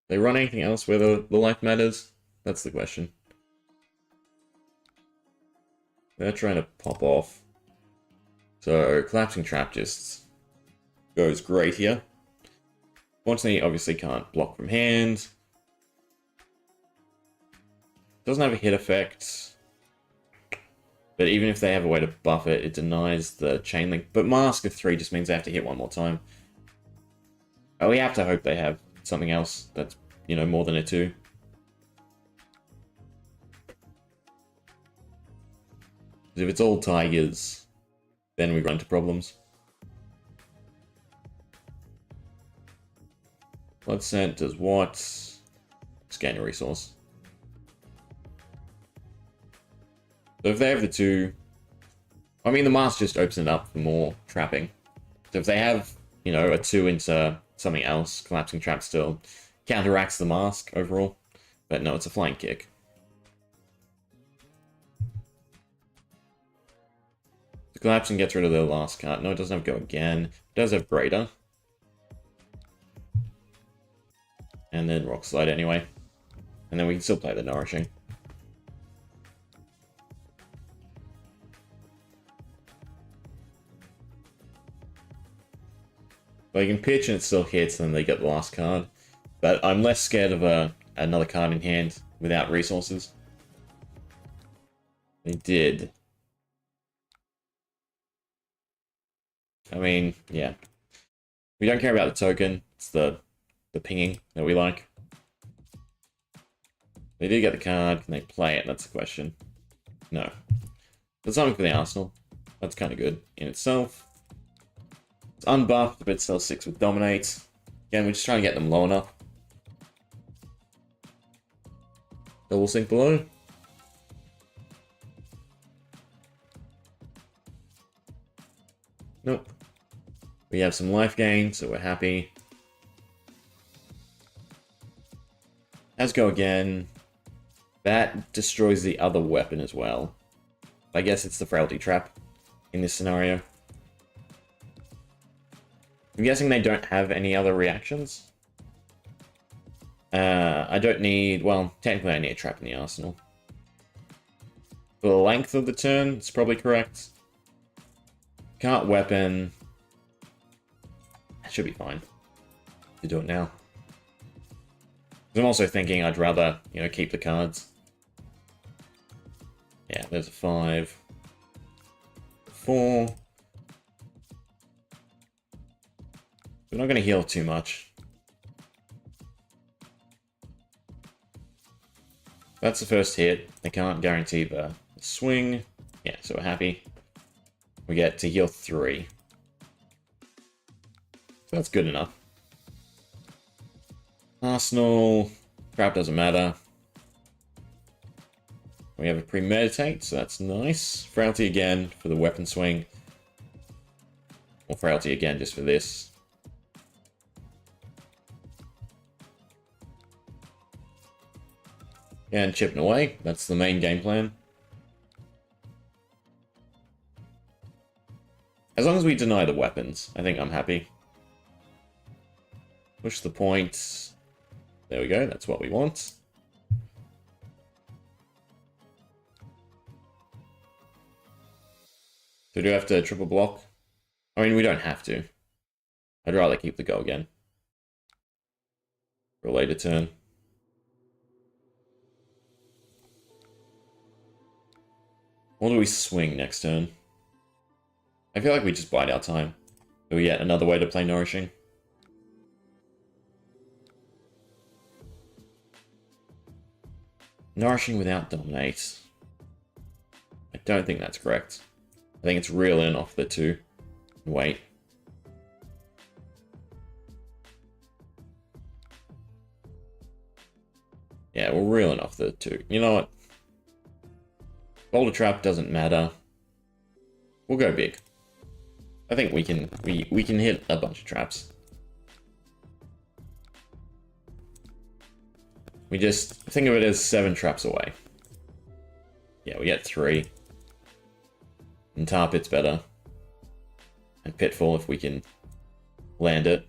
They run anything else where the life matters? That's the question. They're trying to pop off. So, Collapsing Trap just goes great here. Fortunately, obviously can't block from hand. Doesn't have a hit effect. But even if they have a way to buff it, it denies the chain link. But Mask of 3 just means they have to hit one more time. Oh, we have to hope they have something else that's, you know, more than a 2. If it's all tigers, then we run into problems. Blood Scent does what? Scan your resource. So if they have the 2... I mean, the mask just opens it up for more trapping. So if they have, you know, a 2 into something else, Collapsing Trap still counteracts the mask overall. But no, it's a flying kick. The Collapsing gets rid of their last card. No, it doesn't have Go Again. It does have Greater. And then Rock Slide anyway. And then we can still play the Nourishing. But you can pitch and it still hits, and then they get the last card. But I'm less scared of another card in hand without resources. They did. I mean, yeah. We don't care about the token. It's the pinging that we like. They did get the card. Can they play it? That's the question. No. There's something for the Arsenal. That's kind of good in itself. It's unbuffed, but still 6 with Dominate. Again, we're just trying to get them low enough. Double Sink below. Nope. We have some life gain, so we're happy. Has Go Again. That destroys the other weapon as well. I guess it's the Frailty Trap in this scenario. I'm guessing they don't have any other reactions. I don't need... Well, technically I need a trap in the arsenal. For the length of the turn, it's probably correct. Can't weapon. That should be fine. To do it now. I'm also thinking I'd rather, you know, keep the cards. Yeah, there's a 5. 4. We're not going to heal too much. That's the first hit. They can't guarantee the swing. Yeah, so we're happy. We get to heal 3. So that's good enough. Arsenal. Trap doesn't matter. We have a Premeditate, so that's nice. Frailty again for the weapon swing. Or Frailty again just for this. And chipping away. That's the main game plan. As long as we deny the weapons, I think I'm happy. Push the point. There we go, that's what we want. So do we have to triple block? I mean, we don't have to. I'd rather keep the Go Again. For a later turn. Or do we swing next turn? I feel like we just bide our time. Do we get another way to play Nourishing? Nourishing without Dominate. don't think that's correct. I think it's reel in off the 2. Wait. Yeah, we're reeling off the 2. You know what? Boulder trap doesn't matter. We'll go big. I think we can hit a bunch of traps. We just think of it as 7 traps away. Yeah, we get 3. And tar pit's better. And pitfall if we can land it.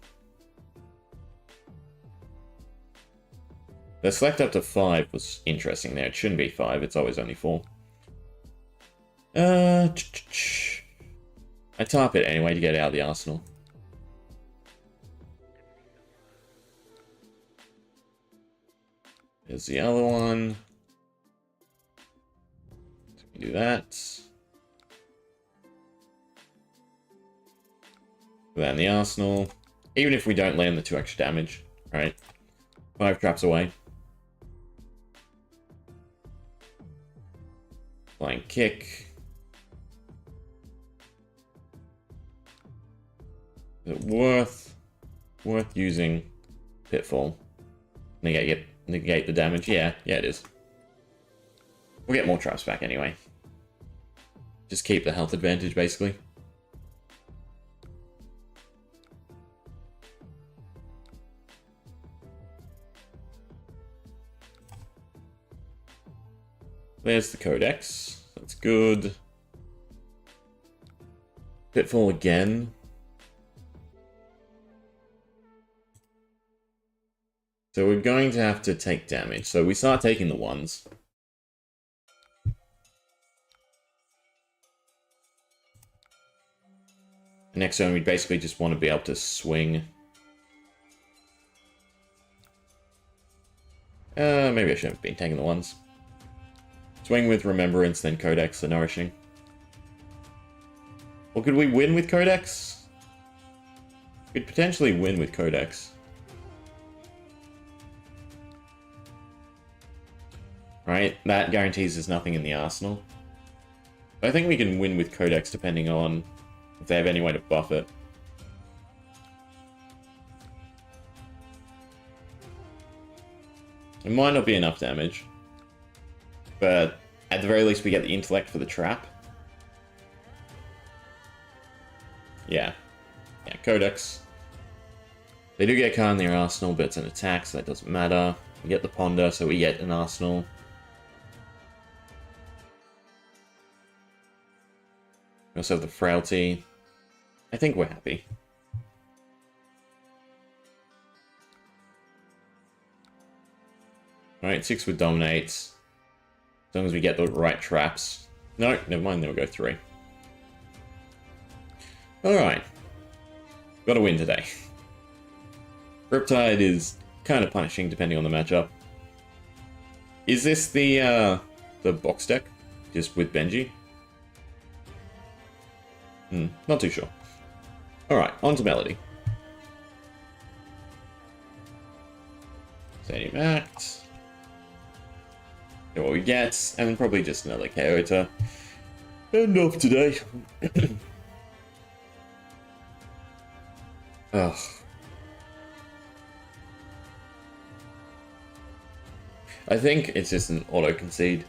The select up to 5 was interesting there. It shouldn't be 5, it's always only 4. I tar pit anyway to get out of the arsenal. There's the other one. So we can do that. Put that in the arsenal. Even if we don't land the 2 extra damage, right? 5 traps away. Flying kick. Is it worth using pitfall? Negate the damage? Yeah, it is. We'll get more traps back anyway. Just keep the health advantage, basically. There's the codex. That's good. Pitfall again. So we're going to have to take damage. So we start taking the 1s. Next turn, we basically just want to be able to swing. Maybe I shouldn't have been taking the 1s. Swing with Remembrance, then Codex, the Nourishing. Or could we win with Codex? Could potentially win with Codex. Right, that guarantees there's nothing in the arsenal. But I think we can win with Codex depending on if they have any way to buff it. It might not be enough damage. But at the very least we get the intellect for the trap. Yeah. Yeah, Codex. They do get a card in their arsenal, but it's an attack, so that doesn't matter. We get the Ponder, so we get an arsenal. We also have the Frailty. I think we're happy. Alright, 6 with Dominates. As long as we get the right traps. No, never mind, then we'll go 3. Alright. Got a win today. Riptide is kind of punishing depending on the matchup. Is this the box deck? Just with Benji? Not too sure. Alright, on to Melody. Stadium Act. Get what we get, and then probably just another KO to end off today. Ugh. I think it's just an auto-concede.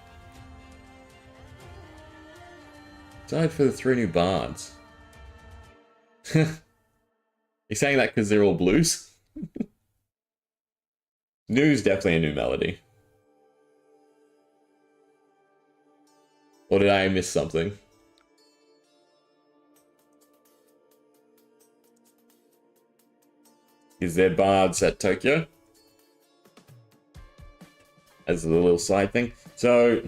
Died for the 3 new bards. You're saying that because they're all blues? New's definitely a new melody. Or did I miss something? Is there bards at Tokyo? As a little side thing. So,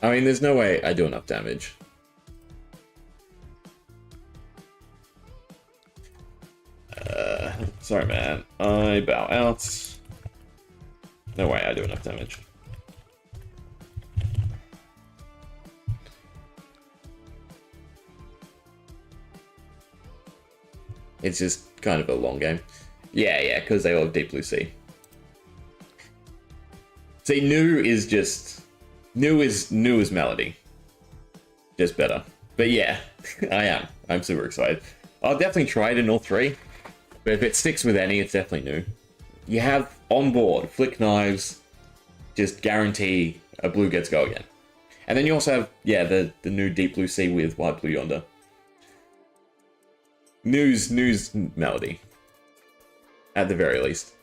I mean, there's no way I do enough damage. Sorry, man. I bow out. No way I do enough damage. It's just kind of a long game. Yeah, because they all have Deep Blue Sea. See, new is Melody. Just better. But yeah, I am. I'm super excited. I'll definitely try it in all three. But if it sticks with any, it's definitely new. You have on board Flick Knives, just guarantee a blue gets go again. And then you also have, yeah, the new Deep Blue Sea with White Blue Yonder. News Melody. At the very least.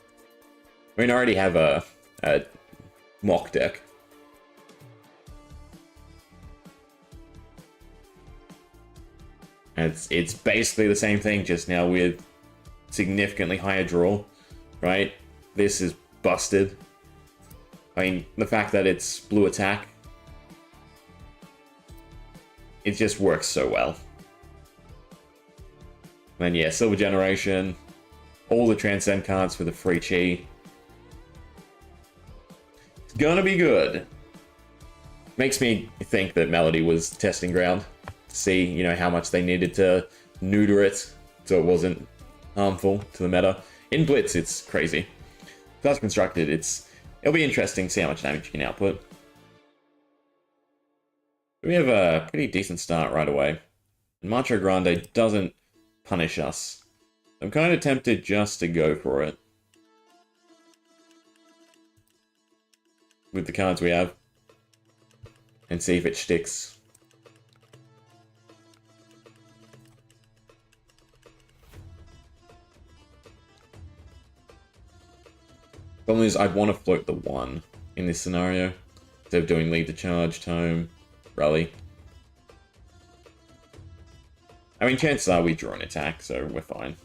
I mean, I already have a mock deck. And it's basically the same thing, just now with significantly higher draw, right? This is busted. I mean, the fact that it's blue attack, it just works so well. And yeah, Silver Generation, all the Transcend cards for the free chi. It's gonna be good. Makes me think that Melody was testing ground to see, you know, how much they needed to neuter it so it wasn't harmful to the meta. In Blitz, it's crazy. Class constructed, it'll be interesting to see how much damage you can output. We have a pretty decent start right away. And Macho Grande doesn't punish us. I'm kind of tempted just to go for it. With the cards we have. And see if it sticks. Problem is, I'd want to float the 1 in this scenario. Instead of doing Lead the Charge, Tome, Rally. I mean, chances are we draw an attack, so we're fine.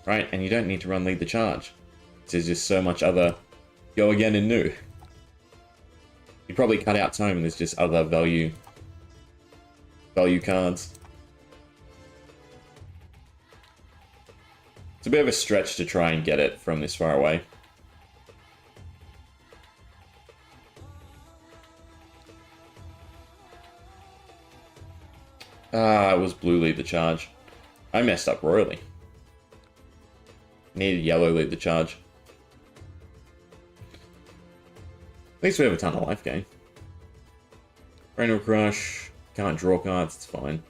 Right, and you don't need to run Lead the Charge. There's just so much other go again and new. You'd probably cut out Tome and there's just other value cards. It's a bit of a stretch to try and get it from this far away. Ah, it was blue Lead the Charge. I messed up royally. Needed yellow Lead the Charge. At least we have a ton of life gain. Cranial Crush. Can't draw cards, it's fine.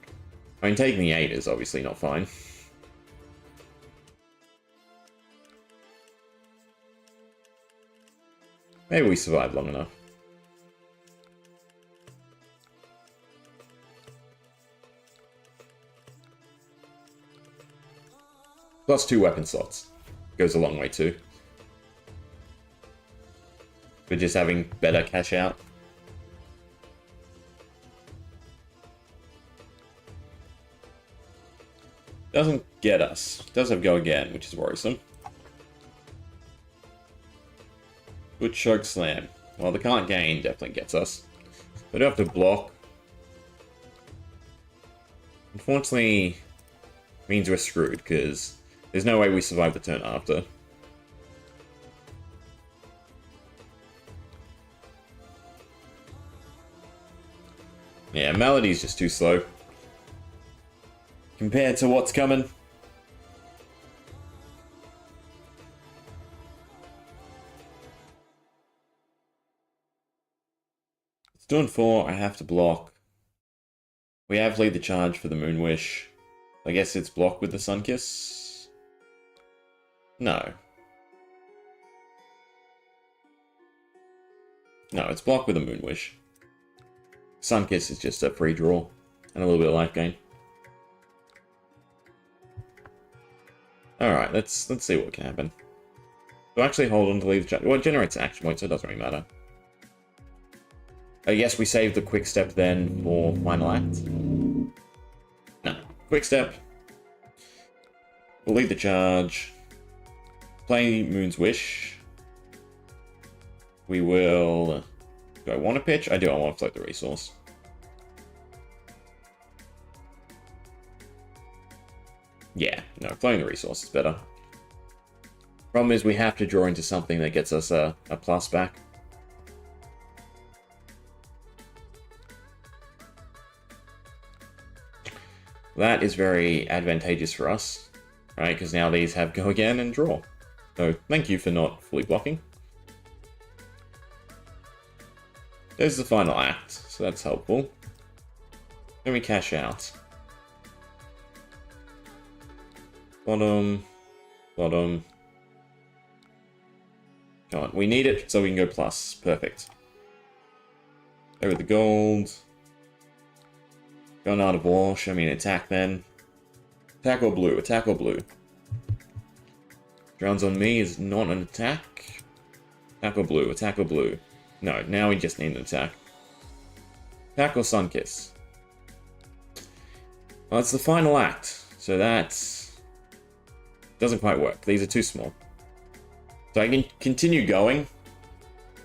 I mean, taking the 8 is obviously not fine. Maybe we survived long enough. Plus 2 weapon slots. Goes a long way too. We're just having better cash out. Doesn't get us. Does have go again, which is worrisome. Good Choke Slam. Well, the can't gain definitely gets us. We do have to block. Unfortunately, means we're screwed, because there's no way we survive the turn after. Yeah, Melody's just too slow. Compared to what's coming. It's doing 4, I have to block. We have Lead the Charge for the Moonwish. I guess it's blocked with the Sunkiss? No. No, it's blocked with a Moonwish. Sunkiss is just a free draw and a little bit of life gain. Alright, let's see what can happen. So actually hold on to Lead the Charge. Well, it generates action points, so it doesn't really matter. I guess we save the quick step then for final act. No. Quick step. We'll Lead the Charge. Play Moon's Wish. We will... Do I want to pitch? I do. I want to float the resource. Yeah, no, floating the resource is better. Problem is we have to draw into something that gets us a plus back. That is very advantageous for us, right? Because now these have go again and draw. So thank you for not fully blocking. There's the final act, so that's helpful. Then we cash out. Bottom. Bottom. Come on, we need it so we can go plus. Perfect. Over the gold. Gone out of war. Show me an attack then. Attack or blue? Attack or blue? Drowns on me is not an attack. Attack or blue? Attack or blue? No, now we just need an attack. Attack or Sunkiss? Well, it's the final act, so that doesn't quite work. These are too small. So I can continue going,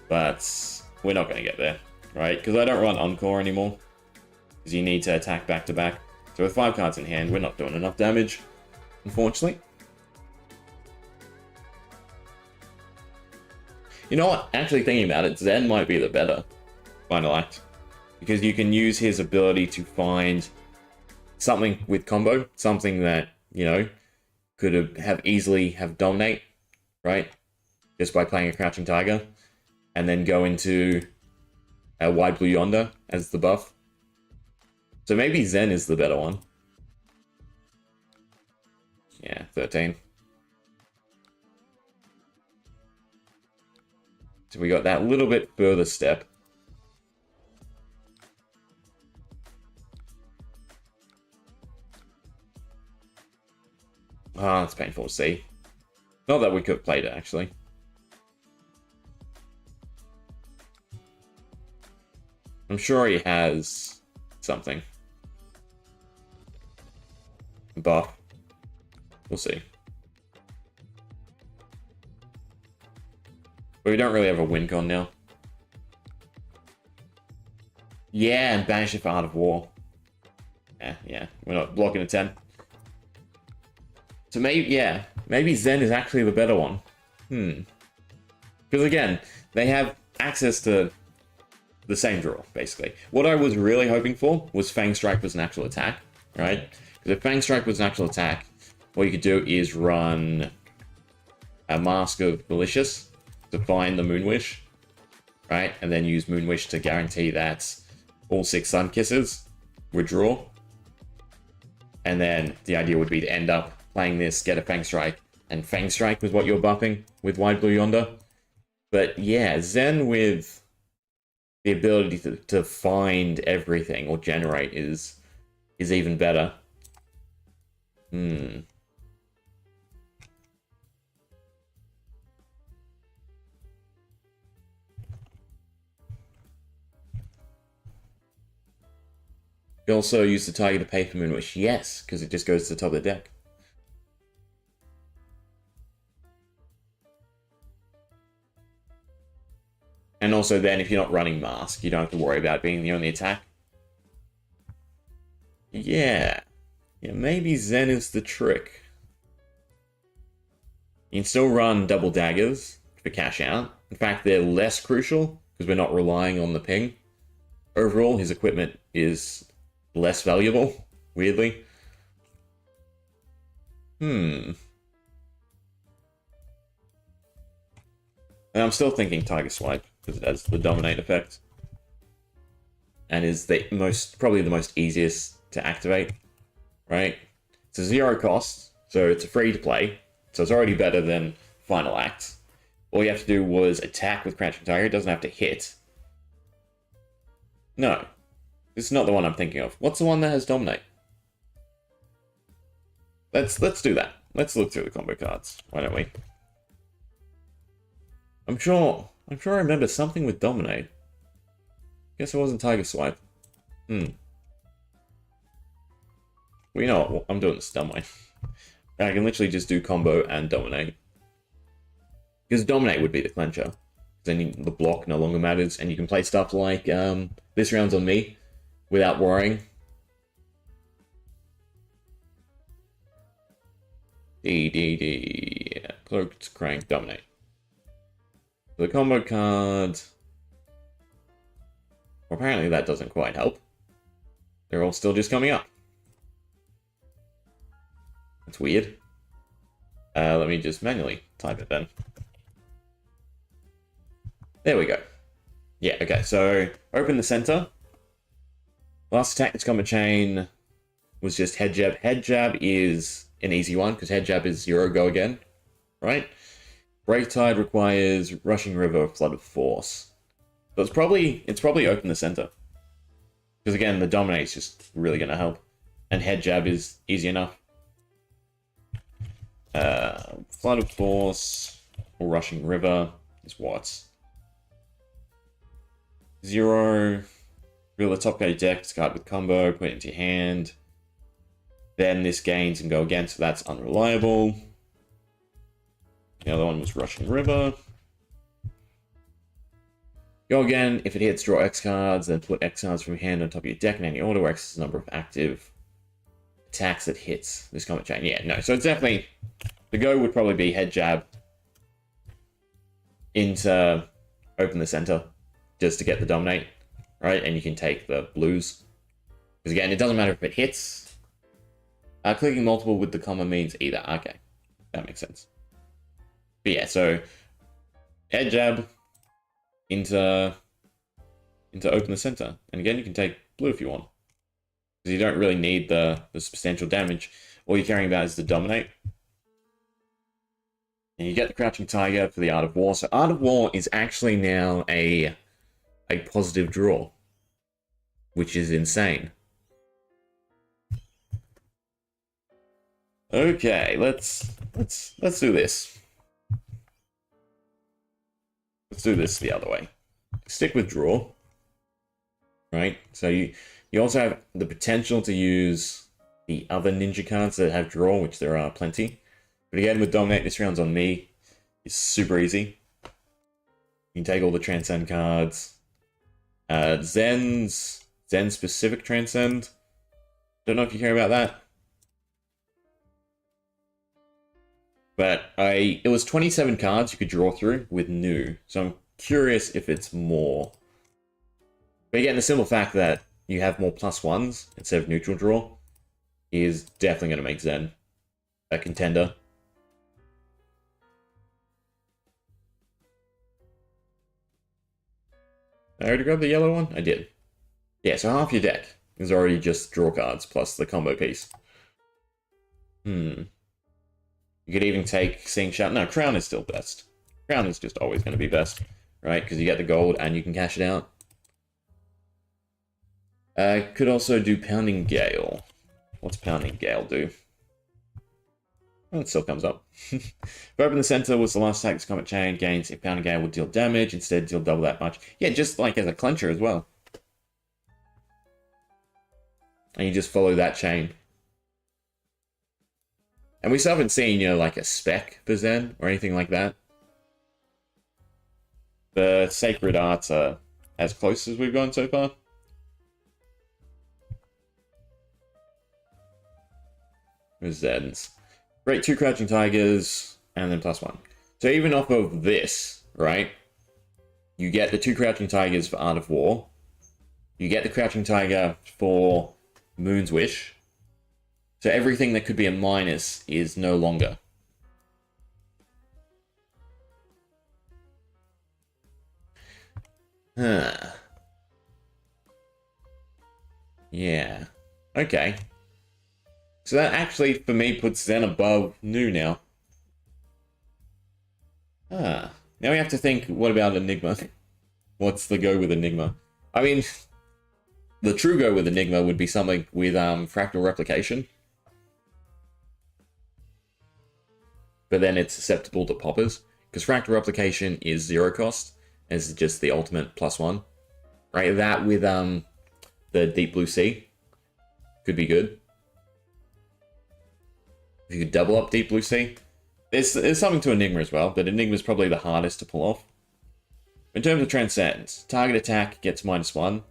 but we're not going to get there, right? Because I don't run Encore anymore, because you need to attack back to back. So with 5 cards in hand, we're not doing enough damage, unfortunately. You know what? Actually thinking about it, Zen might be the better final act. Because you can use his ability to find something with combo, something that, you know, could have easily have dominate, right? Just by playing a Crouching Tiger. And then go into a Wide Blue Yonder as the buff. So maybe Zen is the better one. Yeah, 13. So we got that little bit further step. Ah, it's painful to see. Not that we could have played it, actually. I'm sure he has something. Buff. We'll see. But we don't really have a win con now. Yeah, and banish it for Art of War. Yeah. We're not blocking a 10. So maybe, yeah, maybe Zen is actually the better one. Because again, they have access to the same draw, basically. What I was really hoping for was Fang Strike was an actual attack, right? Because if Fang Strike was an actual attack, what you could do is run a Mask of Malicious to find the Moonwish, right? And then use Moonwish to guarantee that all 6 Sun Kisses would draw. And then the idea would be to end up playing this, get a Fang Strike, and Fang Strike was what you're buffing with Wide Blue Yonder. But yeah, Zen with the ability to find everything or generate is even better. He also use the Tiger to pay for Moonwish. Yes, because it just goes to the top of the deck. And also then, if you're not running Mask, you don't have to worry about being the only attack. Yeah, maybe Zen is the trick. You can still run double daggers for cash out. In fact, they're less crucial, because we're not relying on the ping. Overall, his equipment is less valuable, weirdly. And I'm still thinking Tiger Swipe, because it has the dominate effect. And is probably the most easiest to activate, right? It's a 0 cost, so it's a free to play. So it's already better than Final Act. All you have to do was attack with Crouching Tiger. It doesn't have to hit. No. This is not the one I'm thinking of. What's the one that has dominate? Let's do that. Let's look through the combo cards. Why don't we? I'm sure I remember something with dominate. Guess it wasn't Tiger Swipe. Well, you know what? I'm doing this dumb way. I can literally just do combo and dominate. Because dominate would be the clincher. Then the block no longer matters, and you can play stuff like this round's on me without worrying. Yeah. Cloaked, Crank, Dominate. The combo card... Well, apparently that doesn't quite help. They're all still just coming up. That's weird. Let me just manually type it then. There we go. Yeah, okay, so open the center. Last attack, this combat chain was just head jab. Head jab is an easy one, because head jab is 0, go again, right? Break Tide requires Rushing River, Flood of Force. So it's probably open the center. Because again, the Dominate is just really going to help. And head jab is easy enough. Flood of Force or Rushing River is what? 0. Reveal the top card deck, discard with combo, put it into your hand. Then this gains and go again, so that's unreliable. The other one was Rushing River. Go again, if it hits, draw X cards, then put X cards from your hand on top of your deck in any order where X is the number of active attacks that hits this combat chain. Yeah, no, so it's definitely... The go would probably be head jab into open the center, just to get the dominate, right? And you can take the blues. Because again, it doesn't matter if it hits. Clicking multiple with the comma means either. Okay, that makes sense. But yeah, so head jab into open the center. And again, you can take blue if you want. Because you don't really need the substantial damage. All you're caring about is the dominate. And you get the Crouching Tiger for the Art of War. So Art of War is actually now a positive draw, which is insane. Okay, let's do this. Let's do this the other way. Stick with draw, right? So you also have the potential to use the other ninja cards that have draw, which there are plenty. But again, with Dominate, this round's on me. It's super easy. You can take all the Transcend cards. Zen specific Transcend. Don't know if you care about that. But it was 27 cards you could draw through with new. So I'm curious if it's more. But again, the simple fact that you have more +1s instead of neutral draw is definitely going to make Zen a contender. I already grabbed the yellow one? I did. Yeah, so half your deck is already just draw cards plus the combo piece. You could even take Seeing Shadow. No, Crown is still best. Crown is just always going to be best, right? Because you get the gold and you can cash it out. Could also do Pounding Gale. What's Pounding Gale do? Oh, it still comes up. If open the center was the last attack, this combat chain gains. If Pounding Gale would deal damage, instead deal double that much. Yeah, just like as a clencher as well. And you just follow that chain. And we still haven't seen, you know, like a spec for Zen or anything like that. The Sacred Arts are as close as we've gone so far. With Zens. Great, 2 Crouching Tigers, and then +1. So even off of this, right, you get the 2 Crouching Tigers for Art of War. You get the Crouching Tiger for Moon's Wish. So everything that could be a minus is no longer. Yeah. Okay. So that actually, for me, puts Zen above New now. Now we have to think, what about Enigma? What's the go with Enigma? I mean, the true go with Enigma would be something with Fractal Replication. But then it's susceptible to poppers. Because Fractal Replication is 0 cost. And it's just the ultimate +1. Right, that with the Deep Blue Sea could be good. If you could double up Deep Blue Sea. There's something to Enigma as well, but Enigma is probably the hardest to pull off. In terms of Transcend, target attack gets -1.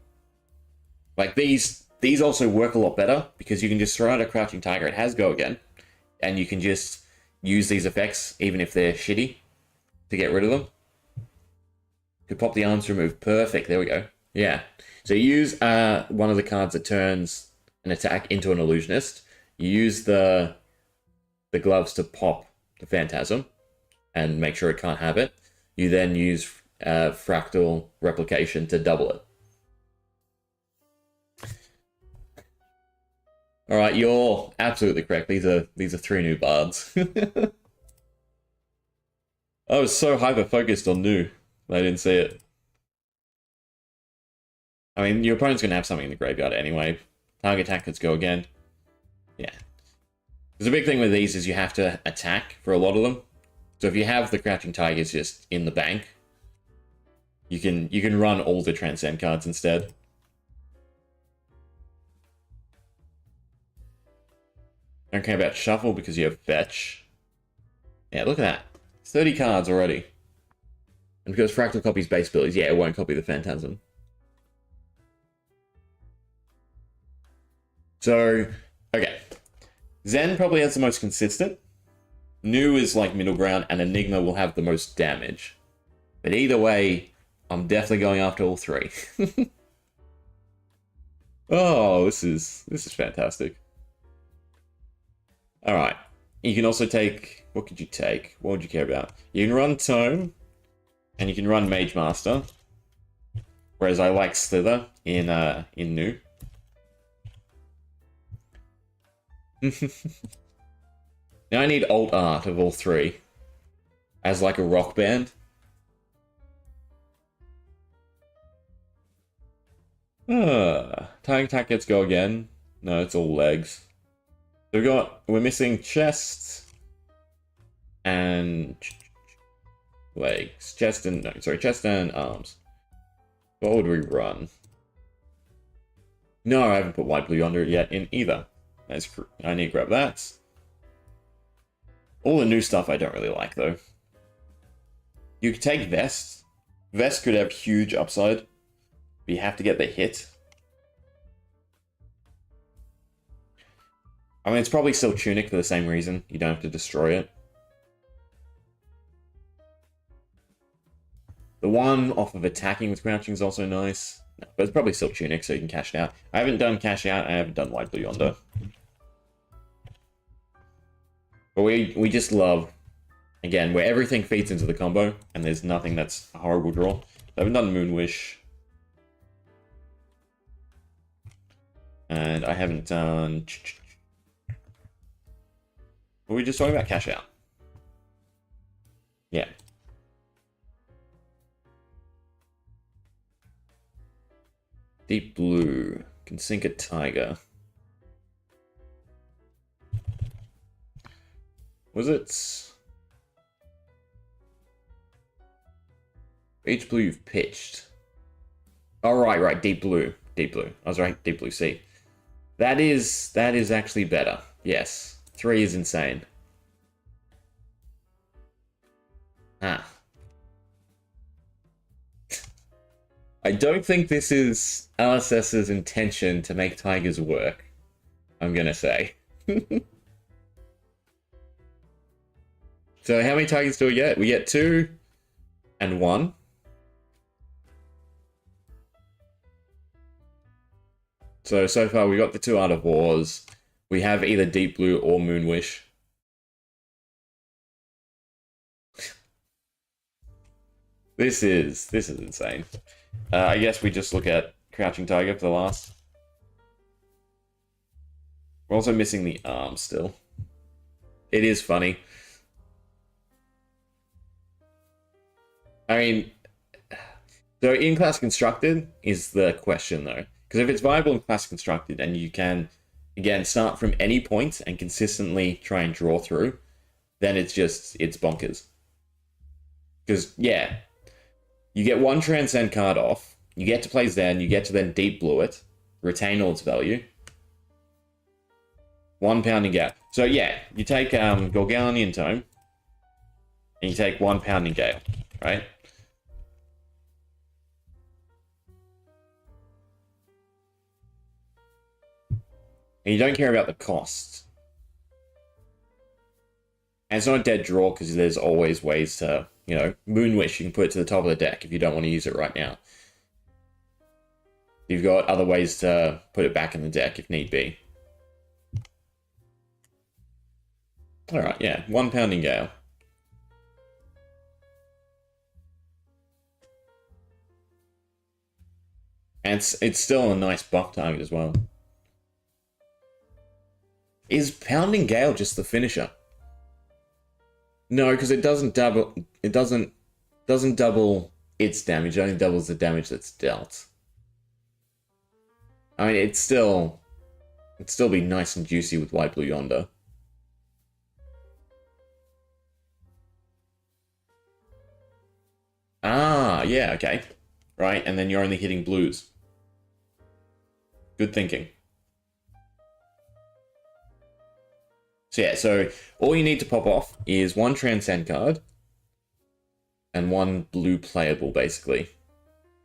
Like, these also work a lot better, because you can just throw out a Crouching Tiger, it has go again, and you can just use these effects, even if they're shitty, to get rid of them. Could pop the arms remove. Perfect, there we go. Yeah. So you use one of the cards that turns an attack into an illusionist. You use the gloves to pop the Phantasm and make sure it can't have it. You then use Fractal Replication to double it. All right, you're absolutely correct. These are 3 new bards. I was so hyper-focused on new, I didn't see it. I mean, your opponent's going to have something in the graveyard anyway. Target attack, let's go again. Yeah. Because the big thing with these is you have to attack for a lot of them. So if you have the Crouching Tigers just in the bank, you can run all the Transcend cards instead. Don't care about Shuffle because you have Fetch. Yeah, look at that. 30 cards already. And because Fractal copies base abilities, yeah, it won't copy the Phantasm. So, okay. Zen probably has the most consistent. New is like middle ground, and Enigma will have the most damage. But either way, I'm definitely going after all 3. Oh, this is fantastic. Alright. You can also take... What could you take? What would you care about? You can run Tome, and you can run Mage Master. Whereas I like Slither in New. Now I need alt art of all 3. As like a rock band. Target attack gets go again. No, it's all legs. So we're missing chest and legs. Chest and arms. What would we run? No, I haven't put white blue yonder yet in either. I need to grab that. All the new stuff I don't really like though. You could take Vest. Vest could have huge upside, but you have to get the hit. I mean, it's probably still Tunic for the same reason. You don't have to destroy it. The one off of attacking with crouching is also nice. No, but it's probably still Tunic, so you can cash it out. I haven't done cash out, I haven't done white blue yonder. But we just love, again, where everything feeds into the combo, and there's nothing that's a horrible draw. I haven't done Moonwish. And I haven't done... Were we just talking about cash out? Yeah. Deep Blue. Can sink a Tiger. Was it? Each blue you've pitched. Oh, right. Deep Blue. Deep Blue. I was right. Deep Blue Sea. That is actually better. Yes. 3 is insane. Ah. I don't think this is LSS's intention to make Tigers work. I'm gonna say. So how many Tigers do we get? We get 2 and 1. So far we got the 2 Art of Wars. We have either Deep Blue or Moonwish. This is insane. I guess we just look at Crouching Tiger for the last. We're also missing the arm still. It is funny. I mean, so in Class Constructed is the question though. Because if it's viable in Class Constructed and you can, again, start from any point and consistently try and draw through, then it's bonkers. Because, yeah, you get 1 Transcend card off, you get to play Zen, you get to then Deep Blue it, retain all its value. 1 Pounding Gale. So, yeah, you take Gorganian Tome, and you take 1 Pounding Gale, right? And you don't care about the cost. And it's not a dead draw because there's always ways to, Moonwish, you can put it to the top of the deck if you don't want to use it right now. You've got other ways to put it back in the deck if need be. Alright, yeah. 1 Pounding Gale. And it's still a nice buff target as well. Is Pounding Gale just the finisher? No, because it doesn't double. It doesn't double its damage. It only doubles the damage that's dealt. I mean, it'd still be nice and juicy with White Blue Yonder. Ah, yeah, okay. Right, and then you're only hitting blues. Good thinking. So yeah, so all you need to pop off is 1 Transcend card and 1 blue playable, basically.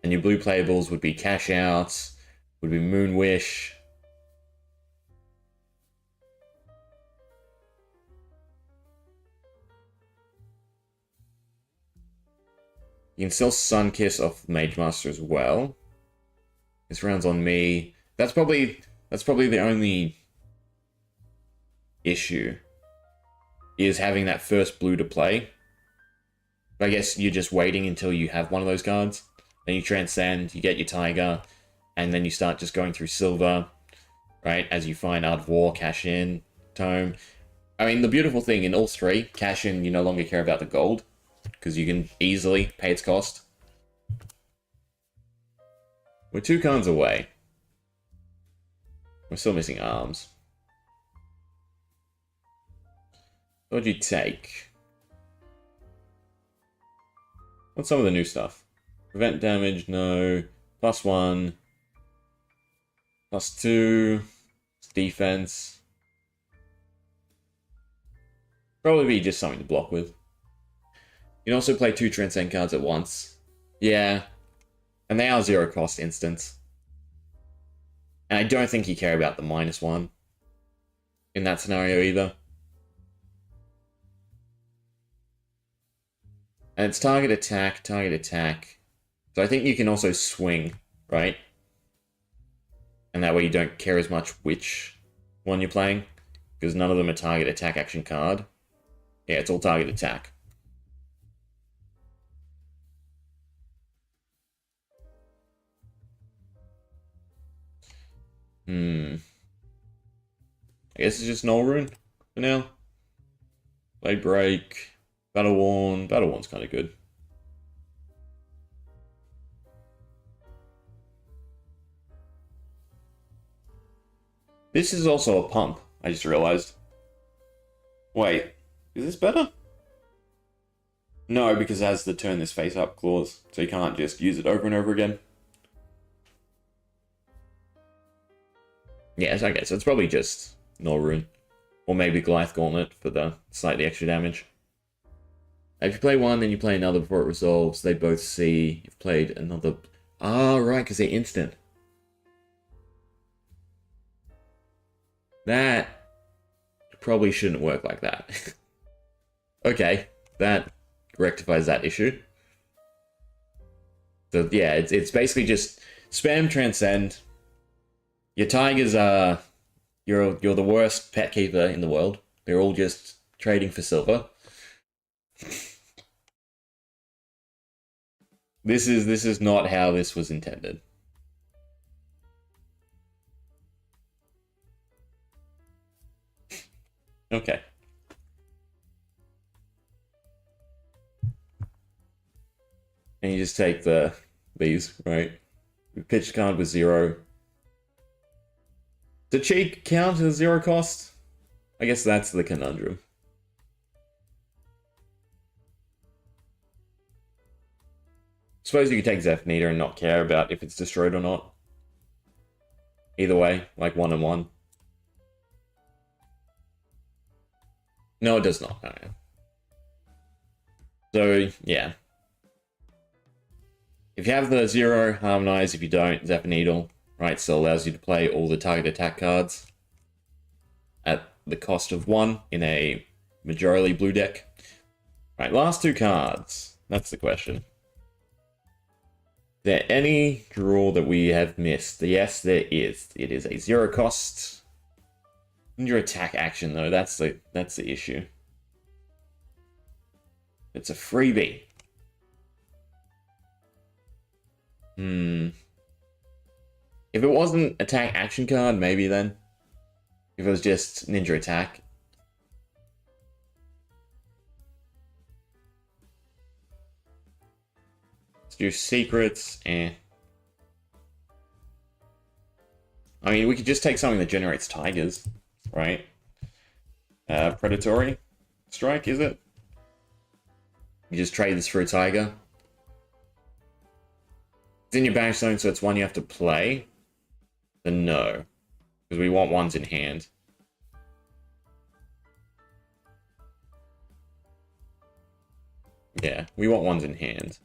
And your blue playables would be Cash Out, would be Moon Wish. You can still Sun Kiss off Mage Master as well. This round's on me. That's probably the only issue, is having that first blue to play. But I guess you're just waiting until you have one of those cards. Then you Transcend, you get your Tiger, and then you start just going through silver, right? As you find Art of War, Cash In, Tome. I mean, the beautiful thing in all 3, Cash In, you no longer care about the gold, because you can easily pay its cost. We're 2 cards away. We're still missing arms. What would you take? What's some of the new stuff? Prevent damage, no. +1. +2. Defense. Probably be just something to block with. You can also play 2 Transcend cards at once. Yeah. And they are 0 cost instants. And I don't think you care about the -1 in that scenario either. And it's target attack. So I think you can also swing, right? And that way you don't care as much which one you're playing, because none of them are target attack action card. Yeah, it's all target attack. I guess it's just Null Rune for now. Blade Break, Battle Worn. Battle Worn's kind of good. This is also a pump, I just realized. Wait, is this better? No, because it has the turn this face up clause, so you can't just use it over and over again. Yes, okay, so it's probably just Null Rune. Or maybe Glythe Gauntlet for the slightly extra damage. If you play one, then you play another before it resolves. They both see you've played another... Ah, right, because they're instant. That probably shouldn't work like that. Okay, that rectifies that issue. So yeah, it's basically just spam Transcend. Your Tigers are... You're the worst pet keeper in the world. They're all just trading for silver. This is not how this was intended. Okay. And you just take these, right? We pitch card with 0. Does cheat count as 0 cost? I guess that's the conundrum. Suppose you could take Zephyr and not care about if it's destroyed or not. Either way, like 1 and 1. No, it does not. Okay. So, yeah. If you have the 0, Harmonize. If you don't, Zephyr Needle. Right, so allows you to play all the target attack cards at the cost of 1 in a majorly blue deck. Right, last 2 cards. That's the question. Is there any draw that we have missed? Yes, there is. It is a 0 cost. Ninja attack action though, that's the issue. It's a freebie. If it wasn't attack action card, maybe then. If it was just ninja attack. Let's do secrets, I mean, we could just take something that generates tigers, right? Predatory strike, is it? You just trade this for a tiger. It's in your banish zone, so it's one you have to play. Then no, because we want ones in hand. Yeah, we want ones in hand.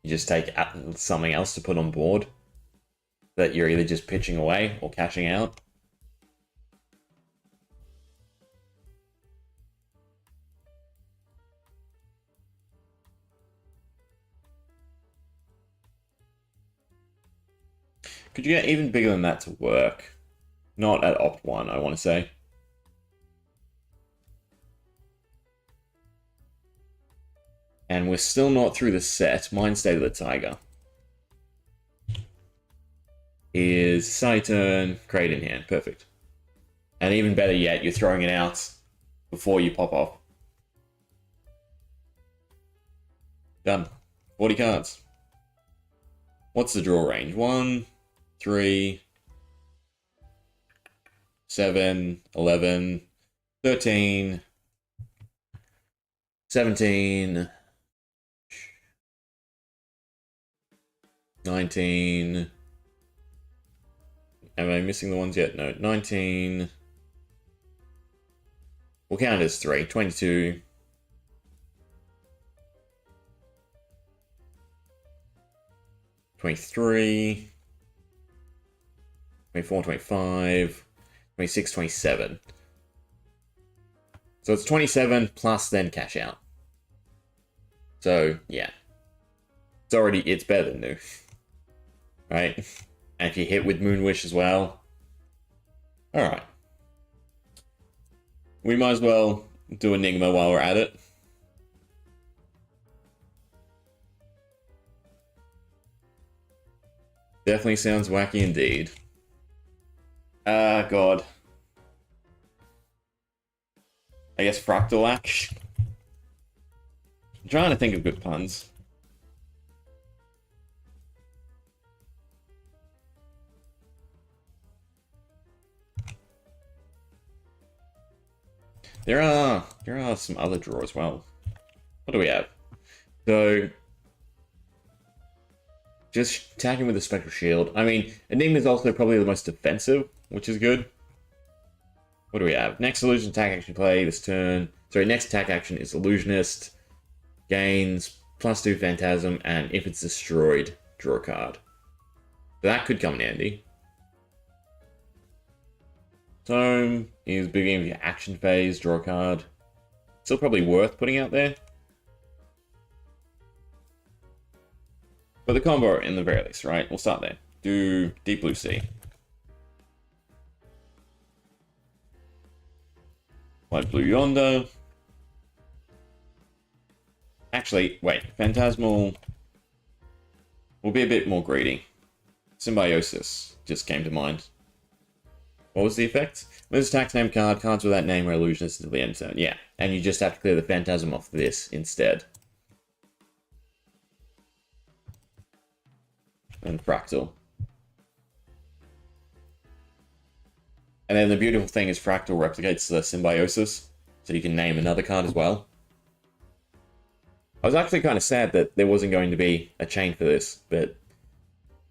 You just take something else to put on board that you're either just pitching away or cashing out. Could you get even bigger than that to work? Not at Opt 1, I want to say. And we're still not through the set. Mind State of the Tiger is side turn, create in hand. Perfect. And even better yet, you're throwing it out before you pop off. Done. 40 cards. What's the draw range? 1, 3, 7, 11, 13, 17, 19. Am I missing the ones yet? No. 19. We'll count it as 3. 22. 23. 24, 25. 26, 27. So it's 27 plus then cash out. So, yeah. It's better than new. Right? And if you hit with Moonwish as well. Alright. We might as well do Enigma while we're at it. Definitely sounds wacky indeed. Ah, God. I guess Fractal Ash. I'm trying to think of good puns. There are some other draws as well. What do we have? So, just attacking with a Spectral Shield. I mean, Enigma is also probably the most defensive, which is good. What do we have? Next illusion attack action play this turn. Sorry, next attack action is Illusionist. Gains +2 Phantasm, and if it's destroyed, draw a card. So that could come in handy. Tome is beginning of your action phase, draw a card. Still probably worth putting out there. But the combo in the very least, right? We'll start there. Do Deep Blue Sea. White Blue Yonder. Actually, wait. Phantasmal will be a bit more greedy. Symbiosis just came to mind. What was the effect? When this attacks name card, cards with that name are illusionist until the end of the turn. Yeah, and you just have to clear the Phantasm off this instead. And Fractal. And then the beautiful thing is Fractal replicates the Symbiosis, so you can name another card as well. I was actually kind of sad that there wasn't going to be a chain for this, but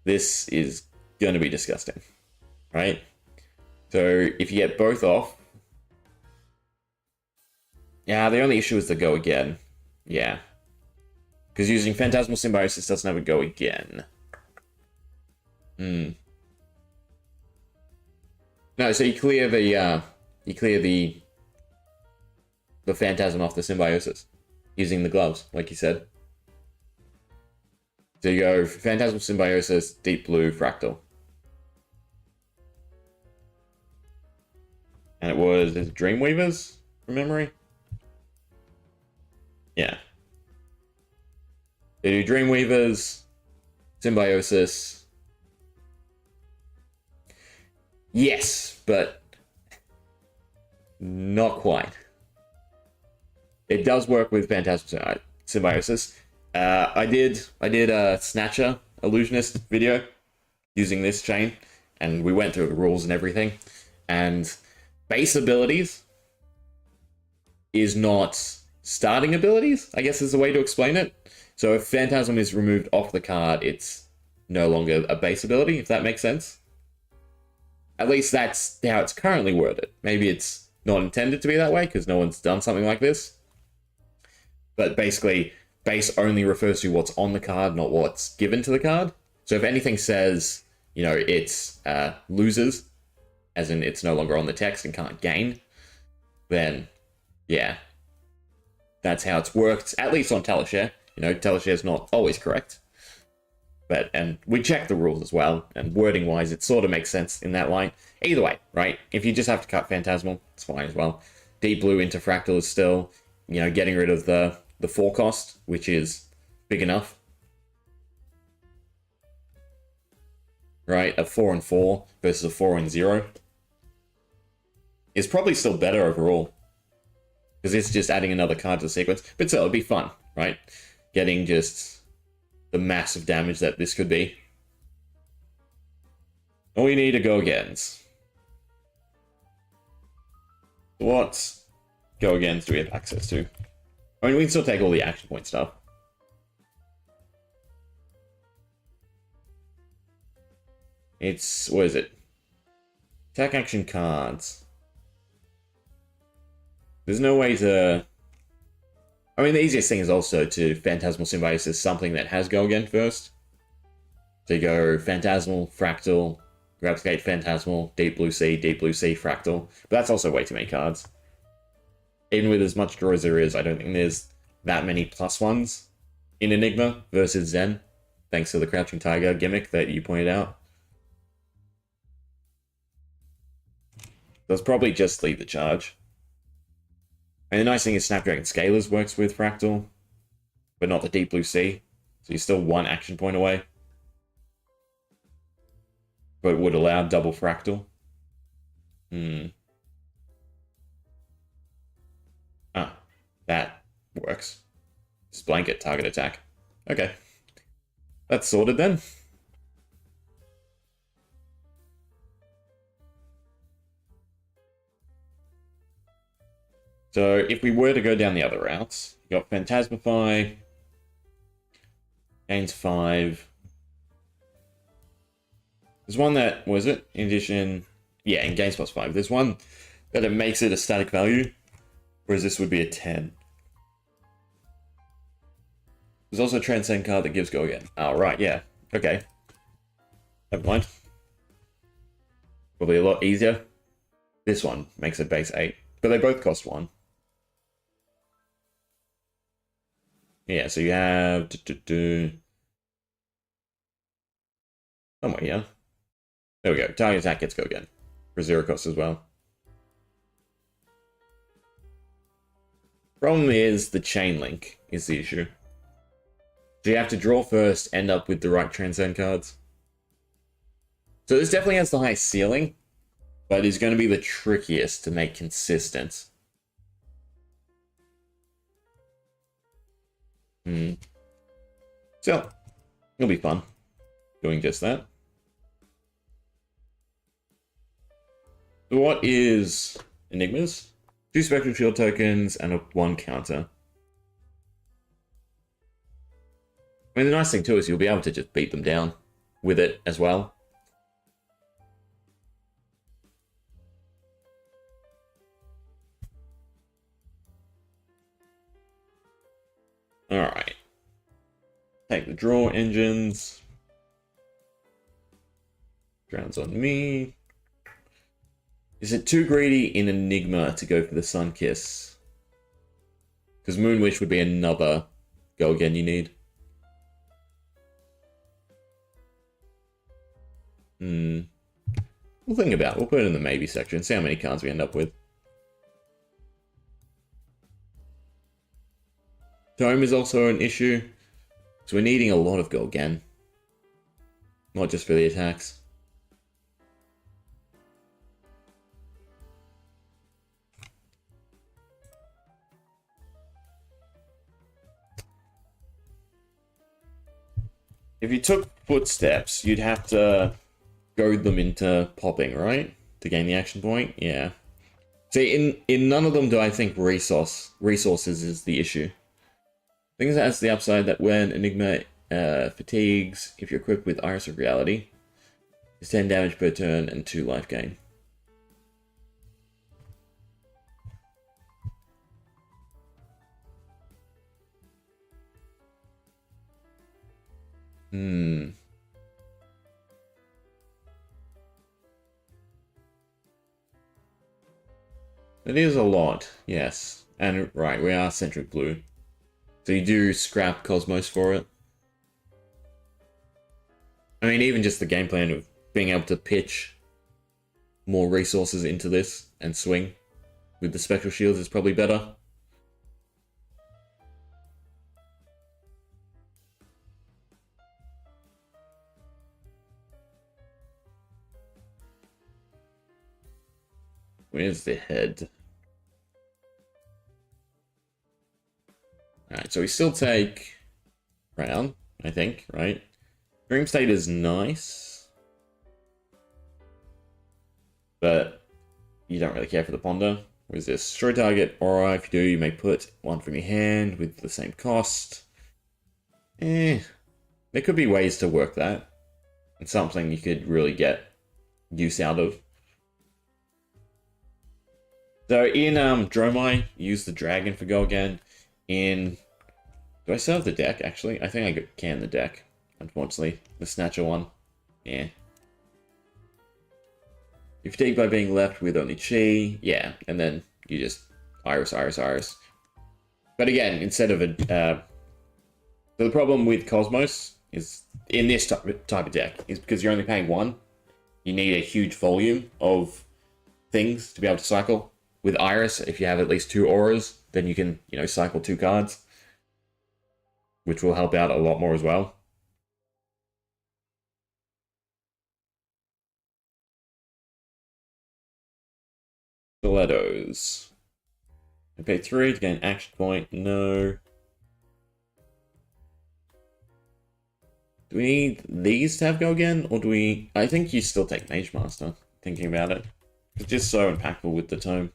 this is going to be disgusting, right? So if you get both off... Yeah, the only issue is the go again. Yeah. Because using Phantasmal Symbiosis doesn't have a go again. No, so you clear the Phantasm off the Symbiosis using the gloves, like you said. So you go Phantasmal Symbiosis, Deep Blue, Fractal. And it was Dreamweavers, from memory? Yeah. They do Dreamweavers, Symbiosis. Yes, but not quite. It does work with Phantasmal Symbiosis. I did a Snatcher Illusionist video using this chain, and we went through the rules and everything. And base abilities is not starting abilities, I guess is the way to explain it. So if Phantasm is removed off the card, it's no longer a base ability, if that makes sense. At least that's how it's currently worded. Maybe it's not intended to be that way, because no one's done something like this. But basically, base only refers to what's on the card, not what's given to the card. So if anything says, you know, it's loses, as in it's no longer on the text and can't gain, then, yeah. That's how it's worked, at least on Teleshare. You know, Teleshare is not always correct. But, and we check the rules as well, and wording-wise, it sort of makes sense in that line. Either way, right? If you just have to cut Phantasmal, it's fine as well. Deep Blue into Fractal is still, you know, getting rid of the 4 cost, which is big enough. Right? A 4 and 4 versus a 4 and 0 is probably still better overall. Because it's just adding another card to the sequence. But still, it'd be fun, right? Getting just the massive damage that this could be. All we need are Go-Agains. What Go-Agains do we have access to? I mean, we can still take all the action point stuff. It's, what is it? Attack action cards. There's no way to... I mean, the easiest thing is also to Phantasmal Symbiosis something that has Go Again first. So you go Phantasmal, Fractal, Replicate Phantasmal, Deep Blue Sea, Fractal. But that's also way too many cards. Even with as much draw as there is, I don't think there's that many +1s in Enigma versus Zen, thanks to the Crouching Tiger gimmick that you pointed out. Let's probably just leave the charge. And the nice thing is Snapdragon Scalers works with Fractal, but not the Deep Blue Sea, so you're still 1 action point away. But it would allow double Fractal. Ah, that works. Just blanket target attack. Okay. That's sorted then. So if we were to go down the other routes, you got Phantasmify, gains 5. There's one that, was it? In addition, yeah, in gains +5. There's one that it makes it a static value, whereas this would be a 10. There's also a Transcend card that gives Go Again. Oh, right, yeah. Okay. Never mind. Probably a lot easier. This one makes it base 8, but they both cost 1. Yeah, so you have... Somewhere here. There we go. Target attack gets Go Again. For 0 cost as well. Problem is the chain link is the issue. So you have to draw first, end up with the right Transcend cards. So this definitely has the highest ceiling, but is going to be the trickiest to make consistent. So, it'll be fun doing just that. So what is Enigmas? 2 Spectral Shield tokens and a 1 counter. I mean, the nice thing too is you'll be able to just beat them down with it as well. Alright. Take the draw engines. Drowns on me. Is it too greedy in Enigma to go for the Sun Kiss? Because Moonwish would be another Go Again you need. We'll think about it. We'll put it in the maybe section, see how many cards we end up with. Tome is also an issue, so we're needing a lot of gold again. Not just for the attacks. If you took footsteps, you'd have to goad them into popping, right? To gain the action point? Yeah. See, in none of them do I think resources is the issue. Things that has the upside that when Enigma fatigues, if you're equipped with Iris of Reality, it's 10 damage per turn and 2 life gain. It is a lot, yes. And right, we are Centric Blue. So you do scrap Cosmos for it. I mean, even just the game plan of being able to pitch more resources into this and swing with the Spectral Shields is probably better. Where's the head? Alright, so we still take Crown, I think, right? Dream State is nice. But you don't really care for the Ponder. What is this? Destroy target aura. If you do, you may put one from your hand with the same cost. There could be ways to work that. It's something you could really get use out of. So in Dromai, use the dragon for go again. Do I still have the deck, actually? I think I can the deck, unfortunately. The Snatcher one. Yeah. You're fatigued by being left with only Chi. Yeah, and then you just Iris. But again, instead of a... so the problem with Cosmos is, in this type of deck, is because you're only paying 1. You need a huge volume of things to be able to cycle. With Iris, if you have at least 2 auras, then you can, cycle 2 cards. Which will help out a lot more as well. Stilettos. I pay 3 to gain action point. No. Do we need these to have go again? Or do we... I think you still take Mage Master, thinking about it. It's just so impactful with the tome.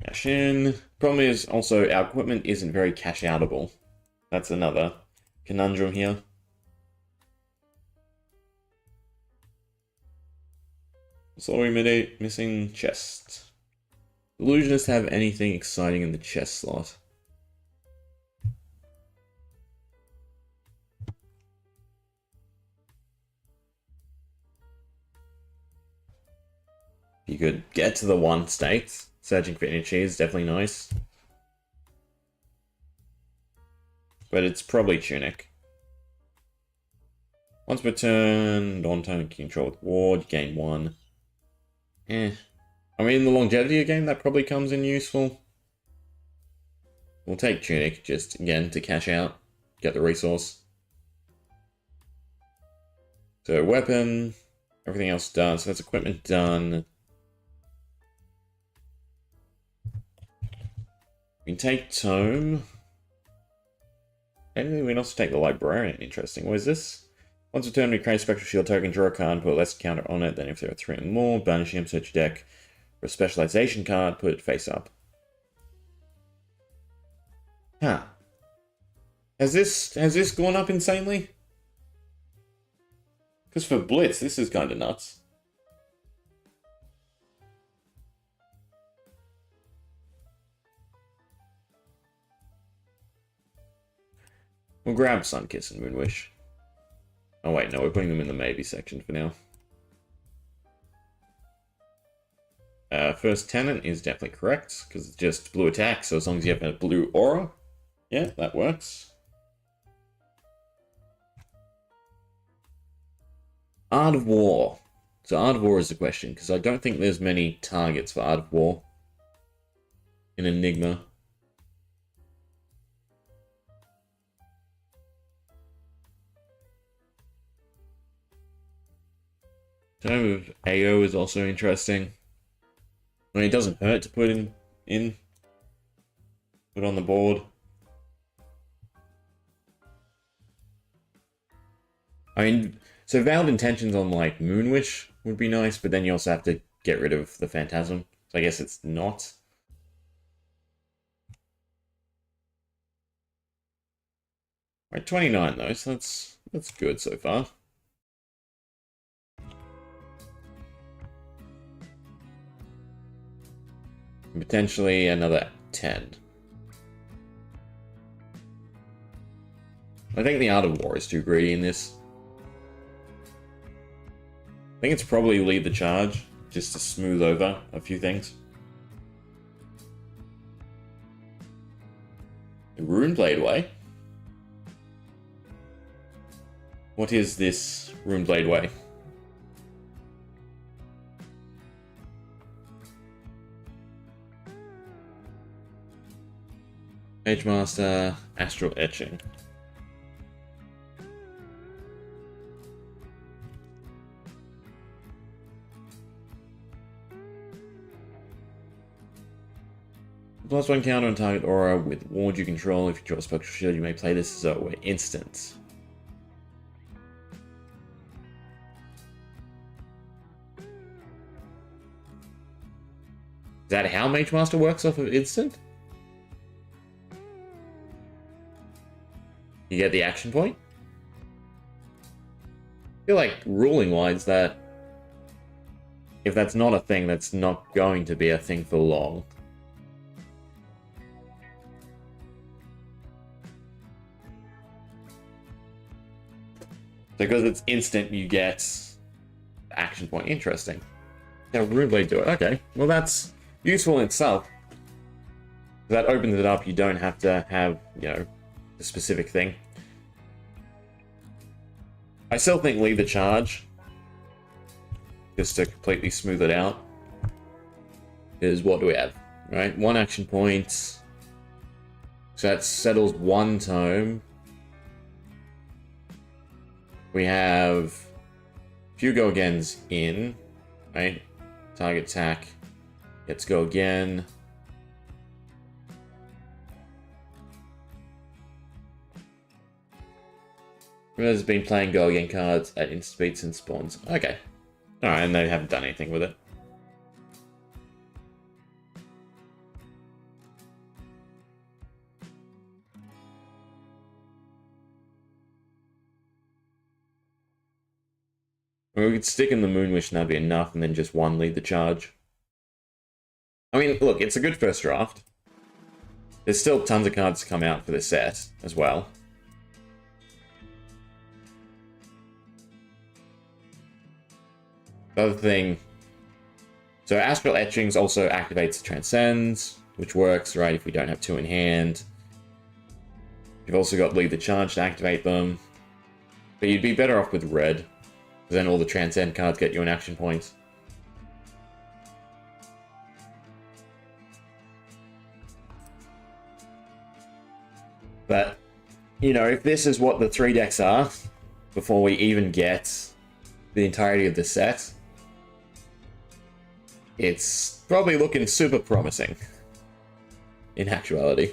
Cash in. Problem is also our equipment isn't very cash outable. That's another conundrum here. So we missing chest. Illusionists have anything exciting in the chest slot. You could get to the 1 state. Searching for energy is definitely nice. But it's probably Tunic. Once per turn, non-turn you control with ward, you gain 1. I mean, in the longevity of the game, that probably comes in useful. We'll take Tunic, just, again, to cash out. Get the resource. So, weapon. Everything else done. So that's equipment done. We can take Tome. Maybe we can also take the Librarian. Interesting. What is this? Once a turn, we create a Spectral Shield token, draw a card, put a less counter on it than if there are 3 or more. Banish him, search your deck. For a specialization card, put it face up. Huh. Has this gone up insanely? Because for Blitz, this is kind of nuts. We'll grab Sunkiss and Moonwish. Oh wait, no, we're putting them in the maybe section for now. First Tenant is definitely correct, because it's just blue attack, so as long as you have a blue aura, yeah, that works. Art of War. So Art of War is the question, because I don't think there's many targets for Art of War in Enigma. Time of AO is also interesting. I mean, it doesn't hurt to put put on the board. I mean, so Veiled Intentions on, like, Moonwish would be nice, but then you also have to get rid of the Phantasm. So I guess it's not. Right, 29 though, so that's good so far. Potentially another 10. I think the Art of War is too greedy in this. I think it's probably lead the charge, just to smooth over a few things. The Runeblade Way? What is this Runeblade Way? Mage Master, Astral Etching. +1 counter on target aura with ward you control. If you draw a Spectral Shield, you may play this as a instant. Is that how Mage Master works off of instant? You get the action point? I feel like ruling-wise that if that's not a thing, that's not going to be a thing for long. Because it's instant, you get action point. Interesting. How Runeblade do it. Okay, well that's useful in itself. That opens it up. You don't have to have, you know, the specific thing. I still think lead the charge, just to completely smooth it out. Is what do we have? Right, 1 action point. So that settles 1 tome. We have few go agains in, right? Target attack. Let's go again. Has been playing go again cards at instant speed since spawns. Okay. Alright, and they haven't done anything with it. We could stick in the Moonwish and that'd be enough, and then just 1 lead the charge. I mean, look, it's a good first draft. There's still tons of cards to come out for this set as well. The other thing, so Astral Etchings also activates Transcends, which works, right, if we don't have 2 in hand. You've also got Lead the Charge to activate them. But you'd be better off with red, because then all the Transcend cards get you an action point. But, you know, if this is what the 3 decks are, before we even get the entirety of the set, it's probably looking super promising, in actuality.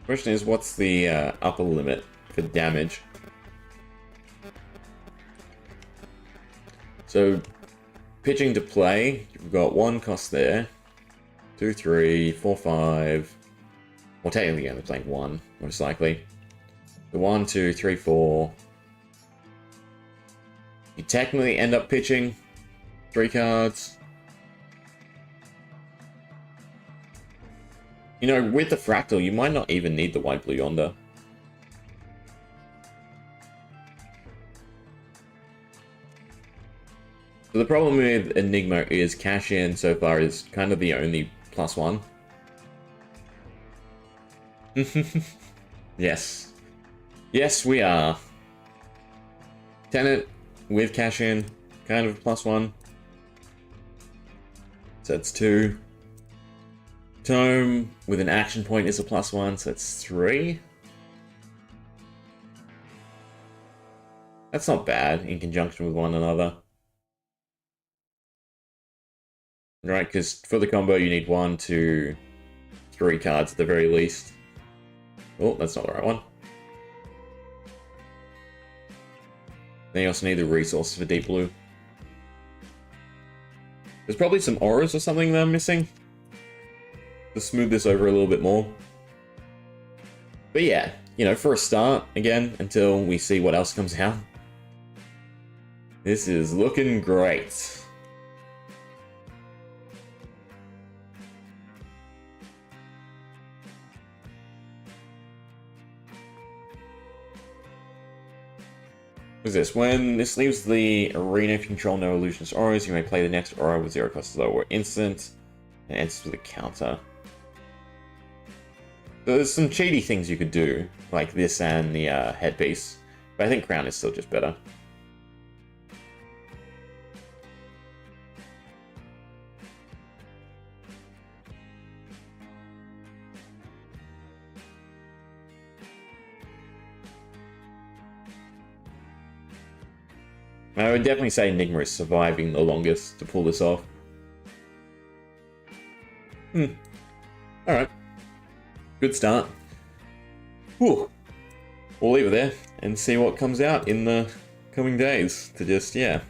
Question is, what's the upper limit for damage? So, pitching to play, you've got 1 cost there. 2, 3, 4, 5. Well, technically only playing 1, most likely. The 1, 2, 3, 4. You technically end up pitching 3 cards. You know, with the Fractal, you might not even need the White Blue Yonder. So the problem with Enigma is cash in so far is kind of the only +1. Yes. Yes, we are. Tenant with cash in, kind of +1. So that's 2. Tome with an action point is a +1, so that's 3. That's not bad in conjunction with one another. Right, because for the combo you need 1, 2, 3 cards at the very least. Oh, that's not the right one. Then you also need the resources for Deep Blue. There's probably some auras or something that I'm missing to smooth this over a little bit more. But yeah, you know, for a start, again, until we see what else comes out, this is looking great. What's this? When this leaves the arena, if you control no illusionist auras, you may play the next aura with 0 cost lower instant, and answers with a counter. So there's some cheaty things you could do, like this and the headpiece, but I think Crown is still just better. I would definitely say Enigma is surviving the longest to pull this off. Alright. Good start. Whew. We'll leave it there and see what comes out in the coming days to just, yeah,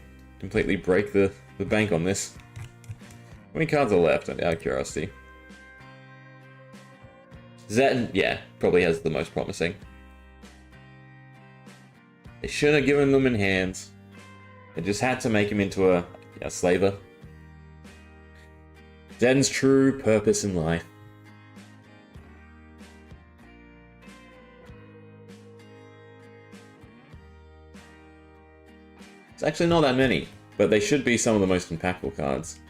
completely break the bank on this. How many cards are left, out of curiosity? Zen, yeah, probably has the most promising. They shouldn't have given them in hands. They just had to make him into a slaver. Zen's true purpose in life. It's actually not that many, but they should be some of the most impactful cards.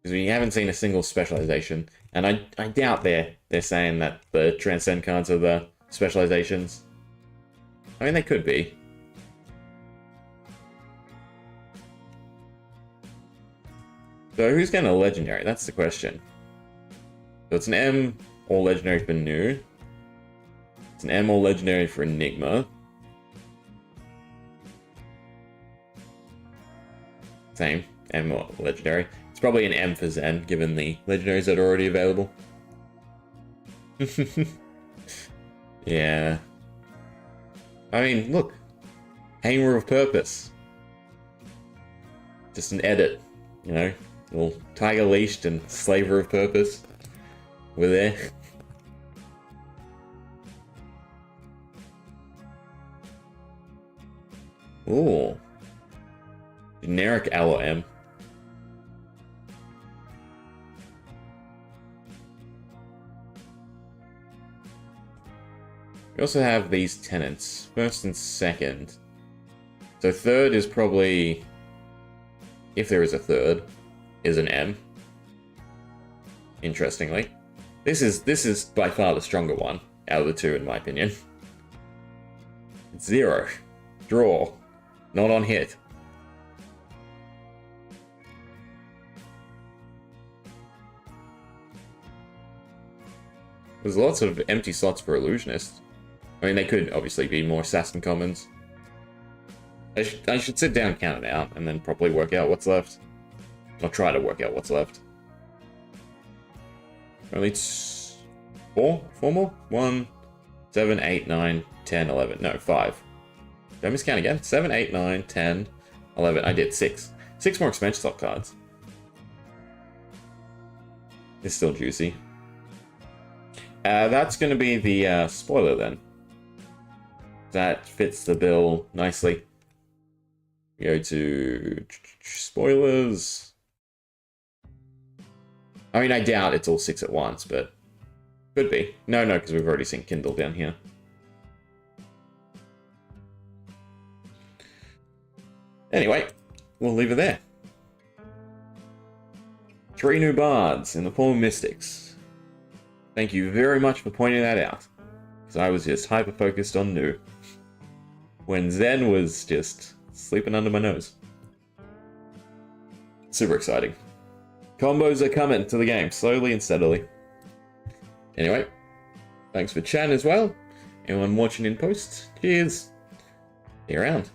Because we haven't seen a single specialization, and I doubt they're saying that the Transcend cards are the specializations. I mean, they could be. So who's getting a legendary? That's the question. So it's an M all legendary for New. It's an M all legendary for Enigma. Same, M all legendary. It's probably an M for Zen, given the legendaries that are already available. Yeah. I mean, look. Hanger of Purpose. Just an edit, you know? Little Tiger Leashed and Slaver of Purpose. We're there. Ooh. Generic LM. We also have these tenants, first and second. So third is probably, if there is a third, is an M. Interestingly. This is by far the stronger one out of the two, in my opinion. It's 0. Draw. Not on hit. There's lots of empty slots for Illusionists. I mean, they could obviously be more assassin commons. I should sit down, count it out, and then probably work out what's left. Or try to work out what's left. Only 4 more? 1, 7, 8, 9, 10, 11. No, 5. Did I miscount again? 7, 8, 9, 10, 11. I did 6. 6 more expansion slot cards. It's still juicy. That's going to be the spoiler then. That fits the bill nicely. We go to spoilers. I mean, I doubt it's all 6 at once, but could be. No, because we've already seen Kindle down here. Anyway, we'll leave it there. 3 new bards in the form of Mystics. Thank you very much for pointing that out, because I was just hyper-focused on new, when Zen was just sleeping under my nose. Super exciting. Combos are coming to the game, slowly and steadily. Anyway, thanks for chatting as well. Anyone watching in post, cheers. See you around.